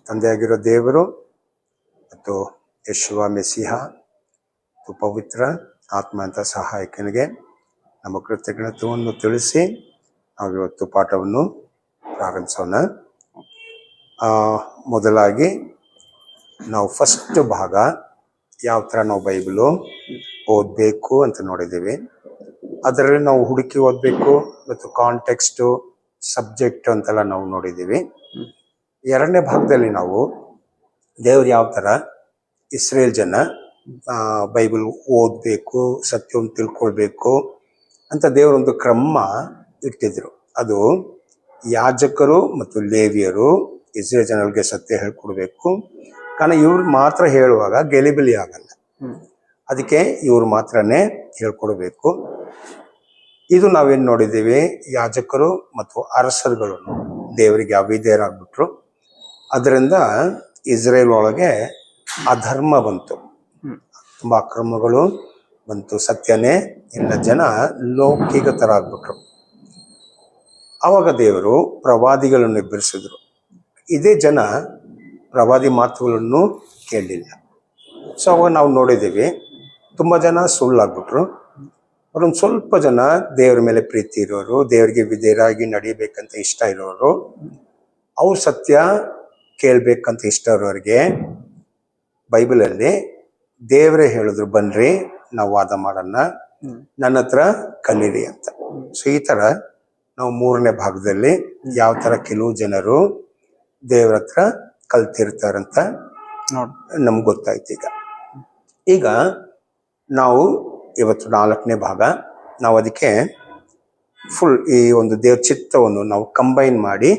ತಂದೆಯಾಗಿರೋ ದೇವರು ಮತ್ತು ಯೇಸುವ ಮೆಸಿಹ ಮತ್ತು ಪವಿತ್ರ ಆತ್ಮ ಅಂತ ಸಹಾಯಕನಿಗೆ ನಮ್ಮ ಕೃತಜ್ಞತೆಯನ್ನು ತಿಳಿಸಿ ನಾವು ಇವತ್ತು ಪಾಠವನ್ನು ಪ್ರಾರಂಭಿಸೋಣ. ಮೊದಲಾಗಿ ನಾವು ಫಸ್ಟ್ ಭಾಗ ಯಾವ ಥರ ನಾವು ಬೈಬಲು ಓದಬೇಕು ಅಂತ ನೋಡಿದ್ದೀವಿ. ಅದರಲ್ಲಿ ನಾವು ಹುಡುಕಿ ಓದಬೇಕು ಮತ್ತು ಕಾಂಟೆಕ್ಸ್ಟು, ಸಬ್ಜೆಕ್ಟ್ ಅಂತೆಲ್ಲ ನಾವು ನೋಡಿದ್ದೀವಿ. ಎರಡನೇ ಭಾಗದಲ್ಲಿ ನಾವು ದೇವ್ರು ಯಾವ ಥರ ಇಸ್ರೇಲ್ ಜನ ಬೈಬಲ್ ಓದಬೇಕು, ಸತ್ಯವನ್ನು ತಿಳ್ಕೊಳ್ಬೇಕು ಅಂತ ದೇವರೊಂದು ಕ್ರಮ ಇಟ್ಟಿದ್ರು. ಅದು ಯಾಜಕರು ಮತ್ತು ಲೇವಿಯರು ಇಸ್ರೇಲ್ ಜನರಿಗೆ ಸತ್ಯ ಹೇಳ್ಕೊಡ್ಬೇಕು. ಕಾರಣ ಇವ್ರು ಮಾತ್ರ ಹೇಳುವಾಗ ಗೆಲಿಬಿಲಿ ಆಗಲ್ಲ, ಅದಕ್ಕೆ ಇವ್ರು ಮಾತ್ರನೇ ಹೇಳ್ಕೊಡ್ಬೇಕು. ಇದು ನಾವೇನು ನೋಡಿದ್ದೀವಿ, ಯಾಜಕರು ಮತ್ತು ಅರಸರುಗಳನ್ನು ದೇವರಿಗೆ ಅವಿಧೇಯರಾಗ್ಬಿಟ್ರು. ಅದರಿಂದ ಇಸ್ರೇಲ್ ಒಳಗೆ ಅಧರ್ಮ ಬಂತು, ತುಂಬ ಅಕ್ರಮಗಳು ಬಂತು, ಸತ್ಯನೇ ಇಲ್ಲ, ಜನ ಲೌಕಿಕತರಾಗ್ಬಿಟ್ರು. ಆವಾಗ ದೇವರು ಪ್ರವಾದಿಗಳನ್ನು ಎಬ್ಬರಿಸಿದ್ರು. ಇದೇ ಜನ ಪ್ರವಾದಿ ಮಾತುಗಳನ್ನು ಕೇಳಲಿಲ್ಲ. ಸೊ ಅವಾಗ ನಾವು ನೋಡಿದ್ದೀವಿ, ತುಂಬ ಜನ ಸುಳ್ಳಾಗ್ಬಿಟ್ರು. ಅವರೊಂದು ಸ್ವಲ್ಪ ಜನ ದೇವರ ಮೇಲೆ ಪ್ರೀತಿ ಇರೋರು, ದೇವರಿಗೆ ವಿಧೇಯರಾಗಿ ನಡಿಬೇಕಂತ ಇಷ್ಟ ಇರೋರು, ಅವ್ರು ಸತ್ಯ ಕೇಳಬೇಕಂತ ಇಷ್ಟ ಇರೋರಿಗೆ ಬೈಬಲಲ್ಲಿ ದೇವರೇ ಹೇಳಿದ್ರು, ಬನ್ರಿ ನಾವು ವಾದ ಮಾಡೋಣ, ನನ್ನ ಹತ್ರ ಕಲೀರಿ ಅಂತ. ಸೊ ಈ ಥರ ನಾವು ಮೂರನೇ ಭಾಗದಲ್ಲಿ ಯಾವ ಥರ ಕೆಲವು ಜನರು ದೇವ್ರ ಹತ್ರ ಕಲ್ತಿರ್ತಾರಂತ ನಮ್ಗೆ ಗೊತ್ತಾಯ್ತು. ಈಗ ನಾವು ಇವತ್ತು ನಾಲ್ಕನೇ ಭಾಗ, ನಾವು ಅದಕ್ಕೆ ಫುಲ್ ಈ ಒಂದು ದೇವ್ರ ಚಿತ್ತವನ್ನು ನಾವು ಕಂಬೈನ್ ಮಾಡಿ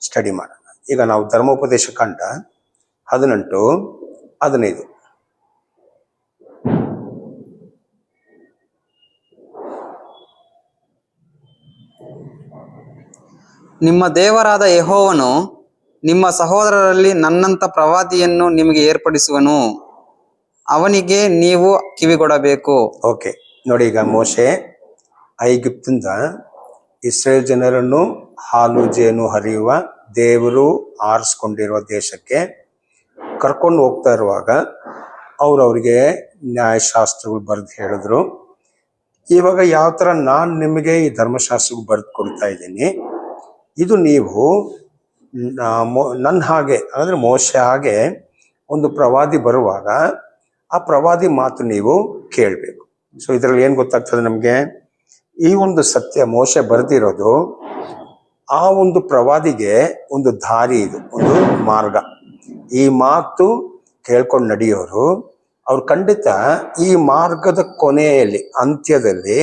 ಸ್ಟಡಿ ಮಾಡೋಣ. ಈಗ ನಾವು ಧರ್ಮೋಪದೇಶ ಕಾಂಡ 18, 15. ನಿಮ್ಮ ದೇವರಾದ ಯೆಹೋವನು ನಿಮ್ಮ ಸಹೋದರರಲ್ಲಿ ನನ್ನಂಥ ಪ್ರವಾದಿಯನ್ನು ನಿಮಗೆ ಏರ್ಪಡಿಸುವನು, ಅವನಿಗೆ ನೀವು ಕಿವಿಗೊಡಬೇಕು. ಓಕೆ, ನೋಡಿ, ಈಗ ಮೋಶೆ ಐಗುಪ್ತಿಂದ ಇಸ್ರೇಲ್ ಜನರನ್ನು ಹಾಲು ಜೇನು ಹರಿಯುವ ದೇವರು ಆರಿಸ್ಕೊಂಡಿರುವ ದೇಶಕ್ಕೆ ಕರ್ಕೊಂಡು ಹೋಗ್ತಾ ಇರುವಾಗ ಅವ್ರಿಗೆ ನ್ಯಾಯಶಾಸ್ತ್ರಗಳು ಬರೆದು ಹೇಳಿದ್ರು, ಇವಾಗ ಯಾವ ಥರ ನಾನು ನಿಮಗೆ ಈ ಧರ್ಮಶಾಸ್ತ್ರಗಳು ಬರೆದು ಕೊಡ್ತಾ ಇದ್ದೀನಿ, ಇದು ನೀವು ನನ್ನ ಹಾಗೆ ಅಂದರೆ ಮೋಶೆ ಹಾಗೆ ಒಂದು ಪ್ರವಾದಿ ಬರುವಾಗ ಆ ಪ್ರವಾದಿ ಮಾತು ನೀವು ಕೇಳಬೇಕು. ಸೊ ಇದರಲ್ಲಿ ಏನು ಗೊತ್ತಾಗ್ತದೆ ನಮಗೆ, ಈ ಒಂದು ಸತ್ಯ ಮೋಶೆ ಬರೆದಿರೋದು ಆ ಒಂದು ಪ್ರವಾದಿಗೆ ಒಂದು ದಾರಿ, ಇದು ಒಂದು ಮಾರ್ಗ. ಈ ಮಾತು ಕೇಳ್ಕೊಂಡು ನಡೆಯೋರು ಅವ್ರು ಖಂಡಿತ ಈ ಮಾರ್ಗದ ಕೊನೆಯಲ್ಲಿ, ಅಂತ್ಯದಲ್ಲಿ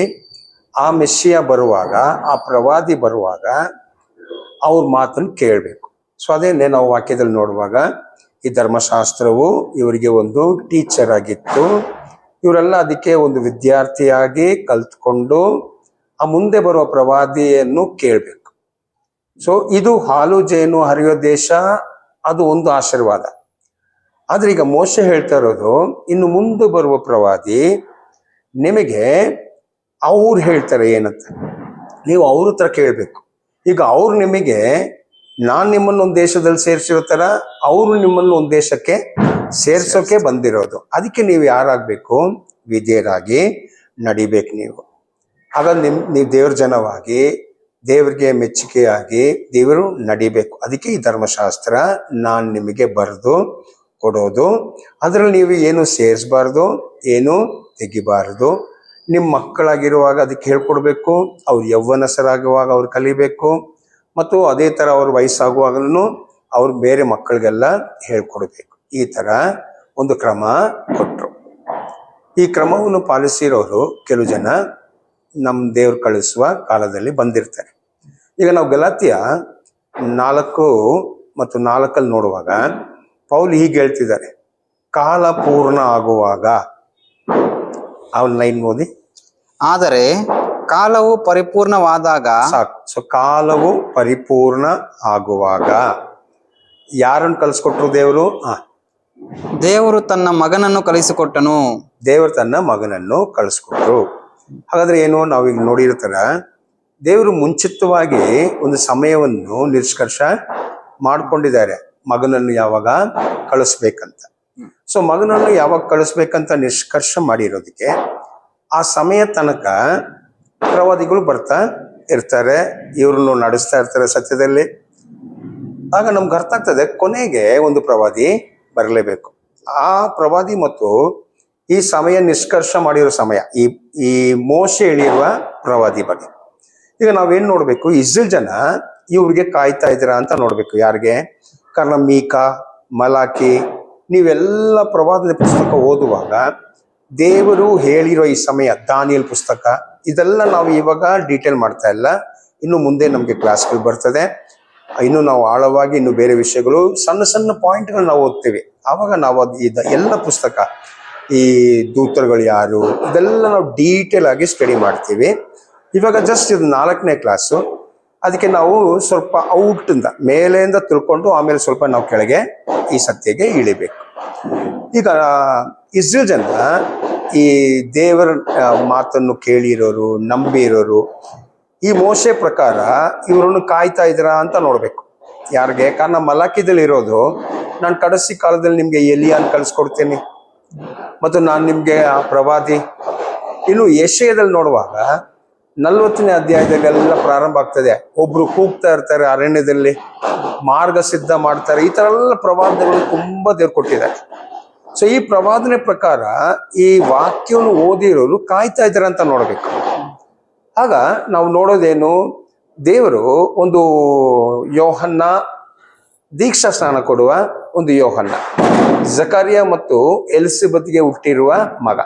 ಆ ಮೆಸ್ಸಿಯ ಬರುವಾಗ, ಆ ಪ್ರವಾದಿ ಬರುವಾಗ ಅವ್ರ ಮಾತನ್ನು ಕೇಳಬೇಕು. ಸೊ ಅದೇನೆ ನಾವು ವಾಕ್ಯದಲ್ಲಿ ನೋಡುವಾಗ ಈ ಧರ್ಮಶಾಸ್ತ್ರವು ಇವರಿಗೆ ಒಂದು ಟೀಚರ್ ಆಗಿತ್ತು. ಇವರೆಲ್ಲ ಅದಕ್ಕೆ ಒಂದು ವಿದ್ಯಾರ್ಥಿಯಾಗಿ ಕಲ್ತ್ಕೊಂಡು ಆ ಮುಂದೆ ಬರುವ ಪ್ರವಾದಿಯನ್ನು ಕೇಳಬೇಕು. ಸೊ ಇದು ಹಾಲು ಜೇನು ಹರಿಯೋ ದೇಶ, ಅದು ಒಂದು ಆಶೀರ್ವಾದ. ಆದ್ರೆ ಈಗ ಮೋಶೆ ಹೇಳ್ತಾ ಇರೋದು, ಇನ್ನು ಮುಂದೆ ಬರುವ ಪ್ರವಾದಿ ನಿಮಗೆ ಅವ್ರು ಹೇಳ್ತಾರೆ ಏನಂತ, ನೀವು ಅವ್ರ ಹತ್ರ ಕೇಳಬೇಕು. ಈಗ ಅವ್ರು ನಿಮಗೆ, ನಾನು ನಿಮ್ಮನ್ನು ಒಂದು ದೇಶದಲ್ಲಿ ಸೇರಿಸಿರೋ ಥರ ಅವರು ನಿಮ್ಮನ್ನು ಒಂದು ದೇಶಕ್ಕೆ ಸೇರ್ಸೋಕೆ ಬಂದಿರೋದು. ಅದಕ್ಕೆ ನೀವು ಯಾರಾಗಬೇಕು, ವಿಧೇಯರಾಗಿ ನಡಿಬೇಕು. ಆಗ ನೀವು ದೇವ್ರ ಜನವಾಗಿ, ದೇವ್ರಿಗೆ ಮೆಚ್ಚುಗೆಯಾಗಿ ದೇವರು ನಡಿಬೇಕು. ಅದಕ್ಕೆ ಈ ಧರ್ಮಶಾಸ್ತ್ರ ನಾನು ನಿಮಗೆ ಬರೆದು ಕೊಡೋದು. ಅದರಲ್ಲಿ ನೀವು ಏನು ಸೇರಿಸಬಾರ್ದು, ಏನು ತೆಗಿಬಾರ್ದು. ನಿಮ್ಮ ಮಕ್ಕಳಾಗಿರುವಾಗ ಅದಕ್ಕೆ ಹೇಳ್ಕೊಡ್ಬೇಕು, ಅವ್ರು ಯೌವನಸ್ಥರಾಗುವಾಗ ಅವ್ರು ಕಲಿಬೇಕು, ಮತ್ತು ಅದೇ ಥರ ಅವ್ರ ವಯಸ್ಸಾಗುವಾಗಲೂ ಅವ್ರು ಬೇರೆ ಮಕ್ಕಳಿಗೆಲ್ಲ ಹೇಳ್ಕೊಡ್ಬೇಕು. ಈ ಥರ ಒಂದು ಕ್ರಮ ಕೊಟ್ಟರು. ಈ ಕ್ರಮವನ್ನು ಪಾಲಿಸಿರೋರು ಕೆಲವು ಜನ ನಮ್ಮ ದೇವ್ರು ಕಳಿಸುವ ಕಾಲದಲ್ಲಿ ಬಂದಿರ್ತಾರೆ. ಈಗ ನಾವು ಗಲಾತ್ಯ 4 ಮತ್ತು 4 ನೋಡುವಾಗ ಪೌಲ್ ಹೀಗೆ ಹೇಳ್ತಿದ್ದಾರೆ, ಕಾಲ ಪೂರ್ಣ ಆಗುವಾಗ. ಅವನ ಲೈನ್ ಓದಿ. ಆದರೆ ಕಾಲವು ಪರಿಪೂರ್ಣವಾದಾಗ. ಸಾಕು. ಸೊ ಕಾಲವು ಪರಿಪೂರ್ಣ ಆಗುವಾಗ ಯಾರನ್ನು ಕಲಿಸ್ಕೊಟ್ರು ದೇವರು? ದೇವರು ತನ್ನ ಮಗನನ್ನು ಕಳಿಸಿಕೊಟ್ಟನು. ದೇವರು ತನ್ನ ಮಗನನ್ನು ಕಳಿಸ್ಕೊಟ್ರು. ಹಾಗಾದ್ರೆ ಏನು, ನಾವೀಗ ನೋಡಿರ್ತಾರ, ದೇವರು ಮುಂಚಿತವಾಗಿ ಒಂದು ಸಮಯವನ್ನು ನಿಷ್ಕರ್ಷ ಮಾಡ್ಕೊಂಡಿದ್ದಾರೆ. ಮಗನನ್ನು ಯಾವಾಗ ಕಳಿಸ್ಬೇಕಂತ. ಸೊ ಮಗನನ್ನು ಯಾವಾಗ ಕಳಿಸ್ಬೇಕಂತ ನಿಷ್ಕರ್ಷ ಮಾಡಿರೋದಕ್ಕೆ ಆ ಸಮಯ ತನಕ ಪ್ರವಾದಿಗಳು ಬರ್ತಾ ಇರ್ತಾರೆ, ಇವ್ರನ್ನು ನಡೆಸ್ತಾ ಇರ್ತಾರೆ ಸತ್ಯದಲ್ಲಿ. ಆಗ ನಮ್ಗೆ ಅರ್ಥ ಆಗ್ತದೆ ಕೊನೆಗೆ ಒಂದು ಪ್ರವಾದಿ ಬರಲೇಬೇಕು. ಆ ಪ್ರವಾದಿ ಮತ್ತು ಈ ಸಮಯ ನಿಷ್ಕರ್ಷ ಮಾಡಿರೋ ಸಮಯ, ಈ ಮೋಶೆ ಹೇಳಿರುವ ಪ್ರವಾದಿ ಬಗ್ಗೆ ಈಗ ನಾವೇನ್ ನೋಡ್ಬೇಕು, ಇಸ್ರೇಲ್ ಜನ ಇವ್ರಿಗೆ ಕಾಯ್ತಾ ಇದ್ದೀರಾ ಅಂತ ನೋಡ್ಬೇಕು. ಯಾರಿಗೆ? ಕಾರಣ ಮೀಕಾ, ಮಲಾಕಿ, ನೀವೆಲ್ಲ ಪ್ರವಾದದ ಪುಸ್ತಕ ಓದುವಾಗ ದೇವರು ಹೇಳಿರೋ ಈ ಸಮಯ, ದಾನಿಯೇಲ್ ಪುಸ್ತಕ, ಇದೆಲ್ಲ ನಾವು ಇವಾಗ ಡೀಟೇಲ್ ಮಾಡ್ತಾ ಇಲ್ಲ. ಇನ್ನು ಮುಂದೆ ನಮಗೆ ಕ್ಲಾಸ್ಗಳು ಬರ್ತದೆ, ಇನ್ನು ನಾವು ಆಳವಾಗಿ ಇನ್ನು ಬೇರೆ ವಿಷಯಗಳು ಸಣ್ಣ ಸಣ್ಣ ಪಾಯಿಂಟ್ಗಳು ನಾವು ಓದ್ತೀವಿ. ಆವಾಗ ನಾವು ಎಲ್ಲ ಪುಸ್ತಕ, ಈ ದೂತರುಗಳು ಯಾರು, ಇದೆಲ್ಲ ನಾವು ಡೀಟೇಲ್ ಆಗಿ ಸ್ಟಡಿ ಮಾಡ್ತೀವಿ. ಇವಾಗ ಜಸ್ಟ್ ಇದು 4ನೇ ಕ್ಲಾಸು, ಅದಕ್ಕೆ ನಾವು ಸ್ವಲ್ಪ ಔಟಿಂದ ಮೇಲೆಯಿಂದ ತಿಳ್ಕೊಂಡು ಆಮೇಲೆ ಸ್ವಲ್ಪ ನಾವು ಕೆಳಗೆ ಈ ಸತ್ಯಕ್ಕೆ ಇಳಿಬೇಕು. ಈಗ ಇಸ್ರೇಲ್ ಜನ ಈ ದೇವರ ಮಾತನ್ನು ಕೇಳಿರೋರು, ನಂಬಿರೋರು, ಈ ಮೋಶೆ ಪ್ರಕಾರ ಇವರನ್ನು ಕಾಯ್ತಾ ಇದ್ದೀರಾ ಅಂತ ನೋಡ್ಬೇಕು. ಯಾರಿಗೆ? ಕಾರಣ ಮಲಾಕಿದಲ್ಲಿ ಇರೋದು, ನಾನು ಕಡೆಸಿ ಕಾಲದಲ್ಲಿ ನಿಮ್ಗೆ ಎಲಿಯಾನ್ ಕಳಿಸ್ಕೊಡ್ತೀನಿ ಮತ್ತು ನಾನು ನಿಮ್ಗೆ ಆ ಪ್ರವಾದಿ. ಇನ್ನು ಯೆಶಾಯದಲ್ಲಿ ನೋಡುವಾಗ 40ನೇ ಅಧ್ಯಾಯದಲ್ಲಿ ಎಲ್ಲ ಪ್ರಾರಂಭ ಆಗ್ತದೆ. ಒಬ್ರು ಕೂಗ್ತಾ ಇರ್ತಾರೆ ಅರಣ್ಯದಲ್ಲಿ, ಮಾರ್ಗ ಸಿದ್ಧ ಮಾಡ್ತಾರೆ. ಈ ತರ ಎಲ್ಲ ಪ್ರವಾದನೆಗಳು ತುಂಬಾ ದೇವ್ರು ಕೊಟ್ಟಿದ್ದಾರೆ. ಸೊ ಈ ಪ್ರವಾದನೆ ಪ್ರಕಾರ ಈ ವಾಕ್ಯವನ್ನು ಓದಿರೋರು ಕಾಯ್ತಾ ಇದ್ದಾರೆ ಅಂತ ನೋಡ್ಬೇಕು. ಆಗ ನಾವು ನೋಡೋದೇನು, ದೇವರು ಒಂದು ಯೋಹನ್ನ, ದೀಕ್ಷಾ ಸ್ನಾನ ಕೊಡುವ ಒಂದು ಯೋಹನ್ನ, ಜಕರ್ಯ ಮತ್ತು ಎಲಿಸಬೆತ್ಗೆ ಹುಟ್ಟಿರುವ ಮಗ.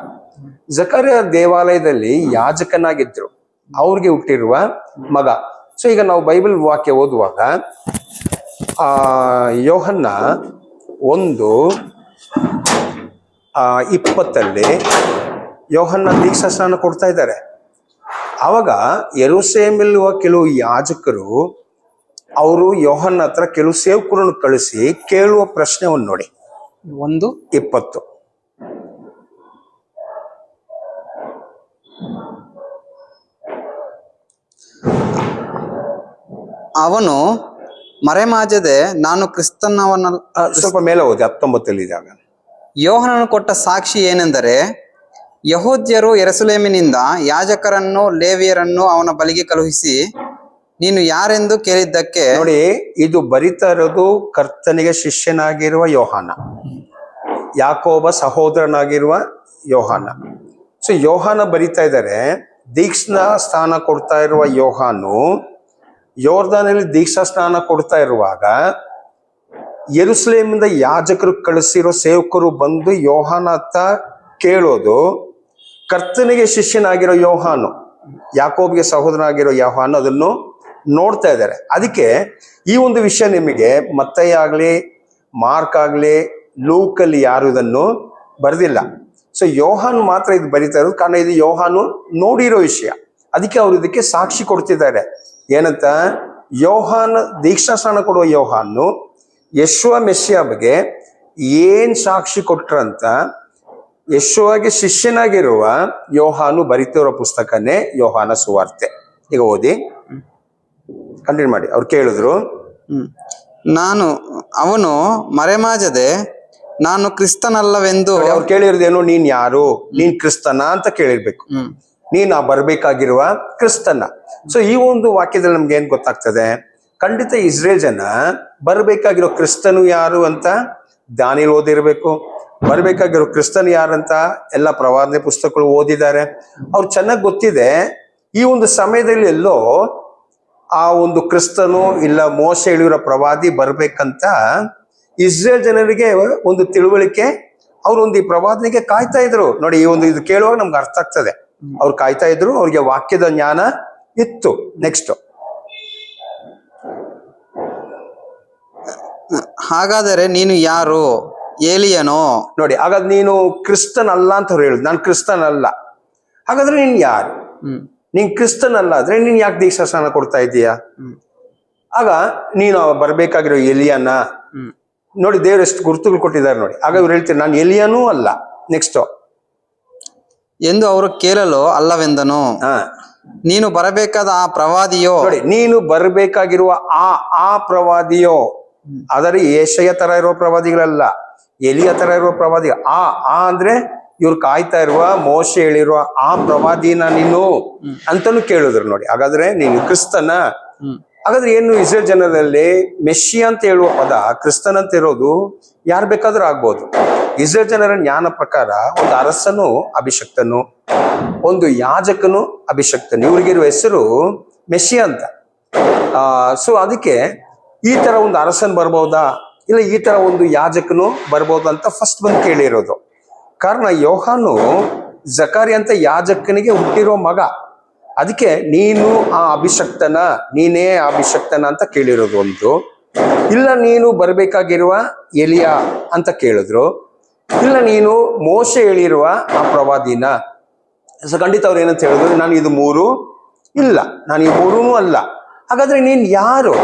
ಜಕರ್ಯ ದೇವಾಲಯದಲ್ಲಿ ಯಾಜಕನಾಗಿದ್ರು, ಅವ್ರಿಗೆ ಹುಟ್ಟಿರುವ ಮಗ. ಸೊ ಈಗ ನಾವು ಬೈಬಲ್ ವಾಕ್ಯ ಓದುವಾಗ ಯೋಹನ್ನ 1:20 ಯೋಹನ್ನ ದೀಕ್ಷಾ ಸ್ನಾನ ಕೊಡ್ತಾ ಇದ್ದಾರೆ. ಆವಾಗ ಯೆರೂಸಲೇಮಿರುವ ಕೆಲವು ಯಾಜಕರು ಅವರು ಯೋಹನ್ನ ಹತ್ರ ಕೆಲವು ಸೇವಕರನ್ನು ಕಳಿಸಿ ಕೇಳುವ ಪ್ರಶ್ನೆವನ್ನು ನೋಡಿ. 1:20 ಅವನು ಮರೆಮಾಚದೆ ನಾನು ಕ್ರಿಸ್ತನವನಲ್ಲ. ಸ್ವಲ್ಪ ಮೇಲೆ ಓದಿ 19 ಇದ್ದಾಗ. ಯೋಹನನು ಕೊಟ್ಟ ಸಾಕ್ಷಿ ಏನೆಂದರೆ, ಯಹೂದ್ಯರು ಯೆರೂಸಲೇಮಿನಿಂದ ಯಾಜಕರನ್ನು ಲೇವಿಯರನ್ನು ಅವನ ಬಳಿಗೆ ಕಳುಹಿಸಿ ನೀನು ಯಾರೆಂದು ಕೇಳಿದ್ದಕ್ಕೆ. ನೋಡಿ, ಇದು ಬರಿತಾ ಇರೋದು ಕರ್ತನಿಗೆ ಶಿಷ್ಯನಾಗಿರುವ ಯೋಹಾನ, ಯಾಕೋಬ ಸಹೋದರನಾಗಿರುವ ಯೋಹಾನ. ಸೊ ಯೋಹಾನ ಬರಿತಾ ಇದ್ದಾರೆ, ದೀಕ್ಷಾ ಸ್ನಾನ ಕೊಡ್ತಾ ಇರುವ ಯೋಹಾನು ಯೋರ್ದಾನಲ್ಲಿ ದೀಕ್ಷಾ ಸ್ನಾನ ಕೊಡ್ತಾ ಇರುವಾಗ ಯೆರೂಸಲೇಮಿಂದ ಯಾಜಕರು ಕಳಿಸಿರೋ ಸೇವಕರು ಬಂದು ಯೋಹಾನ ಹತ್ರ ಕೇಳೋದು, ಕರ್ತನಿಗೆ ಶಿಷ್ಯನಾಗಿರೋ ಯೋಹಾನು, ಯಾಕೋಬಿಗೆ ಸಹೋದರನಾಗಿರೋ ಯೋಹಾನು ಅದನ್ನು ನೋಡ್ತಾ ಇದ್ದಾರೆ. ಅದಕ್ಕೆ ಈ ಒಂದು ವಿಷಯ ನಿಮಗೆ ಮತ್ತಾಯ ಆಗ್ಲಿ, ಮಾರ್ಕ್ ಆಗ್ಲಿ, ಲೂಕಲ್ಲಿ ಯಾರು ಇದನ್ನು ಬರೆದಿಲ್ಲ. ಸೊ ಯೋಹಾನ್ ಮಾತ್ರ ಇದು ಬರೀತಾ ಇರೋದು, ಕಾರಣ ಇದು ಯೋಹಾನು ನೋಡಿರೋ ವಿಷಯ. ಅದಕ್ಕೆ ಅವ್ರು ಇದಕ್ಕೆ ಸಾಕ್ಷಿ ಕೊಡ್ತಿದ್ದಾರೆ. ಏನಂತ? ಯೋಹಾನ್ ದೀಕ್ಷಾ ಸ್ನಾನ ಕೊಡುವ ಯೋಹಾನು ಯೆಶುವ ಮೆಸ್ಸಿಯ ಬಗ್ಗೆ ಏನ್ ಸಾಕ್ಷಿ ಕೊಟ್ರಂತ, ಯೆಶುವಗೆ ಶಿಷ್ಯನಾಗಿರುವ ಯೋಹಾನು ಬರಿತಿರೋ ಪುಸ್ತಕನೇ ಯೋಹಾನ ಸುವಾರ್ತೆ. ಈಗ ಓದಿ, ಕಂಟಿನ್ಯೂ ಮಾಡಿ. ಅವ್ರು ಕೇಳಿದ್ರು, ಅವನು ಮರೆಮಾಚದೆ ನಾನು ಕ್ರಿಸ್ತನಲ್ಲವೆಂದು. ಅವ್ರು ಕೇಳಿರೋದೇನು? ನೀನ್ ಯಾರು? ನೀನ್ ಕ್ರಿಸ್ತನ ಅಂತ ಕೇಳಿರ್ಬೇಕು. ನೀನ್ ಬರ್ಬೇಕಾಗಿರುವ ಕ್ರಿಸ್ತನ. ಸೊ ಈ ಒಂದು ವಾಕ್ಯದಲ್ಲಿ ನಮ್ಗೆ ಏನ್ ಗೊತ್ತಾಗ್ತದೆ? ಖಂಡಿತ ಇಸ್ರೇಲ್ ಜನ ಬರ್ಬೇಕಾಗಿರೋ ಕ್ರಿಸ್ತನು ಯಾರು ಅಂತ ದಾನಿಯೇಲ್ ಓದಿರ್ಬೇಕು. ಬರ್ಬೇಕಾಗಿರೋ ಕ್ರಿಸ್ತನು ಯಾರಂತ ಎಲ್ಲ ಪ್ರವಾದನೆ ಪುಸ್ತಕಗಳು ಓದಿದ್ದಾರೆ. ಅವ್ರು ಚೆನ್ನಾಗಿ ಗೊತ್ತಿದೆ ಈ ಒಂದು ಸಮಯದಲ್ಲಿ ಎಲ್ಲೋ ಆ ಒಂದು ಕ್ರಿಸ್ತನು ಇಲ್ಲ ಮೋಶೆ ಹೇಳಿರೋ ಪ್ರವಾದಿ ಬರ್ಬೇಕಂತ ಇಸ್ರೇಲ್ ಜನರಿಗೆ ಒಂದು ತಿಳುವಳಿಕೆ, ಅವ್ರೊಂದು ಈ ಪ್ರವಾದನೆಗೆ ಕಾಯ್ತಾ ಇದ್ರು. ನೋಡಿ, ಈ ಒಂದು ಇದು ಕೇಳುವಾಗ ನಮ್ಗೆ ಅರ್ಥ ಆಗ್ತದೆ. ಅವ್ರು ಕಾಯ್ತಾ ಇದ್ರು, ಅವ್ರಿಗೆ ವಾಕ್ಯದ ಜ್ಞಾನ ಇತ್ತು. ನೆಕ್ಸ್ಟ್, ಹಾಗಾದರೆ ನೀನು ಯಾರು? ಏಲಿಯನೋ? ನೋಡಿ, ಹಾಗಾದ್ರೆ ನೀನು ಕ್ರಿಸ್ತನ್ ಅಲ್ಲ ಅಂತ ಅವ್ರು ಹೇಳಿದ್ರು. ನಾನು ಕ್ರಿಸ್ತನ್ ಅಲ್ಲ. ಹಾಗಾದ್ರೆ ನೀನ್ ಯಾರು? ನೀನ್ ಕ್ರಿಸ್ತನ್ ಅಲ್ಲ ಆದ್ರೆ ನೀನ್ ಯಾಕೆ ದೀಕ್ಷಾ ಸ್ನಾನ ಕೊಡ್ತಾ ಇದೀಯಾ? ಆಗ ನೀನು ಬರ್ಬೇಕಾಗಿರೋ ಎಲಿಯನ. ನೋಡಿ, ದೇವ್ರು ಎಷ್ಟು ಗುರುತುಗಳು ಕೊಟ್ಟಿದ್ದಾರೆ ನೋಡಿ. ಆಗ ಇವ್ರು ಹೇಳ್ತೀರಿ ನಾನು ಎಲಿಯನೂ ಅಲ್ಲ. ನೆಕ್ಸ್ಟ್ ಎಂದು ಅವರು ಕೇಳಲು ಅಲ್ಲವೆಂದನು. ನೀನು ಬರಬೇಕಾದ ಆ ಪ್ರವಾದಿಯೋ? ನೋಡಿ, ನೀನು ಬರಬೇಕಾಗಿರುವ ಆ ಪ್ರವಾದಿಯೋ, ಆದರೆ ಯೆಶಯ ತರ ಇರೋ ಪ್ರವಾದಿಗಳಲ್ಲ, ಎಲಿಯ ತರ ಇರೋ ಪ್ರವಾದಿ. ಆ ಅಂದ್ರೆ ಇವ್ರು ಕಾಯ್ತಾ ಇರುವ, ಮೋಶೆ ಹೇಳಿರುವ ಆ ಪ್ರವಾದಿನ ನೀನು ಅಂತಾನು ಕೇಳಿದ್ರು ನೋಡಿ. ಹಾಗಾದ್ರೆ ನೀನು ಕ್ರಿಸ್ತನ? ಹಾಗಾದ್ರೆ ಏನು ಇಸ್ರೇಲ್ ಜನರಲ್ಲಿ ಮೆಸ್ಸಿಯ ಅಂತ ಹೇಳುವ ಪದ ಕ್ರಿಸ್ತನ್ ಅಂತ ಇರೋದು ಯಾರು ಬೇಕಾದ್ರೂ ಆಗ್ಬೋದು. ಇಸ್ರೇಲ್ ಜನರ ಜ್ಞಾನ ಪ್ರಕಾರ ಒಂದು ಅರಸನು ಅಭಿಷಕ್ತನು, ಒಂದು ಯಾಜಕನು ಅಭಿಷಕ್ತನು, ಇವ್ರಿಗಿರುವ ಹೆಸರು ಮೆಸ್ಸಿಯ ಅಂತ. ಸೊ ಅದಕ್ಕೆ ಈ ತರ ಒಂದು ಅರಸನ್ ಬರ್ಬೋದಾ, ಇಲ್ಲ ಈ ತರ ಒಂದು ಯಾಜಕನು ಬರ್ಬೋದಾ ಅಂತ ಫಸ್ಟ್ ಬಂದು ಕೇಳಿರೋದು. ಕಾರಣ ಯೋಹಾನು ಜಕಾರಿ ಅಂತ ಯಾಜಕನಿಗೆ ಹುಟ್ಟಿರೋ ಮಗ. ಅದಕ್ಕೆ ನೀನು ಆ ಅಭಿಷಕ್ತನ, ನೀನೇ ಅಭಿಷಕ್ತನ ಅಂತ ಕೇಳಿರೋದು ಒಂದು. ಇಲ್ಲ ನೀನು ಬರ್ಬೇಕಾಗಿರುವ ಎಲಿಯ ಅಂತ ಕೇಳಿದ್ರು. ಇಲ್ಲ ನೀನು ಮೋಶೆ ಹೇಳಿರುವ ಆ ಪ್ರವಾದಿನ. ಸೊ ಖಂಡಿತ ಅವ್ರು ಏನಂತ ಹೇಳಿದ್ರು, ನಾನು ಇದು ಮೂರು ಇಲ್ಲ, ನಾನು ಈ ಮೂರೂ ಅಲ್ಲ. ಹಾಗಾದ್ರೆ ನೀನ್ ಯಾರು?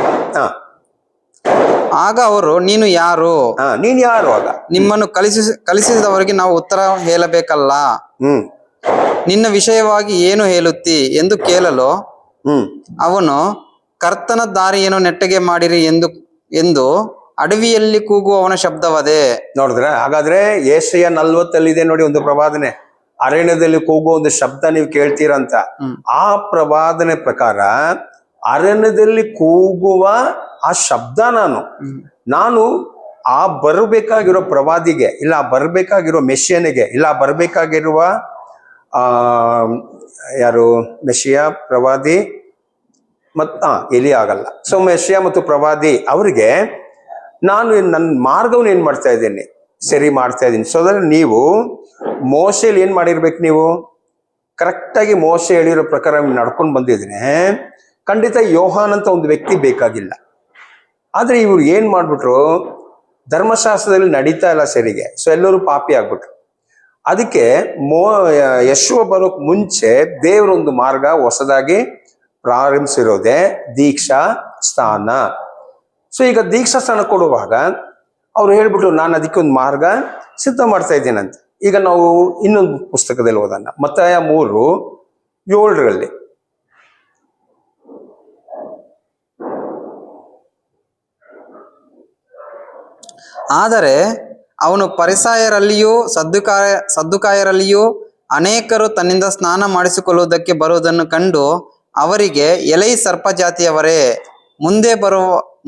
ಆಗ ಅವರು, ನೀನು ಯಾರು? ನೀನ್ ಯಾರು? ಆಗ ನಿಮ್ಮನ್ನು ಕಲಿಸಿದವರಿಗೆ ನಾವು ಉತ್ತರ ಹೇಳಬೇಕಲ್ಲ. ನಿನ್ನ ವಿಷಯವಾಗಿ ಏನು ಹೇಳುತ್ತಿ ಎಂದು ಕೇಳಲು ಅವನು, ಕರ್ತನ ದಾರಿಯನ್ನು ನೆಟ್ಟಗೆ ಮಾಡಿರಿ ಎಂದು ಅಡವಿಯಲ್ಲಿ ಕೂಗುವವನ ಶಬ್ದವದೇ. ನೋಡಿದ್ರೆ, ಹಾಗಾದ್ರೆ ಯೆಶಯ 40 ಇದೆ ನೋಡಿ ಒಂದು ಪ್ರವಾದನೆ, ಅರಣ್ಯದಲ್ಲಿ ಕೂಗುವ ಒಂದು ಶಬ್ದ ನೀವು ಕೇಳ್ತೀರಂತ. ಆ ಪ್ರವಾದನೆ ಪ್ರಕಾರ ಅರಣ್ಯದಲ್ಲಿ ಕೂಗುವ ಆ ಶಬ್ದ ನಾನು ಆ ಬರಬೇಕಾಗಿರೋ ಪ್ರವಾದಿಗೆ, ಇಲ್ಲ ಬರಬೇಕಾಗಿರೋ ಮೆಸ್ಸಿಯನಿಗೆ, ಇಲ್ಲ ಬರಬೇಕಾಗಿರುವ ಯಾರು ಮೆಸ್ಸಿಯ ಪ್ರವಾದಿ ಎಲಿ ಆಗಲ್ಲ. ಸೊ ಮೆಸ್ಸಿಯ ಮತ್ತು ಪ್ರವಾದಿ ಅವರಿಗೆ ನಾನು ನನ್ನ ಮಾರ್ಗವನ್ನು ಏನ್ ಮಾಡ್ತಾ ಇದ್ದೇನೆ, ಸರಿ ಮಾಡ್ತಾ ಇದ್ದೀನಿ. ಸೊ ಅದ್ರ ನೀವು ಮೋಶೆಯಲ್ಲಿ ಏನ್ ಮಾಡಿರ್ಬೇಕು, ನೀವು ಕರೆಕ್ಟಾಗಿ ಮೋಶೆ ಹೇಳಿರೋ ಪ್ರಕಾರ ನಡ್ಕೊಂಡು ಬಂದಿದ್ರೆ ಖಂಡಿತ ಯೋಹಾನ್ ಅಂತ ಒಂದು ವ್ಯಕ್ತಿ ಬೇಕಾಗಿಲ್ಲ. ಆದ್ರೆ ಇವ್ರು ಏನ್ ಮಾಡ್ಬಿಟ್ರು, ಧರ್ಮಶಾಸ್ತ್ರದಲ್ಲಿ ನಡೀತಾ ಇಲ್ಲ ಸರಿಗೆ. ಸೊ ಎಲ್ಲರೂ ಪಾಪಿ ಆಗ್ಬಿಟ್ರು. ಅದಕ್ಕೆ ಯೇಸು ಬರೋಕ್ ಮುಂಚೆ ದೇವರೊಂದು ಮಾರ್ಗ ಹೊಸದಾಗಿ ಪ್ರಾರಂಭಿಸಿರೋದೇ ದೀಕ್ಷಾ ಸ್ಥಾನ. ಸೊ ಈಗ ದೀಕ್ಷಾ ಸ್ಥಾನ ಕೊಡುವಾಗ ಅವ್ರು ಹೇಳ್ಬಿಟ್ರು, ನಾನು ಅದಕ್ಕೆ ಒಂದು ಮಾರ್ಗ ಸಿದ್ಧ ಮಾಡ್ತಾ ಇದ್ದೇನಂತ. ಈಗ ನಾವು ಇನ್ನೊಂದು ಪುಸ್ತಕದಲ್ಲಿ ಓದೋಣ, ಮತ್ತಾಯ 3:7. ಆದರೆ ಅವನು ಫರಿಸಾಯರಲ್ಲಿಯೂ ಸದ್ದುಕಾಯರಲ್ಲಿಯೂ ಅನೇಕರು ತನ್ನಿಂದ ಸ್ನಾನ ಮಾಡಿಸಿಕೊಳ್ಳುವುದಕ್ಕೆ ಬರುವುದನ್ನು ಕಂಡು ಅವರಿಗೆ, ಎಲೈ ಸರ್ಪ ಜಾತಿಯವರೇ,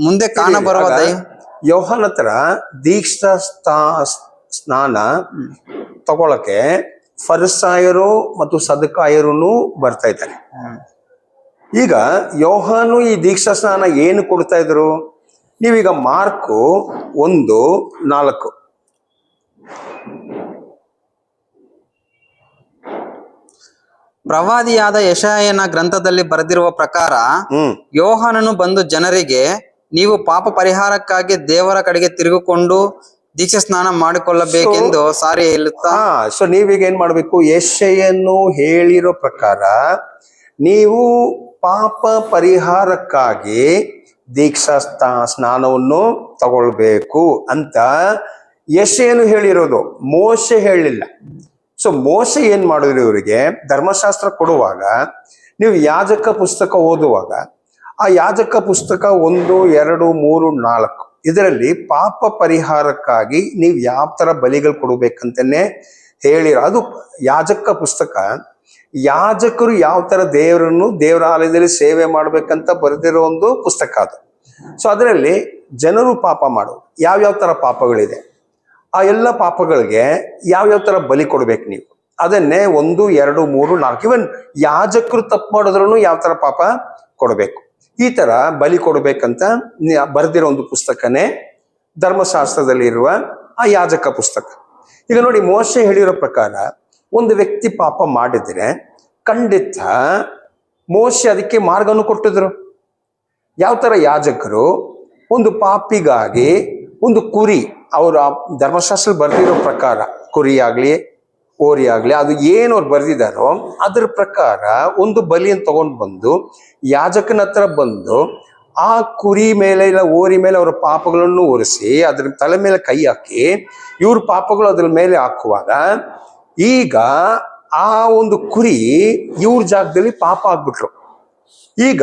ಮುಂದೆ ಕಾಣಬರುವ ಯೋಹಾನ ಹತ್ರ ದೀಕ್ಷಾ ಸ್ನಾನ ತಗೊಳಕ್ಕೆ ಫರಿಸಾಯರು ಮತ್ತು ಸದ್ದುಕಾಯರು ಬರ್ತಾ ಇದ್ದಾರೆ. ಈಗ ಯೋಹಾನು ಈ ದೀಕ್ಷಾ ಸ್ನಾನ ಏನು ಕೊಡ್ತಾ ಇದ್ರು? ನೀವೀಗ ಮಾರ್ಕು 1:4. ಪ್ರವಾದಿಯಾದ ಯೆಶಾಯನ ಗ್ರಂಥದಲ್ಲಿ ಬರೆದಿರುವ ಪ್ರಕಾರ ಯೋಹಾನನು ಬಂದು ಜನರಿಗೆ, ನೀವು ಪಾಪ ಪರಿಹಾರಕ್ಕಾಗಿ ದೇವರ ಕಡೆಗೆ ತಿರುಗಿಕೊಂಡು ದೀಕ್ಷಾ ಸ್ನಾನ ಮಾಡಿಕೊಳ್ಳಬೇಕೆಂದು ಸಾರಿ ಹೇಳುತ್ತಾ. ಸೊ ನೀವೀಗ ಏನ್ ಮಾಡ್ಬೇಕು, ಯೆಶಾಯನು ಹೇಳಿರೋ ಪ್ರಕಾರ ನೀವು ಪಾಪ ಪರಿಹಾರಕ್ಕಾಗಿ ದೀಕ್ಷಾ ಸ್ನಾನವನ್ನು ತಗೊಳ್ಬೇಕು ಅಂತ ಯೆಶಾಯನು ಹೇಳಿರೋದು, ಮೋಶೆ ಹೇಳಿಲ್ಲ. ಸೊ ಮೋಶೆ ಏನ್ ಮಾಡಿದ್ರು, ಇವರಿಗೆ ಧರ್ಮಶಾಸ್ತ್ರ ಕೊಡುವಾಗ ನೀವು ಯಾಜಕ ಪುಸ್ತಕ ಓದುವಾಗ ಆ ಯಾಜಕ ಪುಸ್ತಕ 1, 2, 3, 4 ಇದರಲ್ಲಿ ಪಾಪ ಪರಿಹಾರಕ್ಕಾಗಿ ನೀವು ಯಾವ ತರ ಬಲಿಗಳು ಕೊಡಬೇಕಂತಾನೆ ಹೇಳಿರೋ. ಅದು ಯಾಜಕ ಪುಸ್ತಕ. ಯಾಜಕರು ಯಾವ ತರ ದೇವರ ಆಲಯದಲ್ಲಿ ಸೇವೆ ಮಾಡ್ಬೇಕಂತ ಬರೆದಿರೋ ಒಂದು ಪುಸ್ತಕ ಅದು. ಸೊ ಅದರಲ್ಲಿ ಜನರು ಪಾಪ ಮಾಡೋದು ಯಾವ್ಯಾವ ತರ ಪಾಪಗಳಿದೆ, ಆ ಎಲ್ಲ ಪಾಪಗಳಿಗೆ ಯಾವ್ಯಾವ ತರ ಬಲಿ ಕೊಡ್ಬೇಕು ನೀವು, ಅದನ್ನೇ 1, 2, 3, 4 ಇವನ್ ಯಾಜಕರು ತಪ್ಪು ಮಾಡಿದ್ರು ಯಾವ ತರ ಪಾಪ ಕೊಡ್ಬೇಕು, ಈ ತರ ಬಲಿ ಕೊಡ್ಬೇಕಂತ ಬರೆದಿರೋ ಒಂದು ಪುಸ್ತಕನೇ ಧರ್ಮಶಾಸ್ತ್ರದಲ್ಲಿ ಇರುವ ಆ ಯಾಜಕ ಪುಸ್ತಕ. ಈಗ ನೋಡಿ, ಮೋಶೆ ಹೇಳಿರೋ ಪ್ರಕಾರ ಒಂದು ವ್ಯಕ್ತಿ ಪಾಪ ಮಾಡಿದ್ರೆ ಖಂಡಿತ ಮೋಶೆ ಅದಕ್ಕೆ ಮಾರ್ಗವನ್ನು ಕೊಟ್ಟಿದ್ರು. ಯಾವ ತರ ಯಾಜಕರು ಒಂದು ಪಾಪಿಗಾಗಿ ಒಂದು ಕುರಿ, ಅವರು ಧರ್ಮಶಾಸ್ತ್ರ ಬರ್ದಿರೋ ಪ್ರಕಾರ ಕುರಿ ಆಗ್ಲಿ ಓರಿ ಆಗ್ಲಿ ಅದು ಏನು ಅವ್ರು ಬರ್ದಿದಾರೋ ಅದ್ರ ಪ್ರಕಾರ ಒಂದು ಬಲಿಯನ್ನು ತಗೊಂಡು ಬಂದು ಯಾಜಕನ ಹತ್ರ ಬಂದು ಆ ಕುರಿ ಮೇಲೆ ಇಲ್ಲ ಓರಿ ಮೇಲೆ ಅವರ ಪಾಪಗಳನ್ನು ಒರೆಸಿ ಅದ್ರ ತಲೆ ಮೇಲೆ ಕೈ ಹಾಕಿ ಇವ್ರ ಪಾಪಗಳು ಅದ್ರ ಮೇಲೆ ಹಾಕುವಾಗ ಈಗ ಆ ಒಂದು ಕುರಿ ಇವ್ರ ಜಾಗದಲ್ಲಿ ಪಾಪ ಆಗ್ಬಿಟ್ರು. ಈಗ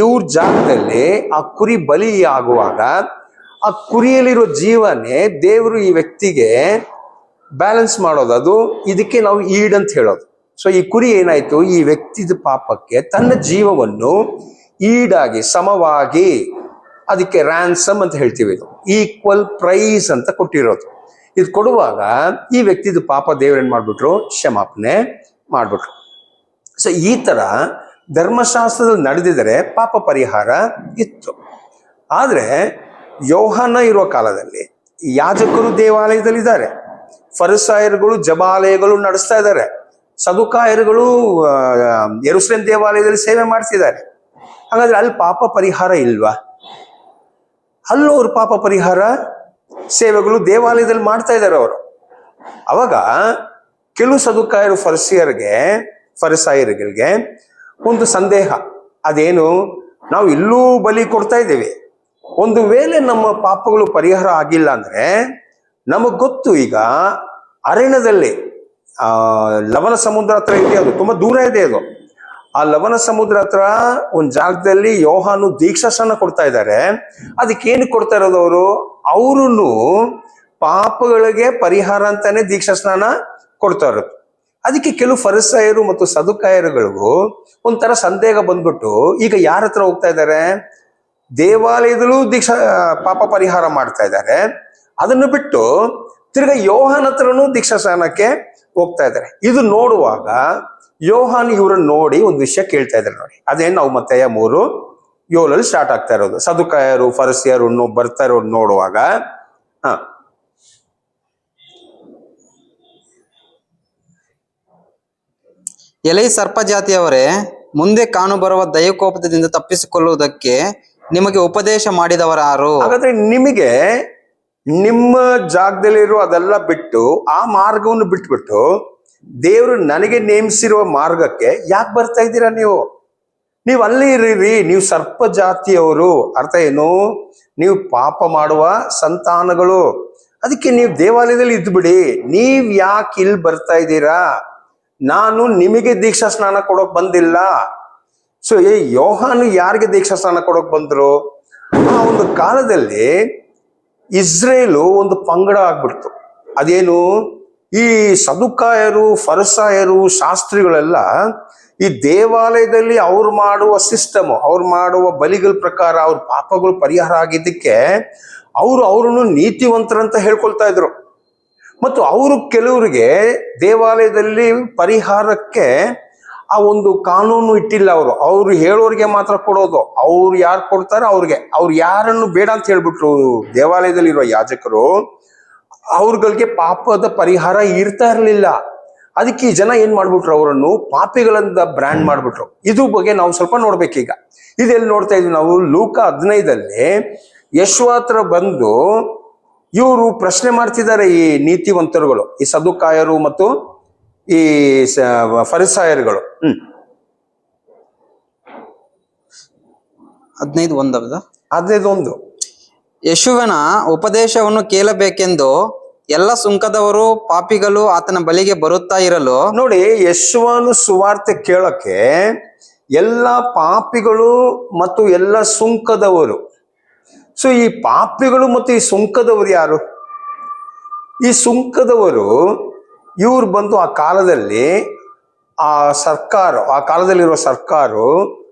ಇವ್ರ ಜಾಗದಲ್ಲಿ ಆ ಕುರಿ ಬಲಿ ಆಗುವಾಗ ಆ ಕುರಿಯಲ್ಲಿರೋ ಜೀವನೇ ದೇವರು ಈ ವ್ಯಕ್ತಿಗೆ ಬ್ಯಾಲೆನ್ಸ್ ಮಾಡೋದು. ಅದು ಇದಕ್ಕೆ ನಾವು ಈಡ್ ಅಂತ ಹೇಳೋದು. ಸೊ ಈ ಕುರಿ ಏನಾಯ್ತು, ಈ ವ್ಯಕ್ತಿದ ಪಾಪಕ್ಕೆ ತನ್ನ ಜೀವವನ್ನು ಈಡಾಗಿ ಸಮವಾಗಿ, ಅದಕ್ಕೆ ರ್ಯಾನ್ಸಮ್ ಅಂತ ಹೇಳ್ತೀವಿ, ಇದು ಈಕ್ವಲ್ ಪ್ರೈಸ್ ಅಂತ ಕೊಟ್ಟಿರೋದು. ಇದು ಕೊಡುವಾಗ ಈ ವ್ಯಕ್ತಿದ ಪಾಪ ದೇವ್ರೇನ್ ಮಾಡ್ಬಿಟ್ರು, ಕ್ಷಮಾಪಣೆ ಮಾಡ್ಬಿಟ್ರು. ಸೊ ಈ ತರ ಧರ್ಮಶಾಸ್ತ್ರದಲ್ಲಿ ನಡೆದಿದ್ರೆ ಪಾಪ ಪರಿಹಾರ ಇತ್ತು. ಆದ್ರೆ ಯೋಹಾನ ಇರುವ ಕಾಲದಲ್ಲಿ ಯಾಜಕರು ದೇವಾಲಯದಲ್ಲಿದ್ದಾರೆ, ಫರಿಸಾಯರುಗಳು ಜಪಾಲಯಗಳು ನಡೆಸ್ತಾ ಇದ್ದಾರೆ, ಸದುಕಾಯರುಗಳು ಯೆರೂಸಲೇಮ್ ದೇವಾಲಯದಲ್ಲಿ ಸೇವೆ ಮಾಡ್ತಿದ್ದಾರೆ. ಹಾಗಾದ್ರೆ ಅಲ್ಲಿ ಪಾಪ ಪರಿಹಾರ ಇಲ್ವಾ? ಅಲ್ಲೂ ಅವ್ರ ಪಾಪ ಪರಿಹಾರ ಸೇವೆಗಳು ದೇವಾಲಯದಲ್ಲಿ ಮಾಡ್ತಾ ಇದ್ದಾರೆ ಅವರು. ಅವಾಗ ಕೆಲವು ಸದುಕಾಯರು ಫರಿಸಾಯರುಗಳಿಗೆ ಒಂದು ಸಂದೇಹ. ಅದೇನು, ನಾವು ಇಲ್ಲೂ ಬಲಿ ಕೊಡ್ತಾ ಇದ್ದೇವೆ, ಒಂದು ವೇಳೆ ನಮ್ಮ ಪಾಪಗಳು ಪರಿಹಾರ ಆಗಿಲ್ಲ ಅಂದ್ರೆ ನಮಗ್ ಗೊತ್ತು, ಈಗ ಅರಣ್ಯದಲ್ಲಿ ಲವಣ ಸಮುದ್ರ ಹತ್ರ ಇದೆ, ಅದು ತುಂಬಾ ದೂರ ಇದೆ. ಅದು ಆ ಲವಣ ಸಮುದ್ರ ಹತ್ರ ಒಂದ್ ಜಾಗದಲ್ಲಿ ಯೋಹಾನು ದೀಕ್ಷಾಸ್ನಾನ ಕೊಡ್ತಾ ಇದ್ದಾರೆ. ಅದಕ್ಕೇನು ಕೊಡ್ತಾ ಇರೋದು ಅವರು? ಅವ್ರೂ ಪಾಪಗಳಿಗೆ ಪರಿಹಾರ ಅಂತಾನೆ ದೀಕ್ಷಾಸ್ನಾನ ಕೊಡ್ತಾ ಇರೋದು. ಅದಕ್ಕೆ ಕೆಲವು ಫರಿಸಾಯರು ಮತ್ತು ಸದುಕಾಯರುಗಳಿಗೂ ಒಂಥರ ಸಂದೇಹ ಬಂದ್ಬಿಟ್ಟು ಈಗ ಯಾರ ಹತ್ರ ಹೋಗ್ತಾ ಇದ್ದಾರೆ? ದೇವಾಲಯದಲ್ಲೂ ಪಾಪ ಪರಿಹಾರ ಮಾಡ್ತಾ ಇದ್ದಾರೆ, ಅದನ್ನು ಬಿಟ್ಟು ತಿರ್ಗಾ ಯೋಹಾನ್ ಹತ್ರನೂ ದೀಕ್ಷಾ ಸ್ನಾನಕ್ಕೆ ಹೋಗ್ತಾ ಇದ್ದಾರೆ. ಇದು ನೋಡುವಾಗ ಯೋಹಾನ್ ಇವ್ರನ್ನ ನೋಡಿ ಒಂದು ವಿಷಯ ಕೇಳ್ತಾ ಇದ್ದಾರೆ ನೋಡಿ. ಅದೇನು ನಾವು ಮತ್ತಾಯ 3:7 ಸ್ಟಾರ್ಟ್ ಆಗ್ತಾ ಇರೋದು. ಸದುಕಾಯರು ಫರಿಸಾಯರು ಬರ್ತಾ ಇರೋದು ನೋಡುವಾಗ, ಎಲೈ ಸರ್ಪ ಜಾತಿಯವರೇ, ಮುಂದೆ ಕಾಣಬರುವ ದೈವಕೋಪದಿಂದ ತಪ್ಪಿಸಿಕೊಳ್ಳುವುದಕ್ಕೆ ನಿಮಗೆ ಉಪದೇಶ ಮಾಡಿದವರಾರು? ಹಾಗಾದ್ರೆ ನಿಮಗೆ ನಿಮ್ಮ ಜಾಗದಲ್ಲಿರೋ ಅದೆಲ್ಲ ಬಿಟ್ಟು ಆ ಮಾರ್ಗವನ್ನು ಬಿಟ್ಬಿಟ್ಟು ದೇವರು ನನಗೆ ನೇಮಿಸಿರುವ ಮಾರ್ಗಕ್ಕೆ ಯಾಕೆ ಬರ್ತಾ ಇದ್ದೀರಾ? ನೀವು ಅಲ್ಲಿ ಇರ್ರಿ, ನೀವು ಸರ್ಪ ಜಾತಿಯವರು. ಅರ್ಥ ಏನು? ನೀವು ಪಾಪ ಮಾಡುವ ಸಂತಾನಗಳು. ಅದಕ್ಕೆ ನೀವು ದೇವಾಲಯದಲ್ಲಿ ಇದ್ದು ಬಿಡಿ, ನೀವ್ ಯಾಕೆ ಇಲ್ಲಿ ಬರ್ತಾ ಇದ್ದೀರಾ? ನಾನು ನಿಮಗೆ ದೀಕ್ಷಾ ಸ್ನಾನ ಕೊಡೋಕ್ ಬಂದಿಲ್ಲ. ಸೊ ಯೋಹಾನು ಯಾರಿಗೆ ದೀಕ್ಷಾ ಸ್ನಾನ ಕೊಡೋಕ್ ಬಂದ್ರು? ಆ ಒಂದು ಕಾಲದಲ್ಲಿ ಇಸ್ರೇಲು ಒಂದು ಪಂಗಡ ಆಗ್ಬಿಡ್ತು. ಅದೇನು, ಈ ಸದುಕಾಯರು ಫರಿಸಾಯರು ಶಾಸ್ತ್ರಿಗಳೆಲ್ಲ ಈ ದೇವಾಲಯದಲ್ಲಿ ಅವ್ರು ಮಾಡುವ ಸಿಸ್ಟಮ್, ಅವ್ರು ಮಾಡುವ ಬಲಿಗಳ ಪ್ರಕಾರ ಅವ್ರ ಪಾಪಗಳು ಪರಿಹಾರ ಆಗಿದ್ದಕ್ಕೆ ಅವ್ರನ್ನು ನೀತಿವಂತರಂತ ಹೇಳ್ಕೊಳ್ತಾ ಇದ್ರು. ಮತ್ತು ಅವರು ಕೆಲವರಿಗೆ ದೇವಾಲಯದಲ್ಲಿ ಪರಿಹಾರಕ್ಕೆ ಆ ಒಂದು ಕಾನೂನು ಇಟ್ಟಿಲ್ಲ. ಅವ್ರು ಹೇಳೋರಿಗೆ ಮಾತ್ರ ಕೊಡೋದು. ಅವ್ರು ಯಾರು ಕೊಡ್ತಾರೋ ಅವ್ರಿಗೆ, ಅವ್ರು ಯಾರನ್ನು ಬೇಡ ಅಂತ ಹೇಳ್ಬಿಟ್ರು ದೇವಾಲಯದಲ್ಲಿರುವ ಯಾಜಕರು. ಅವ್ರಗಳಿಗೆ ಪಾಪದ ಪರಿಹಾರ ಇರ್ತಾ ಇರಲಿಲ್ಲ. ಅದಕ್ಕೆ ಈ ಜನ ಏನ್ ಮಾಡ್ಬಿಟ್ರು, ಅವರನ್ನು ಪಾಪಿಗಳಿಂದ ಬ್ರ್ಯಾಂಡ್ ಮಾಡ್ಬಿಟ್ರು. ಇದು ಬಗ್ಗೆ ನಾವು ಸ್ವಲ್ಪ ನೋಡ್ಬೇಕೀಗ. ಇದೆಲ್ಲಿ ನೋಡ್ತಾ ಇದ್ವಿ ನಾವು? ಲೂಕ 15 ಯೇಸು ಹತ್ರ ಬಂದು ಇವರು ಪ್ರಶ್ನೆ ಮಾಡ್ತಿದ್ದಾರೆ ಈ ನೀತಿವಂತರುಗಳು, ಈ ಸದುಕಾಯರು ಮತ್ತು ಈ ಫರಿಸಾಯರುಗಳು. 15:1 ಯೇಸುವಿನ ಉಪದೇಶವನ್ನು ಕೇಳಬೇಕೆಂದು ಎಲ್ಲ ಸುಂಕದವರು ಪಾಪಿಗಳು ಆತನ ಬಳಿಗೆ ಬರುತ್ತಾ ಇರಲು. ನೋಡಿ, ಯೇಸುವನು ಸುವಾರ್ತೆ ಕೇಳಕ್ಕೆ ಎಲ್ಲ ಪಾಪಿಗಳು ಮತ್ತು ಎಲ್ಲ ಸುಂಕದವರು. ಸೊ ಈ ಪಾಪಿಗಳು ಮತ್ತು ಈ ಸುಂಕದವರು ಯಾರು? ಈ ಸುಂಕದವರು ಇವ್ರು ಬಂದು ಆ ಕಾಲದಲ್ಲಿ ಆ ಕಾಲದಲ್ಲಿರುವ ಸರ್ಕಾರ,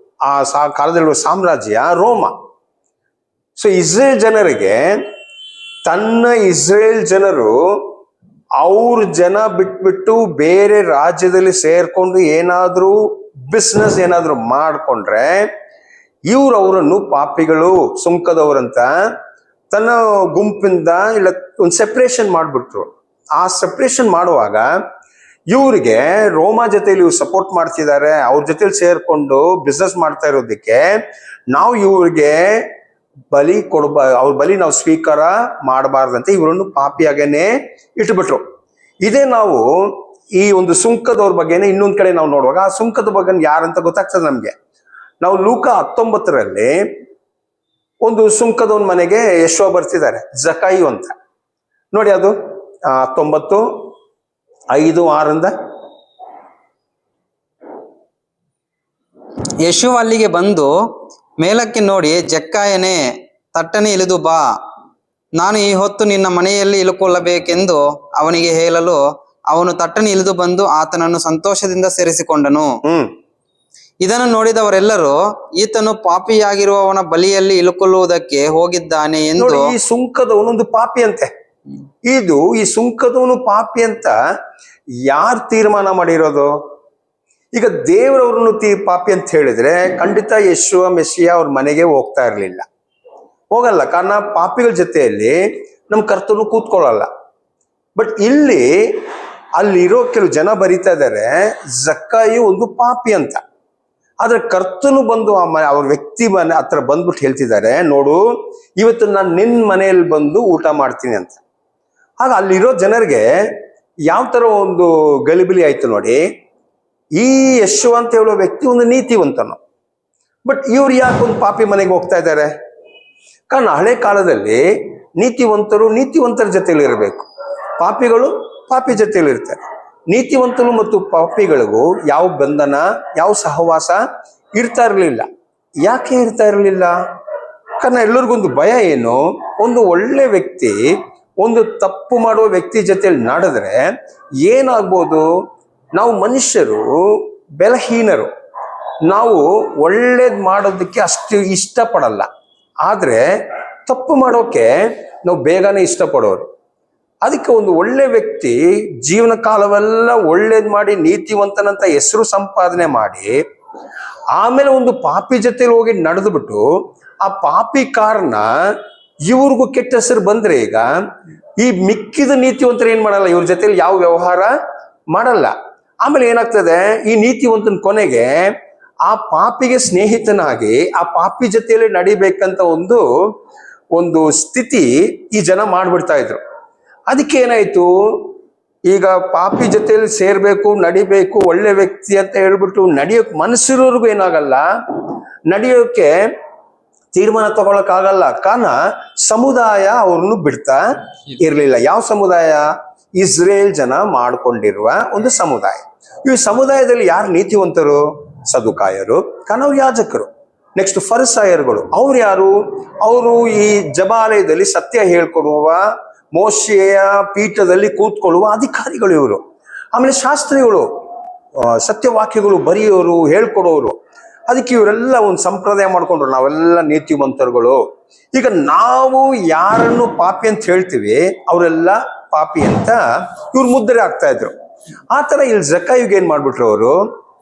ಆ ಕಾಲದಲ್ಲಿರುವ ಸಾಮ್ರಾಜ್ಯ ರೋಮ. ಸೊ ಇಸ್ರೇಲ್ ಜನರಿಗೆ, ತನ್ನ ಇಸ್ರೇಲ್ ಜನರು ಅವ್ರ ಜನ ಬಿಟ್ಬಿಟ್ಟು ಬೇರೆ ರಾಜ್ಯದಲ್ಲಿ ಸೇರ್ಕೊಂಡು ಏನಾದ್ರೂ ಬಿಸ್ನೆಸ್ ಏನಾದ್ರು ಮಾಡ್ಕೊಂಡ್ರೆ ಇವ್ರು ಅವರನ್ನು ಪಾಪಿಗಳು, ಸುಂಕದವರಂತ ತನ್ನ ಗುಂಪಿಂದ ಇಲ್ಲ ಒಂದು ಸೆಪ್ರೇಷನ್ ಮಾಡ್ಬಿಟ್ರು. ಆ ಸೆಪ್ರೇಷನ್ ಮಾಡುವಾಗ ಇವ್ರಿಗೆ ರೋಮ ಜೊತೆಲಿ ಇವ್ರು ಸಪೋರ್ಟ್ ಮಾಡ್ತಿದ್ದಾರೆ, ಅವ್ರ ಜೊತೆಲಿ ಸೇರ್ಕೊಂಡು ಬಿಸ್ನೆಸ್ ಮಾಡ್ತಾ ಇರೋದಕ್ಕೆ ನಾವು ಇವ್ರಿಗೆ ಬಲಿ ಅವ್ರ ಬಲಿ ನಾವು ಸ್ವೀಕಾರ ಮಾಡಬಾರ್ದಂತೆ ಇವರನ್ನು ಪಾಪಿಯಾಗೇನೆ ಇಟ್ಬಿಟ್ರು. ಇದೇ ನಾವು ಈ ಒಂದು ಸುಂಕದವ್ರ ಬಗ್ಗೆನೆ ಇನ್ನೊಂದ್ ಕಡೆ ನಾವು ನೋಡುವಾಗ ಆ ಸುಂಕದ ಬಗ್ಗೆ ಯಾರಂತ ಗೊತ್ತಾಗ್ತದೆ ನಮ್ಗೆ. ನಾವು ಲೂಕ 19 ಒಂದು ಸುಂಕದವನ್ ಮನೆಗೆ ಯೇಸು ಬರ್ತಿದ್ದಾರೆ, ಜಕಾಯು ಅಂತ. ನೋಡಿ ಅದು 19:5-6. ಯೇಸು ಅಲ್ಲಿಗೆ ಬಂದು ಮೇಲಕ್ಕೆ ನೋಡಿ, ಜಕ್ಕಾಯನೇ, ತಟ್ಟನೆ ಇಳಿದು ಬಾ ನಾನು ಈ ಹೊತ್ತು ನಿನ್ನ ಮನೆಯಲ್ಲಿ ಇಳುಕೊಳ್ಳಬೇಕೆಂದು ಅವನಿಗೆ ಹೇಳಲು ಅವನು ತಟ್ಟನೆ ಇಳಿದು ಬಂದು ಆತನನ್ನು ಸಂತೋಷದಿಂದ ಸೇರಿಸಿಕೊಂಡನು. ಇದನ್ನು ನೋಡಿದವರೆಲ್ಲರೂ ಈತನು ಪಾಪಿಯಾಗಿರುವವನ ಬಳಿಯಲ್ಲಿ ಇಳುಕೊಳ್ಳುವುದಕ್ಕೆ ಹೋಗಿದ್ದಾನೆ ಎಂದು. ನೋಡಿ, ಈ ಸುಂಕದವನೊಂದು ಪಾಪಿ ಅಂತೆ. ಈ ಸುಂಕದವನು ಪಾಪಿ ಅಂತ ಯಾರು ತೀರ್ಮಾನ ಮಾಡಿರೋದು? ಈಗ ದೇವರವ್ರನ್ನು ಪಾಪಿ ಅಂತ ಹೇಳಿದ್ರೆ ಖಂಡಿತ ಯೇಸುವ ಮೆಸ್ಸಿಯ ಅವ್ರ ಮನೆಗೆ ಹೋಗ್ತಾ ಇರ್ಲಿಲ್ಲ, ಹೋಗಲ್ಲ. ಕಾರಣ ಪಾಪಿಗಳ ಜೊತೆಯಲ್ಲಿ ನಮ್ಮ ಕರ್ತನು ಕೂತ್ಕೊಳ್ಳಲ್ಲ. ಬಟ್ ಅಲ್ಲಿರೋ ಕೆಲವು ಜನ ಬರೀತಾ ಇದ್ದಾರೆ ಜಕ್ಕಾಯಿ ಒಂದು ಪಾಪಿ ಅಂತ. ಆದ್ರೆ ಕರ್ತನು ಬಂದು ಅವ್ರ ವ್ಯಕ್ತಿ ಮನೆ ಹತ್ರ ಬಂದ್ಬಿಟ್ಟು ಹೇಳ್ತಿದ್ದಾರೆ, ನೋಡು ಇವತ್ತು ನಾನು ನಿನ್ನ ಮನೆಯಲ್ಲಿ ಬಂದು ಊಟ ಮಾಡ್ತೀನಿ ಅಂತ. ಆಗ ಅಲ್ಲಿರೋ ಜನರಿಗೆ ಯಾವ ತರ ಒಂದು ಗಲಿಬಿಲಿ ಆಯ್ತು ನೋಡಿ. ಈ ಯಶು ಅಂತ ಹೇಳೋ ವ್ಯಕ್ತಿ ಒಂದು ನೀತಿವಂತನು, ಬಟ್ ಇವ್ರು ಯಾಕೆ ಒಂದು ಪಾಪಿ ಮನೆಗೆ ಹೋಗ್ತಾ ಇದ್ದಾರೆ? ಕಾರಣ ಹಳೆ ಕಾಲದಲ್ಲಿ ನೀತಿವಂತರ ಜೊತೆಲಿ ಇರಬೇಕು, ಪಾಪಿಗಳು ಪಾಪಿ ಜೊತೆಲಿ ಇರ್ತಾರೆ. ನೀತಿವಂತರು ಮತ್ತು ಪಾಪಿಗಳಿಗೂ ಯಾವ ಬಂಧನ, ಯಾವ ಸಹವಾಸ ಇರ್ತಾ ಇರಲಿಲ್ಲ. ಯಾಕೆ ಇರ್ತಾ ಇರಲಿಲ್ಲ? ಕಾರಣ ಎಲ್ಲರಿಗೊಂದು ಭಯ ಏನು, ಒಂದು ಒಳ್ಳೆ ವ್ಯಕ್ತಿ ಒಂದು ತಪ್ಪು ಮಾಡುವ ವ್ಯಕ್ತಿ ಜೊತೆಲಿ ನಡೆದ್ರೆ ಏನಾಗ್ಬೋದು? ನಾವು ಮನುಷ್ಯರು ಬಲಹೀನರು, ನಾವು ಒಳ್ಳೇದ್ ಮಾಡೋದಕ್ಕೆ ಅಷ್ಟು ಇಷ್ಟಪಡಲ್ಲ. ಆದ್ರೆ ತಪ್ಪು ಮಾಡೋಕೆ ನಾವು ಬೇಗನೆ ಇಷ್ಟಪಡೋರು. ಅದಕ್ಕೆ ಒಂದು ಒಳ್ಳೆ ವ್ಯಕ್ತಿ ಜೀವನ ಕಾಲವೆಲ್ಲ ಒಳ್ಳೇದ್ ಮಾಡಿ ನೀತಿವಂತನಂತ ಹೆಸರು ಸಂಪಾದನೆ ಮಾಡಿ ಆಮೇಲೆ ಒಂದು ಪಾಪಿ ಜೊತೆಲಿ ಹೋಗಿ ನಡೆದು ಬಿಟ್ಟು ಆ ಪಾಪಿ ಕಾರಣ ಇವ್ರಿಗೂ ಕೆಟ್ಟ ಹೆಸರು ಬಂದ್ರೆ, ಈಗ ಈ ಮಿಕ್ಕಿದ ನೀತಿವಂತರು ಏನ್ ಮಾಡಲ್ಲ, ಇವ್ರ ಜೊತೆಲಿ ಯಾವ ವ್ಯವಹಾರ ಮಾಡಲ್ಲ. ಆಮೇಲೆ ಏನಾಗ್ತದೆ, ಈ ನೀತಿವಂತನ ಕೊನೆಗೆ ಆ ಪಾಪಿಗೆ ಸ್ನೇಹಿತನಾಗಿ ಆ ಪಾಪಿ ಜೊತೆಯಲ್ಲಿ ನಡಿಬೇಕಂತ ಒಂದು ಸ್ಥಿತಿ ಈ ಜನ ಮಾಡ್ಬಿಡ್ತಾ ಇದ್ರು. ಅದಕ್ಕೆ ಏನಾಯ್ತು, ಈಗ ಪಾಪಿ ಜೊತೆಯಲ್ಲಿ ಸೇರ್ಬೇಕು, ನಡಿಬೇಕು, ಒಳ್ಳೆ ವ್ಯಕ್ತಿ ಅಂತ ಹೇಳ್ಬಿಟ್ಟು ನಡೆಯೋಕೆ ಮನಸ್ಸಿರೋರ್ಗು ಏನಾಗಲ್ಲ, ನಡೆಯೋಕೆ ತೀರ್ಮಾನ ತಗೊಳಕ್ಕಾಗಲ್ಲ. ಕಾರಣ ಸಮುದಾಯ ಅವ್ರನ್ನು ಬಿಡ್ತಾ ಇರ್ಲಿಲ್ಲ. ಯಾವ ಸಮುದಾಯ? ಇಸ್ರೇಲ್ ಜನ ಮಾಡ್ಕೊಂಡಿರುವ ಒಂದು ಸಮುದಾಯ. ಈ ಸಮುದಾಯದಲ್ಲಿ ಯಾರು ನೀತಿವಂತರು? ಸದುಕಾಯರು, ಕಾರಣ ಅವ್ರು ಯಾಜಕರು. ನೆಕ್ಸ್ಟ್ ಫರಿಸಾಯರುಗಳು, ಅವ್ರು ಯಾರು? ಅವರು ಈ ಜಬಾಲಯದಲ್ಲಿ ಸತ್ಯ ಹೇಳ್ಕೊಡುವ, ಮೋಶೆಯ ಪೀಠದಲ್ಲಿ ಕೂತ್ಕೊಳ್ಳುವ ಅಧಿಕಾರಿಗಳು ಇವರು. ಆಮೇಲೆ ಶಾಸ್ತ್ರಿಗಳು, ಸತ್ಯವಾಕ್ಯಗಳು ಬರೆಯೋರು, ಹೇಳ್ಕೊಡೋರು. ಅದಕ್ಕೆ ಇವರೆಲ್ಲ ಒಂದು ಸಂಪ್ರದಾಯ ಮಾಡ್ಕೊಂಡ್ರು, ನಾವೆಲ್ಲ ನೀತಿವಂತರುಗಳು. ಈಗ ನಾವು ಯಾರನ್ನು ಪಾಪಿ ಅಂತ ಹೇಳ್ತೀವಿ ಅವರೆಲ್ಲ ಪಾಪಿ ಅಂತ ಇವ್ರು ಮುದ್ರೆ ಆಗ್ತಾ ಇದ್ರು. ಆ ತರ ಇಲ್ಲಿ ಜಕ್ಕಾಯಿಗೆ ಏನ್ ಮಾಡ್ಬಿಟ್ರು, ಅವರು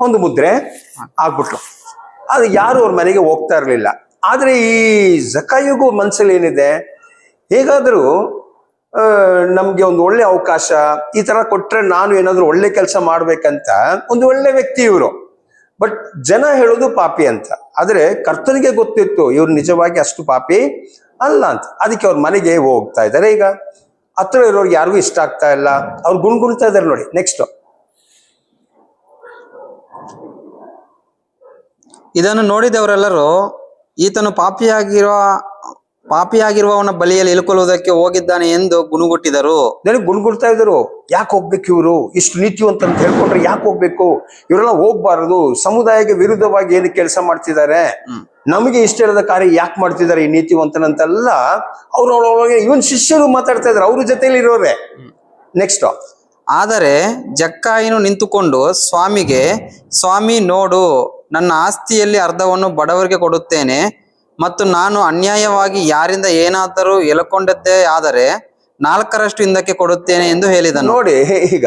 ಒಂದು ಮುದ್ರೆ ಆಗ್ಬಿಟ್ರು. ಅದು ಯಾರು ಅವ್ರ ಮನೆಗೆ ಹೋಗ್ತಾ ಇರ್ಲಿಲ್ಲ. ಆದ್ರೆ ಈ ಜಕ್ಕಾಯಿಗೂ ಮನ್ಸಲ್ಲಿ ಏನಿದೆ, ಹೇಗಾದ್ರೂ ನಮ್ಗೆ ಒಂದು ಒಳ್ಳೆ ಅವಕಾಶ ಈ ತರ ಕೊಟ್ರೆ ನಾನು ಏನಾದ್ರು ಒಳ್ಳೆ ಕೆಲಸ ಮಾಡ್ಬೇಕಂತ ಒಂದು ಒಳ್ಳೆ ವ್ಯಕ್ತಿ ಇವರು. ಬಟ್ ಜನ ಹೇಳೋದು ಪಾಪಿ ಅಂತ. ಆದ್ರೆ ಕರ್ತನಿಗೆ ಗೊತ್ತಿತ್ತು ಇವ್ರು ನಿಜವಾಗಿ ಅಷ್ಟು ಪಾಪಿ ಅಲ್ಲ ಅಂತ. ಅದಕ್ಕೆ ಅವ್ರ ಮನೆಗೆ ಹೋಗ್ತಾ ಇದ್ದಾರೆ. ಈಗ ಹತ್ರ ಇರೋರ್ಗೆ ಯಾರಿಗೂ ಇಷ್ಟ ಆಗ್ತಾ ಇಲ್ಲ, ಅವ್ರು ಗುಣ್ಗುಣ್ತಾ ಇದಾರೆ ನೋಡಿ. ನೆಕ್ಸ್ಟ್, ಇದನ್ನು ನೋಡಿದವರೆಲ್ಲರೂ ಈತನು ಪಾಪಿಯಾಗಿರುವವನ ಬಳಿಯಲ್ಲಿ ಇಳುಕೊಳ್ಳುವುದಕ್ಕೆ ಹೋಗಿದ್ದಾನೆ ಎಂದು ಗುಣಗುಟ್ಟಿದರು. ನನಗೆ ಗುಣ್ಗುಡ್ತಾ ಇದ್ರು, ಯಾಕೆ ಹೋಗ್ಬೇಕು ಇವರು, ಇಷ್ಟು ನೀತಿವಂತ ಅಂತ ಹೇಳ್ಕೊಂಡ್ರೆ ಯಾಕೆ ಹೋಗ್ಬೇಕು, ಇವರೆಲ್ಲ ಹೋಗ್ಬಾರದು, ಸಮುದಾಯಕ್ಕೆ ವಿರುದ್ಧವಾಗಿ ಏನು ಕೆಲಸ ಮಾಡ್ತಿದ್ದಾರೆ, ನಮಗೆ ಇಷ್ಟ ಇಲ್ಲದ ಕಾರ್ಯ ಯಾಕೆ ಮಾಡ್ತಿದ್ದಾರೆ ಈ ನೀತಿವಂತನಂತೆಲ್ಲ ಅವ್ರೊಳಗೆ ಇವನ್ ಶಿಷ್ಯರು ಮಾತಾಡ್ತಾ ಇದ್ರು, ಅವ್ರ ಜೊತೆಲಿ ಇರೋರೆ. ನೆಕ್ಸ್ಟ್, ಆದರೆ ಜಕ್ಕಾಯಿನು ನಿಂತುಕೊಂಡು ಸ್ವಾಮಿ ನೋಡು, ನನ್ನ ಆಸ್ತಿಯಲ್ಲಿ ಅರ್ಧವನ್ನು ಬಡವರಿಗೆ ಕೊಡುತ್ತೇನೆ, ಮತ್ತು ನಾನು ಅನ್ಯಾಯವಾಗಿ ಯಾರಿಂದ ಏನಾದರೂ ಎಳಕೊಂಡದ್ದೇ ಆದರೆ 4ರಷ್ಟು ಹಿಂದಕ್ಕೆ ಕೊಡುತ್ತೇನೆ ಎಂದು ಹೇಳಿದನು. ನೋಡಿ, ಈಗ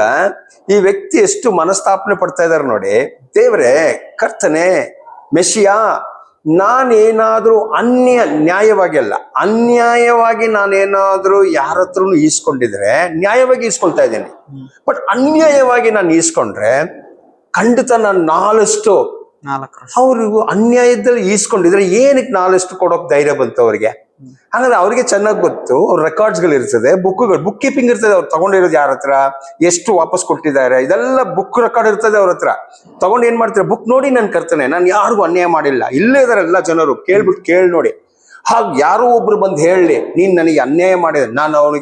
ಈ ವ್ಯಕ್ತಿ ಎಷ್ಟು ಮನಸ್ತಾಪನೆ ಪಡ್ತಾ ಇದಾರೆ ನೋಡಿ. ದೇವರೇ, ಕರ್ತನೆ, ಮೆಸ್ಸಿಯಾ, ನಾನೇನಾದ್ರೂ ಅನ್ಯಾಯವಾಗಿ ನಾನೇನಾದ್ರೂ ಯಾರ ಹತ್ರನು ಈಸ್ಕೊಂಡಿದ್ರೆ ನ್ಯಾಯವಾಗಿ ಈಸ್ಕೊಳ್ತಾ ಇದ್ದೇನೆ. ಬಟ್ ಅನ್ಯಾಯವಾಗಿ ನಾನು ಈಸ್ಕೊಂಡ್ರೆ ಖಂಡಿತ ನಾನು 4ರಷ್ಟು ಅವ್ರಿಗೂ ಅನ್ಯಾಯದಲ್ಲಿ ಈಸ್ಕೊಂಡಿದ್ರೆ ಏನಕ್ಕೆ 4ರಷ್ಟು ಕೊಡೋಕ್ ಧೈರ್ಯ ಬಂತು ಅವ್ರಿಗೆ? ಹಾಗಾದ್ರೆ ಅವ್ರಿಗೆ ಚೆನ್ನಾಗಿ ಗೊತ್ತು, ಅವ್ರ ರೆಕಾರ್ಡ್ಸ್ಗಳು ಇರ್ತದೆ, ಬುಕ್ ಕೀಪಿಂಗ್ ಇರ್ತದೆ, ಅವ್ರು ತಗೊಂಡಿರೋದು ಯಾರ ಹತ್ರ, ಎಷ್ಟು ವಾಪಸ್ ಕೊಟ್ಟಿದ್ದಾರೆ, ಇದೆಲ್ಲ ಬುಕ್ ರೆಕಾರ್ಡ್ ಇರ್ತದೆ ಅವ್ರ ಹತ್ರ. ತಗೊಂಡು ಏನ್ ಮಾಡ್ತಾರೆ, ಬುಕ್ ನೋಡಿ ನಾನು ಕರ್ತನೆ, ನಾನು ಯಾರಿಗೂ ಅನ್ಯಾಯ ಮಾಡಿಲ್ಲ, ಇಲ್ಲೇ ಇದಾರೆ ಎಲ್ಲ ಜನರು, ಕೇಳಿ ನೋಡಿ. ಹಾಗೆ ಯಾರೋ ಒಬ್ರು ಬಂದು ಹೇಳಿ ನೀನ್ ನನಗೆ ಅನ್ಯಾಯ ಮಾಡಿದೆ, ನಾನು ಅವನ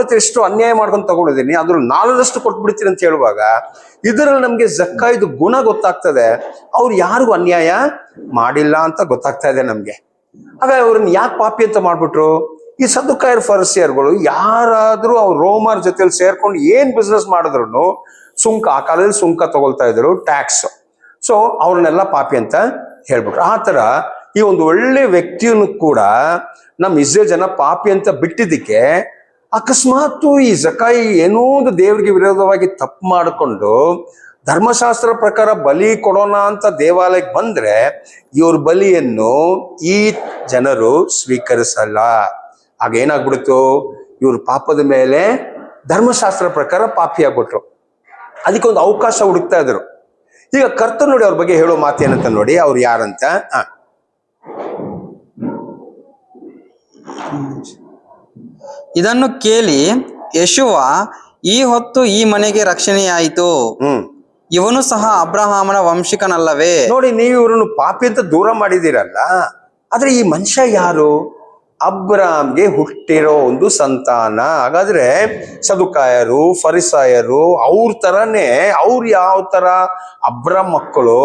ಹತ್ರ ಎಷ್ಟು ಅನ್ಯಾಯ ಮಾಡ್ಕೊಂಡು ತಗೊಂಡಿದ್ದೀನಿ, ಅದ್ರ 4ರಷ್ಟು ಕೊಟ್ಬಿಡ್ತೀನಿ ಅಂತ ಹೇಳುವಾಗ ಇದರಲ್ಲಿ ನಮ್ಗೆ ಜಕ್ಕಾಯಿದು ಗುಣ ಗೊತ್ತಾಗ್ತದೆ. ಅವ್ರು ಯಾರಿಗೂ ಅನ್ಯಾಯ ಮಾಡಿಲ್ಲ ಅಂತ ಗೊತ್ತಾಗ್ತಾ ಇದೆ ನಮ್ಗೆ. ಹಾಗಾಗಿ ಅವ್ರನ್ನ ಯಾಕೆ ಪಾಪಿ ಅಂತ ಮಾಡ್ಬಿಟ್ರು? ಈ ಸದ್ದುಕಾಯರ್ ಫರಿಸಿಯರ್ಗಳು ಯಾರಾದ್ರೂ ಅವ್ರ ರೋಮರ್ ಜೊತೆಲಿ ಸೇರ್ಕೊಂಡು ಏನ್ ಬಿಸ್ನೆಸ್ ಮಾಡಿದ್ರು ಸುಂಕ, ಆ ಕಾಲದಲ್ಲಿ ಸುಂಕ ತಗೊಳ್ತಾ ಇದ್ರು, ಟ್ಯಾಕ್ಸ್. ಸೊ ಅವ್ರನ್ನೆಲ್ಲ ಪಾಪಿ ಅಂತ ಹೇಳ್ಬಿಟ್ರು. ಆ ತರ ಈ ಒಂದು ಒಳ್ಳೆ ವ್ಯಕ್ತಿಯನ್ನು ಕೂಡ ನಮ್ಮ ಇಸ್ರೇಲ್ ಜನ ಪಾಪಿ ಅಂತ ಬಿಟ್ಟಿದ್ದಕ್ಕೆ ಅಕಸ್ಮಾತ್ ಈ ಜಕಾಯಿ ಏನೋ ಒಂದು ದೇವರಿಗೆ ವಿರೋಧವಾಗಿ ತಪ್ಪು ಮಾಡಿಕೊಂಡು ಧರ್ಮಶಾಸ್ತ್ರ ಪ್ರಕಾರ ಬಲಿ ಕೊಡೋಣ ಅಂತ ದೇವಾಲಯಕ್ಕೆ ಬಂದ್ರೆ ಇವ್ರ ಬಲಿಯನ್ನು ಈ ಜನರು ಸ್ವೀಕರಿಸಲ್ಲ. ಆಗ ಏನಾಗ್ಬಿಡ್ತು, ಇವ್ರ ಪಾಪದ ಮೇಲೆ ಧರ್ಮಶಾಸ್ತ್ರ ಪ್ರಕಾರ ಪಾಪಿ ಆಗ್ಬಿಟ್ರು. ಅದಕ್ಕೊಂದು ಅವಕಾಶ ಹುಡುಕ್ತಾ ಇದ್ರು. ಈಗ ಕರ್ತ ನೋಡಿ ಅವ್ರ ಬಗ್ಗೆ ಹೇಳೋ ಮಾತೇನಂತ ನೋಡಿ, ಅವ್ರು ಯಾರಂತ. ಇದನ್ನು ಕೇಳಿ ಯೇಷುವ, ಈ ಹೊತ್ತು ಈ ಮನೆಗೆ ರಕ್ಷಣೆಯಾಯಿತು, ಇವನು ಸಹ ಅಬ್ರಹಾಮನ ವಂಶಿಕನಲ್ಲವೇ? ನೋಡಿ, ನೀವು ಇವ್ರನ್ನು ಪಾಪಿ ಅಂತ ದೂರ ಮಾಡಿದಿರಲ್ಲ, ಆದ್ರೆ ಈ ಮನುಷ್ಯ ಯಾರು? ಅಬ್ರಾಮ್ಗೆ ಹುಟ್ಟಿರೋ ಒಂದು ಸಂತಾನ. ಹಾಗಾದ್ರೆ ಸದುಕಾಯರು, ಫರಿಸಾಯರು ಅವ್ರ ತರನೇ, ಅವ್ರು ಯಾವ ತರ ಅಬ್ರಾಮ್ ಮಕ್ಕಳು,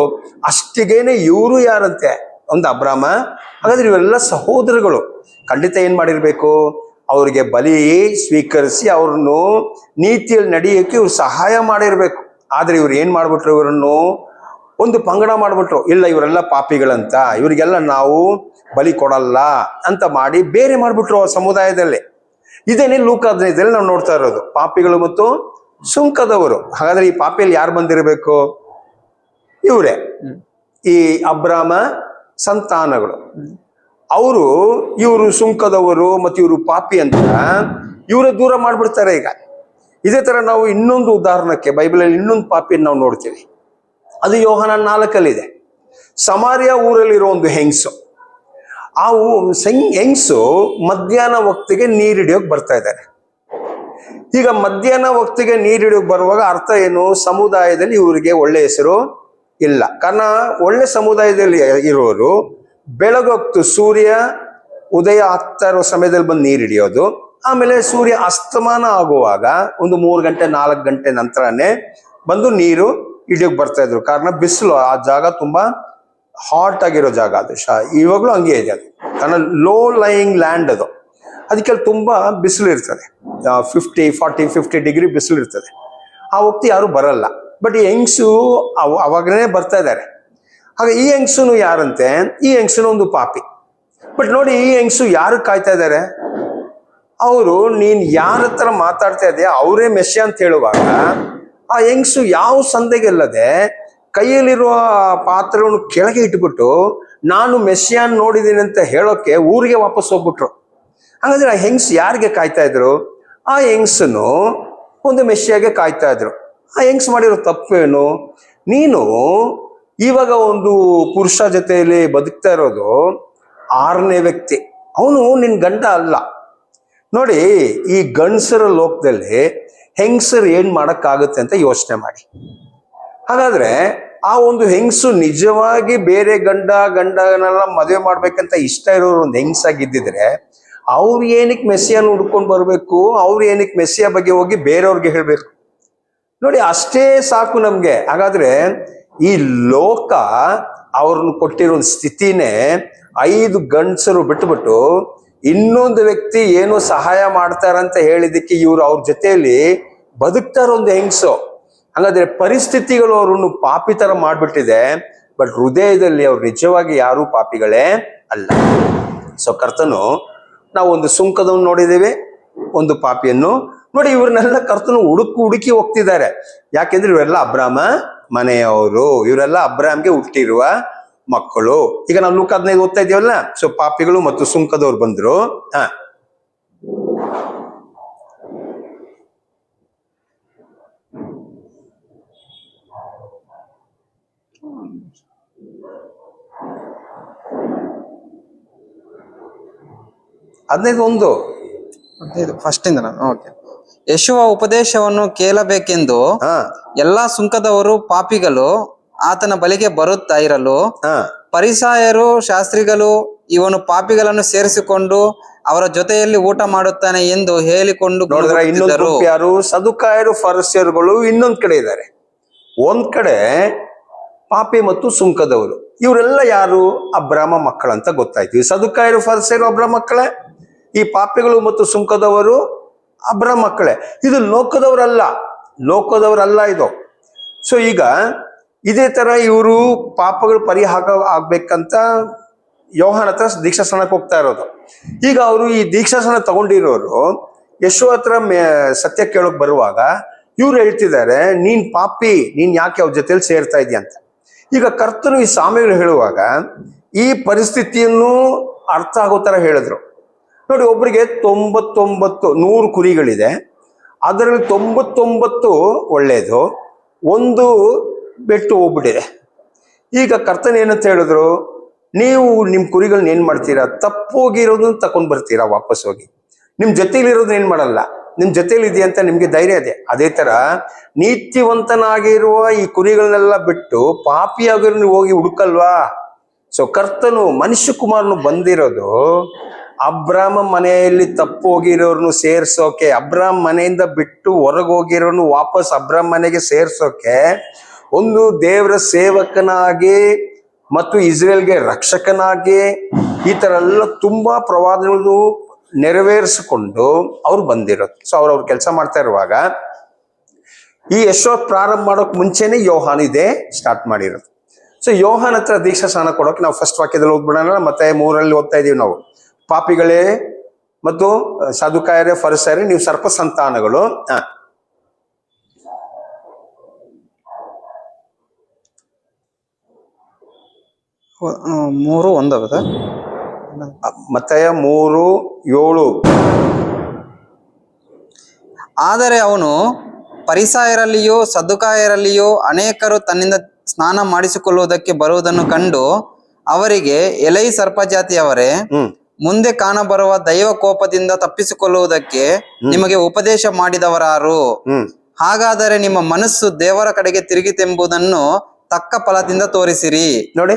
ಅಷ್ಟಿಗೇನೆ ಇವರು ಯಾರಂತೆ ಒಂದು ಅಬ್ರಾಮ. ಹಾಗಾದ್ರೆ ಇವೆಲ್ಲ ಸಹೋದರಗಳು. ಖಂಡಿತ ಏನ್ ಮಾಡಿರ್ಬೇಕು, ಅವ್ರಿಗೆ ಬಲಿ ಸ್ವೀಕರಿಸಿ ಅವ್ರನ್ನು ನೀತಿಯಲ್ಲಿ ನಡೆಯೋಕೆ ಇವ್ರು ಸಹಾಯ ಮಾಡಿರ್ಬೇಕು. ಆದ್ರೆ ಇವ್ರು ಏನ್ ಮಾಡ್ಬಿಟ್ರು, ಇವರನ್ನು ಒಂದು ಪಂಗಡ ಮಾಡ್ಬಿಟ್ರು. ಇಲ್ಲ, ಇವರೆಲ್ಲ ಪಾಪಿಗಳಂತ, ಇವರಿಗೆಲ್ಲ ನಾವು ಬಲಿ ಕೊಡಲ್ಲ ಅಂತ ಮಾಡಿ ಬೇರೆ ಮಾಡ್ಬಿಟ್ರು ಆ ಸಮುದಾಯದಲ್ಲಿ. ಇದೇನೇ ಲೂಕ 15 ನಾವು ನೋಡ್ತಾ ಇರೋದು, ಪಾಪಿಗಳು ಮತ್ತು ಸುಂಕದವರು. ಹಾಗಾದ್ರೆ ಈ ಪಾಪಿಯಲ್ಲಿ ಯಾರು ಬಂದಿರಬೇಕು? ಇವರೇ, ಈ ಅಬ್ರಾಮ ಸಂತಾನಗಳು. ಇವರು ಸುಂಕದವರು ಮತ್ತು ಇವರು ಪಾಪಿ ಅಂತ ಇವರ ದೂರ ಮಾಡ್ಬಿಡ್ತಾರೆ. ಈಗ ಇದೇ ತರ ನಾವು ಇನ್ನೊಂದು ಉದಾಹರಣಕ್ಕೆ ಬೈಬಲಲ್ಲಿ ಇನ್ನೊಂದು ಪಾಪಿಯನ್ನು ನಾವು ನೋಡ್ತೀವಿ. ಅದು ಯೋಹಾನ 4 ಸಮಾರ್ಯ ಊರಲ್ಲಿರೋ ಒಂದು ಹೆಂಗಸು. ಆ ಹೆಂಗಸು ಮಧ್ಯಾಹ್ನ ಹೊತ್ತಿಗೆ ನೀರು ಹಿಡಿಯೋಕೆ ಬರ್ತಾ ಇದ್ದಾರೆ. ಈಗ ಮಧ್ಯಾಹ್ನ ಹೊತ್ತಿಗೆ ನೀರು ಹಿಡಿಯೋಕೆ ಬರುವಾಗ ಅರ್ಥ ಏನು, ಸಮುದಾಯದಲ್ಲಿ ಇವರಿಗೆ ಒಳ್ಳೆ ಹೆಸರು ಇಲ್ಲ. ಕಾರಣ ಒಳ್ಳೆ ಸಮುದಾಯದಲ್ಲಿ ಇರೋರು ಬೆಳಗೊತ್ತು ಸೂರ್ಯ ಉದಯ ಆಗ್ತಾ ಇರೋ ಸಮಯದಲ್ಲಿ ಬಂದು ನೀರು ಹಿಡಿಯೋದು, ಆಮೇಲೆ ಸೂರ್ಯ ಅಸ್ತಮಾನ ಆಗುವಾಗ ಒಂದು 3 ಗಂಟೆ 4 ಗಂಟೆ ನಂತರನೇ ಬಂದು ನೀರು ಹಿಡಿಯೋಕೆ ಬರ್ತಾ ಇದ್ರು. ಕಾರಣ ಬಿಸಿಲು, ಆ ಜಾಗ ತುಂಬಾ ಹಾಟ್ ಆಗಿರೋ ಜಾಗ. ಅದು ಇವಾಗಲೂ ಹಂಗೆ ಇದೆ. ಅದು ಕಾರಣ ಲೋ ಲೈಯಿಂಗ್ ಲ್ಯಾಂಡ್ ಅದು, ಅದಕ್ಕೆ ಅಲ್ಲಿ ತುಂಬಾ ಬಿಸಿಲು ಇರ್ತದೆ. 50 ಡಿಗ್ರಿ ಬಿಸಿಲು ಇರ್ತದೆ. ಆ ಹೊತ್ತು ಯಾರು ಬರಲ್ಲ. ಬಟ್ ಈ ಹೆಂಗ್ಸು ಅವಾಗನೇ ಬರ್ತಾ ಇದ್ದಾರೆ. ಹಾಗೆ ಈ ಹೆಂಗ್ಸುನು ಯಾರಂತೆ, ಈ ಹೆಂಗ್ಸುನು ಒಂದು ಪಾಪಿ. ಬಟ್ ನೋಡಿ, ಈ ಹೆಂಗ್ಸು ಯಾರು ಕಾಯ್ತಾ ಇದ್ದಾರೆ? ಅವರು ನೀನ್ ಯಾರ ಹತ್ರ ಮಾತಾಡ್ತಾ ಇದೆಯಾ ಅವರೇ ಮೆಸ್ಸಿ ಅಂತ ಹೇಳುವಾಗ ಆ ಹೆಂಗ್ಸು ಯಾವ ಸಂದೆಗೆಲ್ಲದೆ ಕೈಯಲ್ಲಿರುವ ಪಾತ್ರವನ್ನು ಕೆಳಗೆ ಇಟ್ಬಿಟ್ಟು ನಾನು ಮೆಸ್ಸಿಯಾನ್ ನೋಡಿದ್ದೀನಿ ಅಂತ ಹೇಳೋಕೆ ಊರಿಗೆ ವಾಪಸ್ ಹೋಗ್ಬಿಟ್ರು. ಹಾಗಾದ್ರೆ ಆ ಹೆಂಗ್ಸು ಯಾರಿಗೆ ಕಾಯ್ತಾ ಇದ್ರು? ಆ ಹೆಂಗ್ಸನು ಒಂದು ಮೆಸ್ಸಿಯಾಗೆ ಕಾಯ್ತಾ ಇದ್ರು. ಆ ಹೆಂಗ್ಸ್ ಮಾಡಿರೋ ತಪ್ಪೇನು? ನೀನು ಇವಾಗ ಒಂದು ಪುರುಷ ಜೊತೆಯಲ್ಲಿ ಬದುಕ್ತಾ ಇರೋದು 6ನೇ ವ್ಯಕ್ತಿ, ಅವನು ನಿನ್ ಗಂಡ ಅಲ್ಲ. ನೋಡಿ, ಈ ಗಂಡಸರ ಲೋಕದಲ್ಲಿ ಹೆಂಗಸರು ಏನ್ ಮಾಡಕ್ಕಾಗುತ್ತೆ ಅಂತ ಯೋಚನೆ ಮಾಡಿ. ಹಾಗಾದ್ರೆ ಆ ಒಂದು ಹೆಂಗಸು ನಿಜವಾಗಿ ಬೇರೆ ಗಂಡನೆಲ್ಲ ಮದುವೆ ಮಾಡ್ಬೇಕಂತ ಇಷ್ಟ ಇರೋರು ಒಂದು ಹೆಂಗಸಾಗಿದ್ದಿದ್ರೆ ಅವ್ರು ಏನಕ್ಕೆ ಮೆಸ್ಸಿಯನ್ನು ಹುಡ್ಕೊಂಡು ಬರ್ಬೇಕು? ಅವ್ರು ಏನಕ್ಕೆ ಮೆಸ್ಸಿಯ ಬಗ್ಗೆ ಹೋಗಿ ಬೇರೆಯವ್ರಿಗೆ ಹೇಳ್ಬೇಕು? ನೋಡಿ, ಅಷ್ಟೇ ಸಾಕು ನಮ್ಗೆ. ಹಾಗಾದ್ರೆ ಈ ಲೋಕ ಅವ್ರನ್ನ ಕೊಟ್ಟಿರೋ ಸ್ಥಿತಿನೇ 5 ಗಂಡಸರು ಬಿಟ್ಬಿಟ್ಟು ಇನ್ನೊಂದು ವ್ಯಕ್ತಿ ಏನೋ ಸಹಾಯ ಮಾಡ್ತಾರಂತ ಹೇಳಿದಕ್ಕೆ ಇವ್ರು ಅವ್ರ ಜೊತೆಯಲ್ಲಿ ಬದುಕ್ತಾರ ಒಂದು ಹೆಂಗಸು. ಹಾಗಾದ್ರೆ ಪರಿಸ್ಥಿತಿಗಳು ಅವ್ರನ್ನು ಪಾಪಿ ತರ ಮಾಡ್ಬಿಟ್ಟಿದೆ. ಬಟ್ ಹೃದಯದಲ್ಲಿ ಅವ್ರು ನಿಜವಾಗಿ ಯಾರು ಪಾಪಿಗಳೇ ಅಲ್ಲ. ಸೊ ಕರ್ತನು, ನಾವು ಒಂದು ಸುಂಕದವನ್ನು ನೋಡಿದ್ದೇವೆ, ಒಂದು ಪಾಪಿಯನ್ನು ನೋಡಿ. ಇವ್ರನ್ನೆಲ್ಲ ಕರ್ತನು ಹುಡುಕಿ ಹೋಗ್ತಿದ್ದಾರೆ. ಯಾಕೆಂದ್ರೆ ಇವರೆಲ್ಲ ಅಬ್ರಾಮ ಮನೆಯವರು, ಇವರೆಲ್ಲ ಅಬ್ರಾಮ್ಗೆ ಹುಟ್ಟಿರುವ ಮಕ್ಕಳು. ಈಗ ನಾವು ಲೂಕ 15 ಓದ್ತಾ ಇದೀವಲ್ಲ, ಸೊ ಪಾಪಿಗಳು ಮತ್ತು ಸುಂಕದವ್ರು ಬಂದ್ರು. ಫಸ್ಟ್ ಇಂದ ಓಕೆ. ಯೇಷುವ ಉಪದೇಶವನ್ನು ಕೇಳಬೇಕೆಂದು ಎಲ್ಲಾ ಸುಂಕದವರು ಪಾಪಿಗಳು ಆತನ ಬಳಿಗೆ ಬರುತ್ತಾ ಇರಲು ಪರಿಸಾಯರು ಶಾಸ್ತ್ರಿಗಳು ಇವನು ಪಾಪಿಗಳನ್ನು ಸೇರಿಸಿಕೊಂಡು ಅವರ ಜೊತೆಯಲ್ಲಿ ಊಟ ಮಾಡುತ್ತಾನೆ ಎಂದು ಹೇಳಿಕೊಂಡು ಇನ್ನೊಂದು ಯಾರು? ಸದುಕಾಯರು ಫರಿಸಾಯರುಗಳು ಇನ್ನೊಂದ್ ಕಡೆ ಇದ್ದಾರೆ. ಒಂದ್ ಕಡೆ ಪಾಪಿ ಮತ್ತು ಸುಂಕದವರು. ಇವರೆಲ್ಲ ಯಾರು? ಅಬ್ರಾಮ ಮಕ್ಕಳಂತ ಗೊತ್ತಾಯ್ತು. ಸದುಕಾಯರು ಫರಿಸಾಯರು ಅಬ್ರಾಮ ಮಕ್ಕಳೇ. ಈ ಪಾಪಿಗಳು ಮತ್ತು ಸುಂಕದವರು ಅಬ್ರಹಾಮ್ ಮಕ್ಕಳೇ. ಇದು ಲೋಕದವರಲ್ಲ ಇದು. ಸೊ ಈಗ ಇದೇ ತರ ಇವರು ಪಾಪಗಳು ಪರಿಹಾರ ಆಗ್ಬೇಕಂತ ಯೋಹಾನ ಹತ್ರ ದೀಕ್ಷಾಸ್ನಾನಕ್ಕೆ ಹೋಗ್ತಾ ಇರೋದು. ಈಗ ಅವರು ಈ ದೀಕ್ಷಾಸ್ನಾನ ತಗೊಂಡಿರೋರು ಯಶು ಹತ್ರ ಸತ್ಯ ಕೇಳೋಕ್ ಬರುವಾಗ ಇವ್ರು ಹೇಳ್ತಿದ್ದಾರೆ, ನೀನ್ ಪಾಪಿ, ನೀನ್ ಯಾಕೆ ಅವ್ರ ಜೊತೆಲಿ ಸೇರ್ತಾ ಇದೀಯ ಅಂತ. ಈಗ ಕರ್ತನು ಈ ಸಾಮ್ಯಗಳು ಹೇಳುವಾಗ ಈ ಪರಿಸ್ಥಿತಿಯನ್ನು ಅರ್ಥ ಆಗೋ ತರ ಹೇಳಿದ್ರು. ನೋಡಿ, ಒಬ್ಬರಿಗೆ 100 ಕುರಿಗಳಿದೆ, ಅದರಲ್ಲಿ 99 ಒಳ್ಳೇದು, ಒಂದು ಬೆಟ್ಟು ಹೋಗ್ಬಿಟ್ಟಿದೆ. ಈಗ ಕರ್ತನ ಏನಂತ ಹೇಳಿದ್ರು, ನೀವು ನಿಮ್ ಕುರಿಗಳನ್ನ ಏನ್ ಮಾಡ್ತೀರಾ, ತಪ್ಪೋಗಿರೋದನ್ನ ತಕೊಂಡ್ ಬರ್ತೀರಾ ವಾಪಸ್ ಹೋಗಿ. ನಿಮ್ ಜೊತೆಲಿರೋದನ್ನ ಏನ್ ಮಾಡಲ್ಲ, ನಿಮ್ ಜೊತೆಲಿ ಇದೆ ಅಂತ ನಿಮ್ಗೆ ಧೈರ್ಯ ಇದೆ. ಅದೇ ತರ ನೀತಿವಂತನಾಗಿರುವ ಈ ಕುರಿಗಳನ್ನೆಲ್ಲ ಬಿಟ್ಟು ಪಾಪಿಯಾಗಿರೋ ನೀವು ಹೋಗಿ ಹುಡುಕಲ್ವಾ. ಸೊ ಕರ್ತನು ಮನುಷ್ಯ ಕುಮಾರನು ಬಂದಿರೋದು ಅಬ್ರಾಮ ಮನೆಯಲ್ಲಿ ತಪ್ಪು ಹೋಗಿರೋರ್ನು ಸೇರ್ಸೋಕೆ, ಅಬ್ರಾಮ್ ಮನೆಯಿಂದ ಬಿಟ್ಟು ಹೊರಗೆ ಹೋಗಿರೋನು ವಾಪಸ್ ಅಬ್ರಾಮ್ ಮನೆಗೆ ಸೇರ್ಸೋಕೆ, ಒಂದು ದೇವರ ಸೇವಕನಾಗಿ ಮತ್ತು ಇಸ್ರೇಲ್ಗೆ ರಕ್ಷಕನಾಗಿ ಈ ತರ ಎಲ್ಲ ತುಂಬಾ ಪ್ರವಾದಗಳು ನೆರವೇರಿಸಿಕೊಂಡು ಅವ್ರು ಬಂದಿರೋದು. ಸೊ ಅವ್ರ ಕೆಲಸ ಮಾಡ್ತಾ ಇರುವಾಗ ಈ ಯಶೋತ್ ಪ್ರಾರಂಭ ಮಾಡೋಕ್ ಮುಂಚೆನೆ ಯೋಹಾನ್ ಇದೇ ಸ್ಟಾರ್ಟ್ ಮಾಡಿರೋದು. ಸೊ ಯೋಹಾನ್ ಹತ್ರ ದೀಕ್ಷಾ ಸ್ನಾನ ಕೊಡೋಕೆ ನಾವು ಫಸ್ಟ್ ವಾಕ್ಯದಲ್ಲಿ ಓದ್ಬಿಡೋಣ. ಮತ್ತೆ 3 ಓದ್ತಾ ಇದೀವಿ ನಾವು. ಪಾಪಿಗಳೇ ಮತ್ತು ಸದುಕಾಯರೇ ಫರಿಸಾಯರೇ, ನೀವು ಸರ್ಪ ಸಂತಾನಗಳು. 3:1 ಆಗುತ್ತಾ? ಮತ್ತಾಯ 3:7. ಆದರೆ ಅವನು ಪರಿಸಾಯರಲ್ಲಿಯೋ ಸದ್ದುಕಾಯರಲ್ಲಿಯೋ ಅನೇಕರು ತನ್ನಿಂದ ಸ್ನಾನ ಮಾಡಿಸಿಕೊಳ್ಳುವುದಕ್ಕೆ ಬರುವುದನ್ನು ಕಂಡು ಅವರಿಗೆ, ಎಲೈ ಸರ್ಪಜಾತಿಯವರೇ, ಮುಂದೆ ಕಾಣಬರುವ ದೈವ ಕೋಪದಿಂದ ತಪ್ಪಿಸಿಕೊಳ್ಳುವುದಕ್ಕೆ ನಿಮಗೆ ಉಪದೇಶ ಮಾಡಿದವರಾರು? ಹಾಗಾದರೆ ನಿಮ್ಮ ಮನಸ್ಸು ದೇವರ ಕಡೆಗೆ ತಿರುಗಿತೆಂಬುದನ್ನು ತಕ್ಕ ಫಲದಿಂದ ತೋರಿಸಿರಿ. ನೋಡಿ,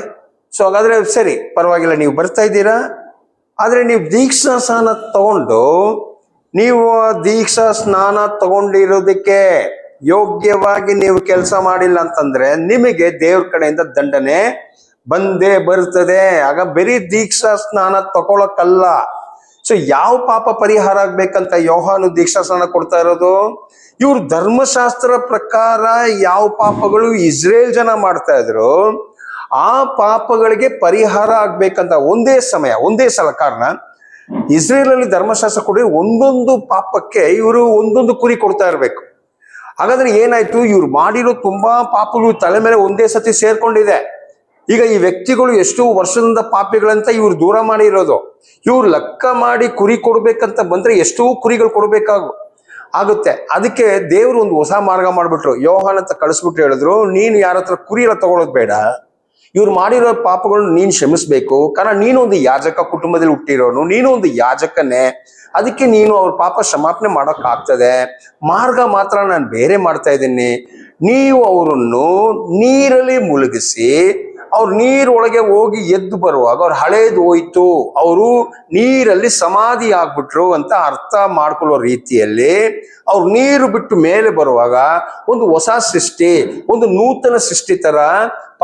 ಸೊ ಹಾಗಾದ್ರೆ ಸರಿ, ಪರವಾಗಿಲ್ಲ, ನೀವು ಬರ್ತಾ ಇದ್ದೀರಾ. ಆದ್ರೆ ನೀವು ದೀಕ್ಷಾ ಸ್ನಾನ ತಗೊಂಡು, ನೀವು ದೀಕ್ಷಾ ಸ್ನಾನ ತಗೊಂಡಿರೋದಕ್ಕೆ ಯೋಗ್ಯವಾಗಿ ನೀವು ಕೆಲಸ ಮಾಡಿಲ್ಲ ಅಂತಂದ್ರೆ ನಿಮಗೆ ದೇವ್ರ ಕಡೆಯಿಂದ ದಂಡನೆ ಬಂದೇ ಬರ್ತದೆ. ಆಗ ಬರೀ ದೀಕ್ಷಾ ಸ್ನಾನ ತಗೊಳಕ್ಕಲ್ಲ. ಸೊ ಯಾವ ಪಾಪ ಪರಿಹಾರ ಆಗ್ಬೇಕಂತ ಯೋಹಾನು ದೀಕ್ಷಾ ಸ್ನಾನ ಕೊಡ್ತಾ ಇರೋದು? ಇವ್ರು ಧರ್ಮಶಾಸ್ತ್ರ ಪ್ರಕಾರ ಯಾವ ಪಾಪಗಳು ಇಸ್ರೇಲ್ ಜನ ಮಾಡ್ತಾ ಇದ್ರು ಆ ಪಾಪಗಳಿಗೆ ಪರಿಹಾರ ಆಗ್ಬೇಕಂತ ಒಂದೇ ಸಲ ಕಾರಣ ಇಸ್ರೇಲ್ ಅಲ್ಲಿ ಧರ್ಮಶಾಸ್ತ್ರ ಕೊಡಿ ಒಂದೊಂದು ಪಾಪಕ್ಕೆ ಇವರು ಒಂದೊಂದು ಕುರಿ ಕೊಡ್ತಾ ಇರ್ಬೇಕು. ಹಾಗಾದ್ರೆ ಏನಾಯ್ತು, ಇವ್ರು ಮಾಡಿರೋ ತುಂಬಾ ಪಾಪಗಳು ತಲೆ ಮೇಲೆ ಒಂದೇ ಸತಿ ಸೇರ್ಕೊಂಡಿದೆ. ಈಗ ಈ ವ್ಯಕ್ತಿಗಳು ಎಷ್ಟು ವರ್ಷದಿಂದ ಪಾಪಿಗಳಂತ ಇವ್ರು ದೂರ ಮಾಡಿರೋದು. ಇವ್ರು ಲೆಕ್ಕ ಮಾಡಿ ಕುರಿ ಕೊಡ್ಬೇಕಂತ ಬಂದ್ರೆ ಎಷ್ಟೋ ಕುರಿಗಳು ಆಗುತ್ತೆ. ಅದಕ್ಕೆ ದೇವ್ರು ಒಂದು ಹೊಸ ಮಾರ್ಗ ಮಾಡ್ಬಿಟ್ರು. ಯೋಹಾನ್ ಅಂತ ಕಳಿಸ್ಬಿಟ್ಟು ಹೇಳಿದ್ರು, ನೀನು ಯಾರ ಹತ್ರ ಕುರಿ ಎಲ್ಲ ತಗೊಳ್ಳೋದು ಬೇಡ, ಇವ್ರು ಮಾಡಿರೋ ಪಾಪಗಳನ್ನು ನೀನ್ ಕ್ಷಮಿಸ್ಬೇಕು. ಕಾರಣ ನೀನು ಒಂದು ಯಾಜಕ ಕುಟುಂಬದಲ್ಲಿ ಹುಟ್ಟಿರೋನು, ನೀನು ಒಂದು ಯಾಜಕನೇ. ಅದಕ್ಕೆ ನೀನು ಅವ್ರ ಪಾಪ ಕ್ಷಮಾಪಣೆ ಮಾಡೋಕ್ ಆಗ್ತದೆ. ಮಾರ್ಗ ಮಾತ್ರ ನಾನು ಬೇರೆ ಮಾಡ್ತಾ ಇದ್ದೀನಿ. ನೀವು ಅವರನ್ನು ನೀರಲ್ಲಿ ಮುಳುಗಿಸಿ ಅವ್ರು ನೀರೊಳಗೆ ಹೋಗಿ ಎದ್ದು ಬರುವಾಗ ಅವ್ರು ಹಳೇದು ಹೋಯ್ತು, ಅವರು ನೀರಲ್ಲಿ ಸಮಾಧಿ ಆಗ್ಬಿಟ್ರು ಅಂತ ಅರ್ಥ ಮಾಡ್ಕೊಳ್ಳೋ ರೀತಿಯಲ್ಲಿ ಅವ್ರು ನೀರು ಬಿಟ್ಟು ಮೇಲೆ ಬರುವಾಗ ಒಂದು ಹೊಸ ಸೃಷ್ಟಿ, ಒಂದು ನೂತನ ಸೃಷ್ಟಿ ತರ,